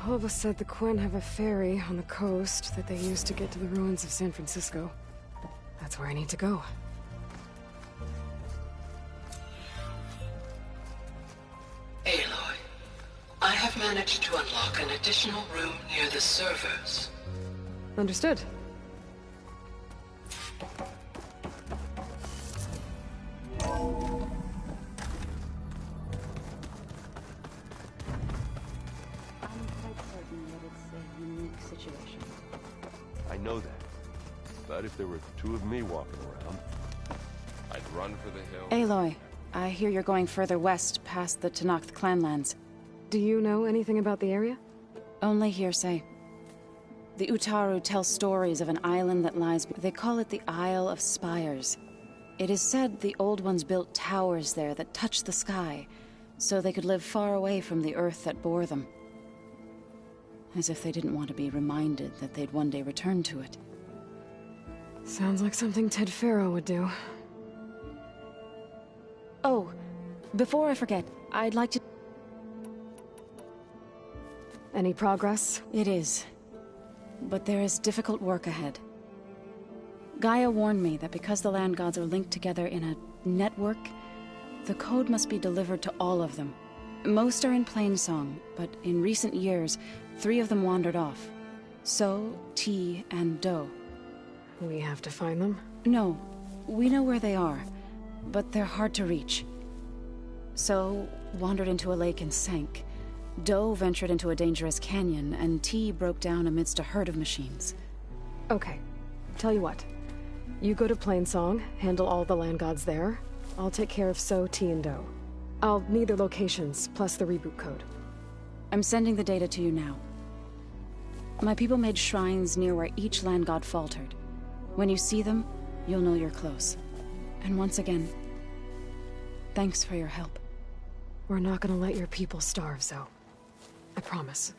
Alva said the Quen have a ferry on the coast that they use to get to the ruins of San Francisco. That's where I need to go. Aloy, I have managed to unlock an additional room near the servers. Understood. I know that. But if there were two of me walking around, I'd run for the hills. Aloy, I hear you're going further west past the Tenakth clanlands. Do you know anything about the area? Only hearsay. The Utaru tell stories of an island that lies... They call it the Isle of Spires. It is said the Old Ones built towers there that touched the sky, so they could live far away from the earth that bore them. As if they didn't want to be reminded that they'd one day return to it. Sounds like something Ted Pharaoh would do. Oh, before I forget, I'd like to... Any progress? It is. But there is difficult work ahead. Gaia warned me that because the land gods are linked together in a network, the code must be delivered to all of them. Most are in Plainsong, but in recent years, 3 of them wandered off. So, T, and Do. We have to find them? No, we know where they are, but they're hard to reach. So, wandered into a lake and sank. Do ventured into a dangerous canyon, and T broke down amidst a herd of machines. Okay, tell you what. You go to Plainsong, handle all the land gods there. I'll take care of So, T, and Do. I'll need their locations, plus the reboot code. I'm sending the data to you now. My people made shrines near where each land god faltered. When you see them, you'll know you're close. And once again, thanks for your help. We're not gonna let your people starve, Zoe. I promise.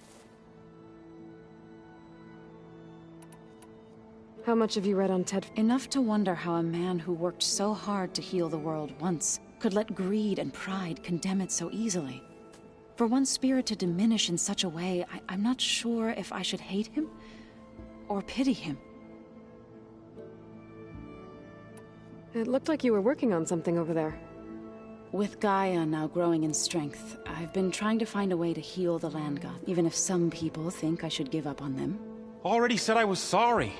How much have you read on Ted? Enough to wonder how a man who worked so hard to heal the world once could let greed and pride condemn it so easily. For one's spirit to diminish in such a way, I'm not sure if I should hate him or pity him. It looked like you were working on something over there. With Gaia now growing in strength, I've been trying to find a way to heal the land god, even if some people think I should give up on them. Already said I was sorry.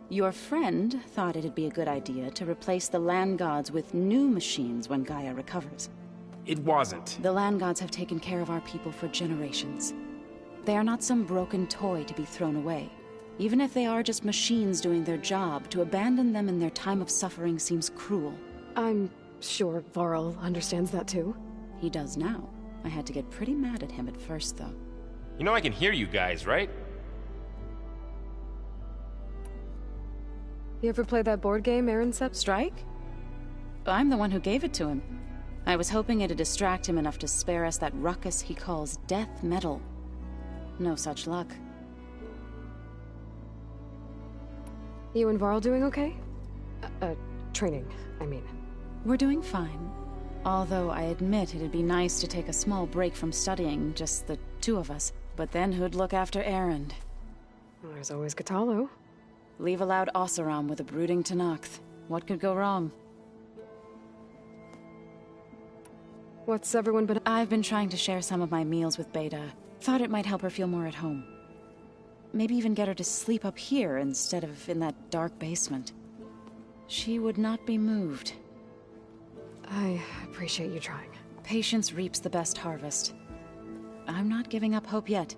Your friend thought it'd be a good idea to replace the land gods with new machines when Gaia recovers. It wasn't. The land gods have taken care of our people for generations. They are not some broken toy to be thrown away. Even if they are just machines doing their job, to abandon them in their time of suffering seems cruel. I'm sure Varl understands that too. He does now. I had to get pretty mad at him at first, though. You know I can hear you guys, right? You ever play that board game, Aaron said? Strike? I'm the one who gave it to him. I was hoping it'd distract him enough to spare us that ruckus he calls death metal. No such luck. You and Varl doing okay? Training, I mean. We're doing fine. Although I admit it'd be nice to take a small break from studying, just the two of us. But then who'd look after Erend? Well, there's always Kotallo. Leave a loud Oseram with a brooding Tenakth. What could go wrong? What's everyone been— I've been trying to share some of my meals with Beta. Thought it might help her feel more at home. Maybe even get her to sleep up here instead of in that dark basement. She would not be moved. I appreciate you trying. Patience reaps the best harvest. I'm not giving up hope yet.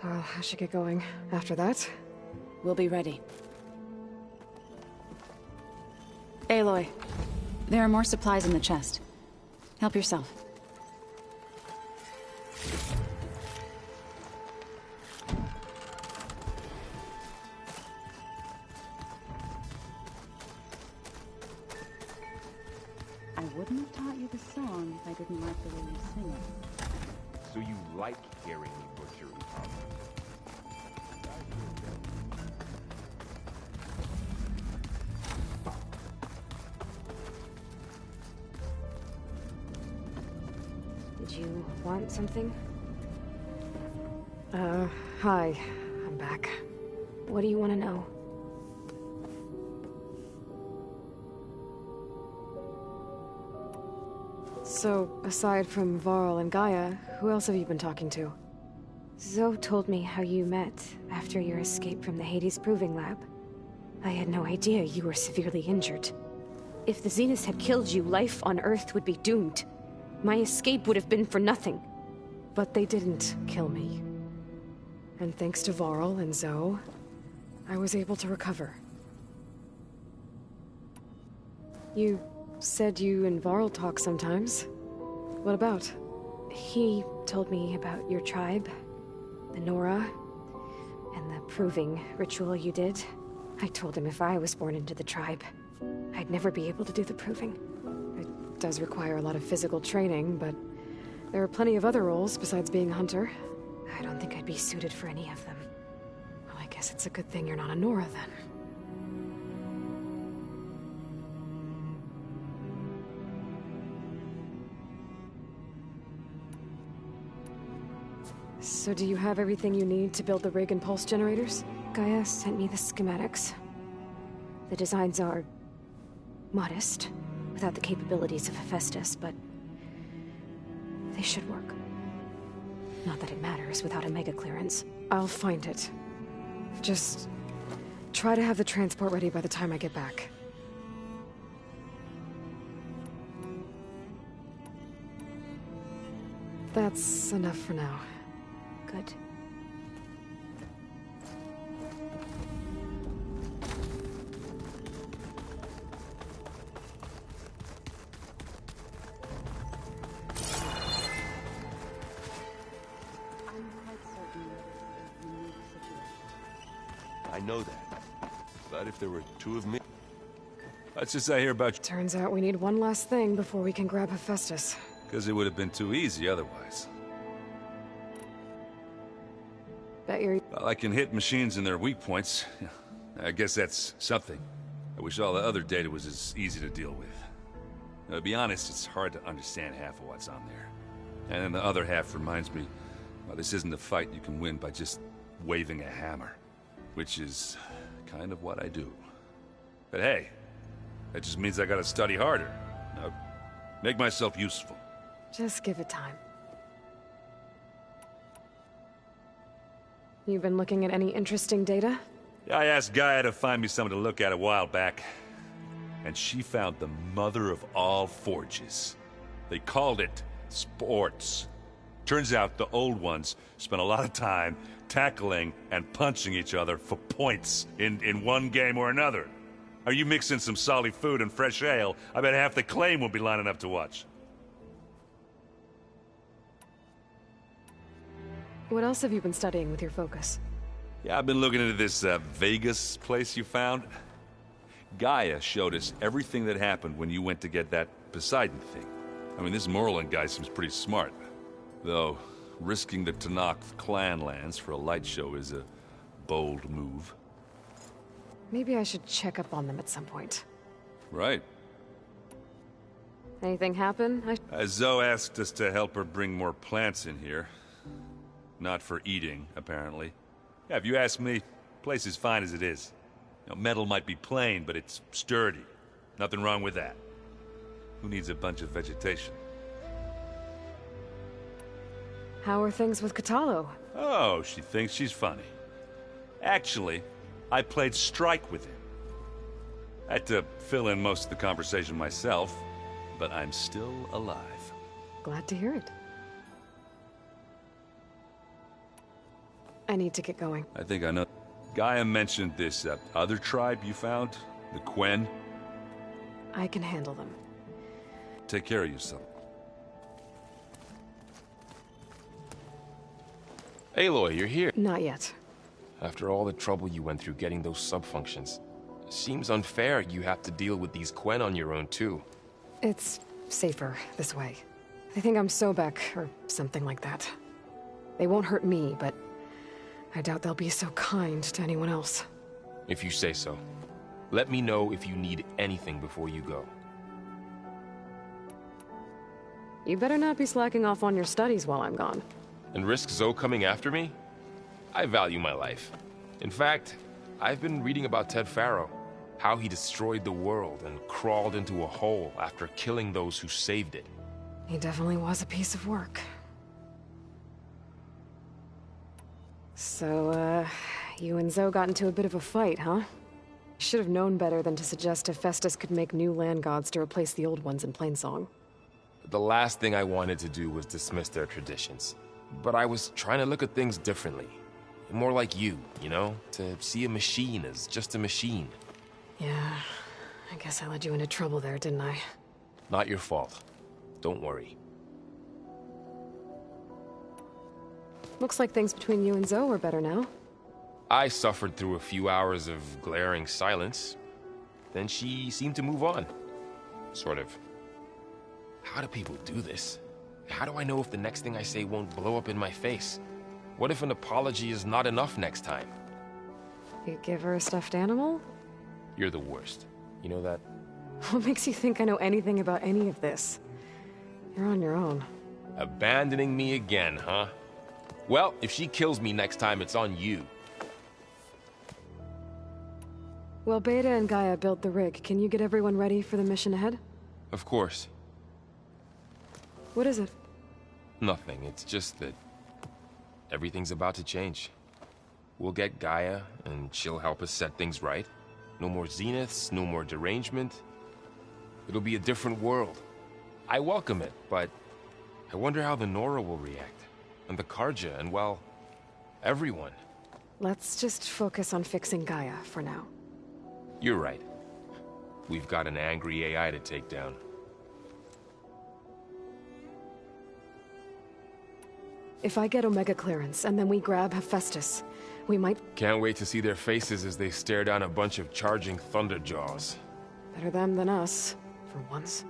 Well, I should get going. After that, we'll be ready. Aloy, there are more supplies in the chest. Help yourself. I wouldn't have taught you the song if I didn't like the way you sing it. So you like hearing me butcher Utama? did you want something? Hi. I'm back. What do you want to know? So, aside from Varl and Gaia, who else have you been talking to? Zoe told me how you met after your escape from the Hades Proving Lab. I had no idea you were severely injured. If the Zeniths had killed you, life on Earth would be doomed. My escape would have been for nothing. But they didn't kill me. And thanks to Varl and Zoe, I was able to recover. You said you and Varl talk sometimes. What about? He told me about your tribe, the Nora, and the proving ritual you did. I told him if I was born into the tribe, I'd never be able to do the proving. It does require a lot of physical training, but there are plenty of other roles besides being a hunter. I don't think I'd be suited for any of them. Well, I guess it's a good thing you're not a Nora, then. So do you have everything you need to build the rig and pulse generators? Gaia sent me the schematics. The designs are modest, without the capabilities of Hephaestus, but they should work. Not that it matters without a mega clearance. I'll find it. Just try to have the transport ready by the time I get back. That's enough for now. Good. I know that. But if there were two of me... Let's just say here about you. Turns out we need one last thing before we can grab Hephaestus. Because it would have been too easy otherwise. Bet you're... Well, I can hit machines in their weak points. I guess that's something. I wish all the other data was as easy to deal with. Now, to be honest, it's hard to understand half of what's on there. And then the other half reminds me, well, this isn't a fight you can win by just waving a hammer. Which is kind of what I do. But hey, that just means I gotta study harder. Now, make myself useful. Just give it time. You've been looking at any interesting data? I asked Gaia to find me something to look at a while back. And she found the mother of all forges. They called it sports. Turns out the old ones spent a lot of time tackling and punching each other for points in one game or another. Are you mixing some solid food and fresh ale? I bet half the claim will be lining up to watch. What else have you been studying with your focus? Yeah, I've been looking into this Vegas place you found. Gaia showed us everything that happened when you went to get that Poseidon thing. I mean, this Morlund guy seems pretty smart. Though, risking the Tenakth clan lands for a light show is a bold move. Maybe I should check up on them at some point. Right. Anything happen? Zoe asked us to help her bring more plants in here. Not for eating, apparently. Yeah, if you ask me, the place is fine as it is. You know, metal might be plain, but it's sturdy. Nothing wrong with that. Who needs a bunch of vegetation? How are things with Kotallo? Oh, she thinks she's funny. Actually, I played strike with him. I had to fill in most of the conversation myself, but I'm still alive. Glad to hear it. I need to get going. I think I know. Gaia mentioned this other tribe you found, the Quen. I can handle them. Take care of yourself. Aloy, you're here. Not yet. After all the trouble you went through getting those subfunctions, seems unfair you have to deal with these Quen on your own too. It's safer this way. I think I'm Sobek, or something like that. They won't hurt me, but I doubt they'll be so kind to anyone else. If you say so. Let me know if you need anything before you go. You better not be slacking off on your studies while I'm gone. And risk Zoe coming after me? I value my life. In fact, I've been reading about Ted Faro. How he destroyed the world and crawled into a hole after killing those who saved it. He definitely was a piece of work. So, you and Zoe got into a bit of a fight, huh? Should have known better than to suggest Hephaestus could make new land gods to replace the old ones in Plainsong. The last thing I wanted to do was dismiss their traditions. But I was trying to look at things differently. More like you know? To see a machine as just a machine. Yeah, I guess I led you into trouble there, didn't I? Not your fault. Don't worry. Looks like things between you and Zoe are better now. I suffered through a few hours of glaring silence. Then she seemed to move on. Sort of. How do people do this? How do I know if the next thing I say won't blow up in my face? What if an apology is not enough next time? You give her a stuffed animal? You're the worst. You know that? What makes you think I know anything about any of this? You're on your own. Abandoning me again, huh? Well, if she kills me next time, it's on you. Well, Beta and Gaia built the rig. Can you get everyone ready for the mission ahead? Of course. What is it? Nothing. It's just that everything's about to change. We'll get Gaia, and she'll help us set things right. No more Zeniths, no more derangement. It'll be a different world. I welcome it, but I wonder how the Nora will react. And the Karja, and well, everyone. Let's just focus on fixing Gaia for now. You're right. We've got an angry AI to take down. If I get Omega clearance, and then we grab Hephaestus, we might... Can't wait to see their faces as they stare down a bunch of charging Thunderjaws. Better them than us, for once.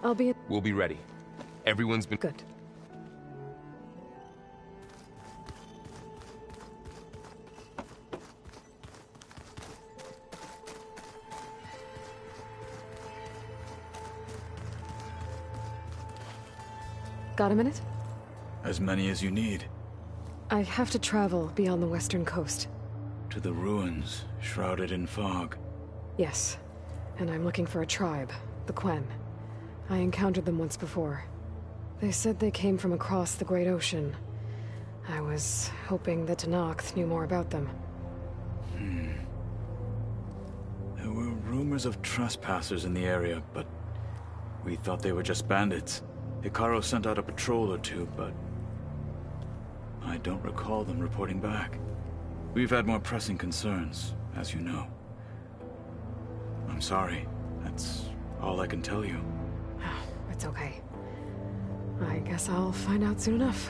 I'll be... We'll be ready. Everyone's been... Good. Got a minute? As many as you need. I have to travel beyond the western coast. To the ruins, shrouded in fog. Yes. And I'm looking for a tribe, the Quen. I encountered them once before. They said they came from across the Great Ocean. I was hoping that Tenakth knew more about them. There were rumors of trespassers in the area, but we thought they were just bandits. Hekarro sent out a patrol or two, but I don't recall them reporting back. We've had more pressing concerns, as you know. I'm sorry. That's all I can tell you. It's okay. I guess I'll find out soon enough.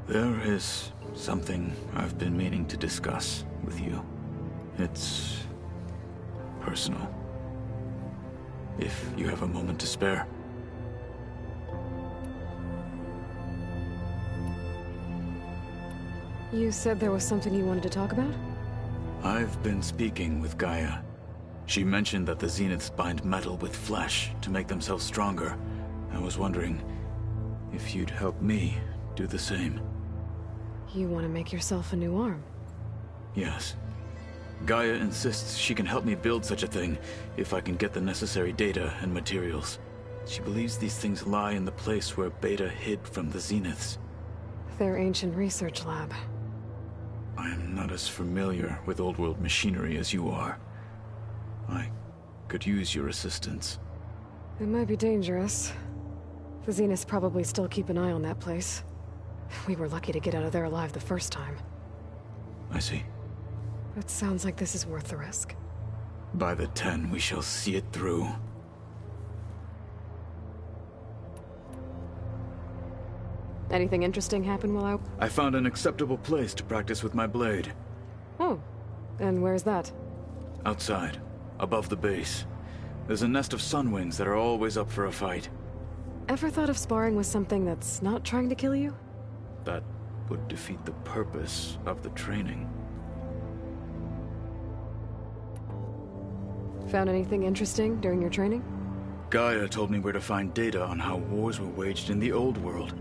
There is something I've been meaning to discuss with you. It's personal. If you have a moment to spare. You said there was something you wanted to talk about? I've been speaking with Gaia. She mentioned that the Zeniths bind metal with flesh to make themselves stronger. I was wondering if you'd help me do the same. You want to make yourself a new arm? Yes. Gaia insists she can help me build such a thing if I can get the necessary data and materials. She believes these things lie in the place where Beta hid from the Zeniths. Their ancient research lab. I am not as familiar with old-world machinery as you are. I could use your assistance. It might be dangerous. The Zeniths probably still keep an eye on that place. We were lucky to get out of there alive the first time. I see. It sounds like this is worth the risk. By the 10, we shall see it through. Anything interesting happen while I found an acceptable place to practice with my blade. Oh, and where's that? Outside, above the base. There's a nest of sunwings that are always up for a fight. Ever thought of sparring with something that's not trying to kill you? That would defeat the purpose of the training. Found anything interesting during your training? Gaia told me where to find data on how wars were waged in the old world.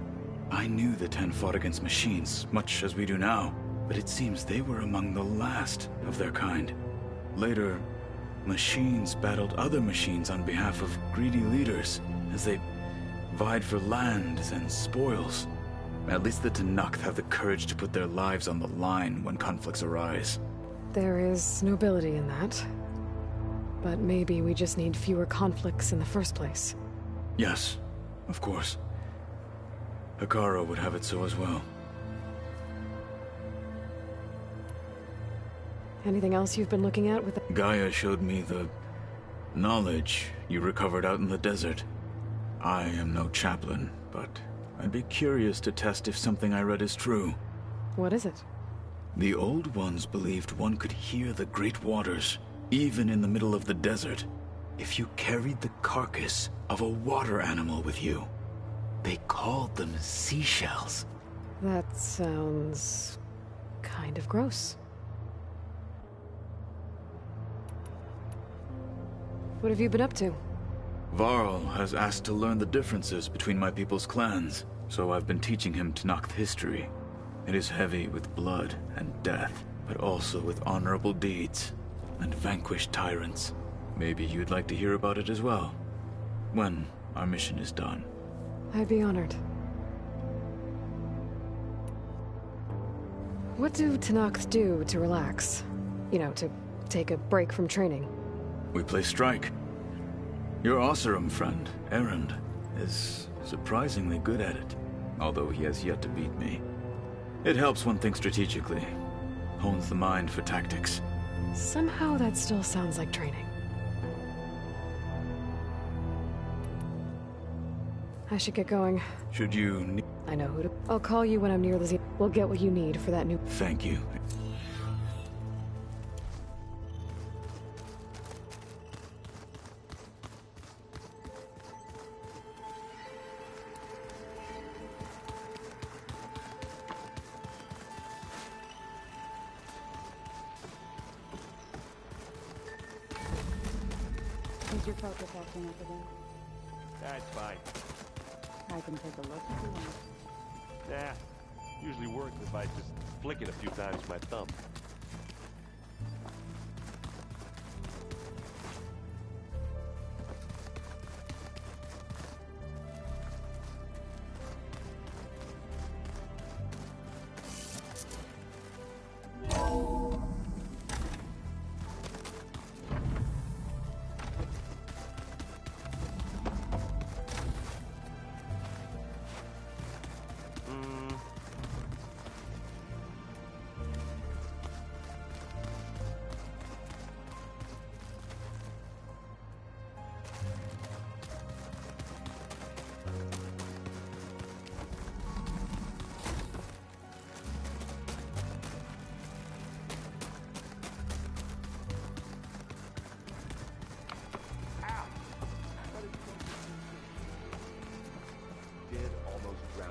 I knew the 10 fought against machines, much as we do now, but it seems they were among the last of their kind. Later, machines battled other machines on behalf of greedy leaders, as they vied for lands and spoils. At least the Tenakth have the courage to put their lives on the line when conflicts arise. There is nobility in that. But maybe we just need fewer conflicts in the first place. Yes, of course. Hekarro would have it so as well. Anything else you've been looking at with the... Gaia showed me the knowledge you recovered out in the desert. I am no chaplain, but I'd be curious to test if something I read is true. What is it? The Old Ones believed one could hear the great waters, even in the middle of the desert, if you carried the carcass of a water animal with you. They called them seashells. That sounds... kind of gross. What have you been up to? Varl has asked to learn the differences between my people's clans, so I've been teaching him Tenakth history. It is heavy with blood and death, but also with honorable deeds and vanquished tyrants. Maybe you'd like to hear about it as well, when our mission is done. I'd be honored. What do Tenakth do to relax? You know, to take a break from training? We play strike. Your Oseram friend, Erend, is surprisingly good at it, although he has yet to beat me. It helps one think strategically, hones the mind for tactics. Somehow that still sounds like training. I should get going. Should you I know who to... I'll call you when I'm near the Z. We'll get what you need for that new... Thank you. Is your focus acting up again? That's fine. I can take a look if you want. Nah, usually works if I just flick it a few times with my thumb.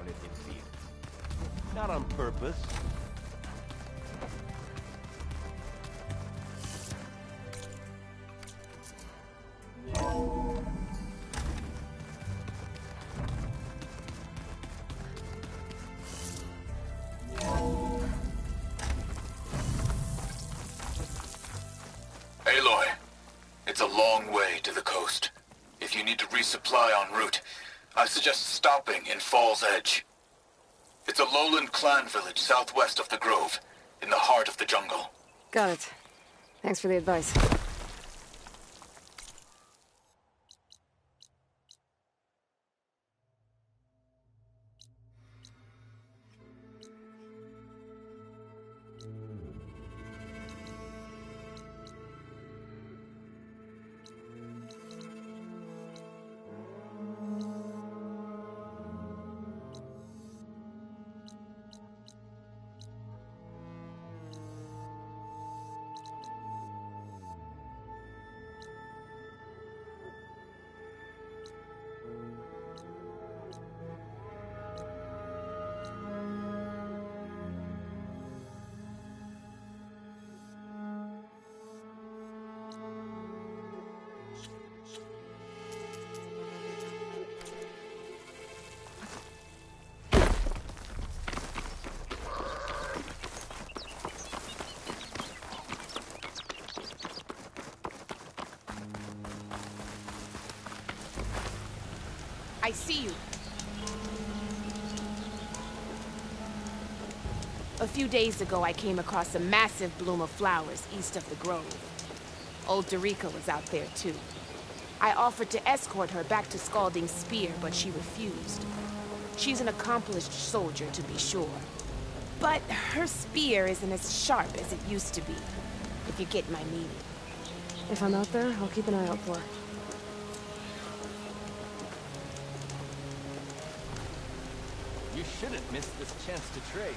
down in field. Not on purpose. Aloy, it's a long way to the coast. If you need to resupply en route, I suggest stopping in Fall's Edge. It's a lowland clan village southwest of the Grove, in the heart of the jungle. Got it. Thanks for the advice. I see you. A few days ago, I came across a massive bloom of flowers east of the grove. Old Darika was out there, too. I offered to escort her back to Scalding Spear, but she refused. She's an accomplished soldier, to be sure. But her spear isn't as sharp as it used to be, if you get my meaning. If I'm out there, I'll keep an eye out for her. You shouldn't miss this chance to trade.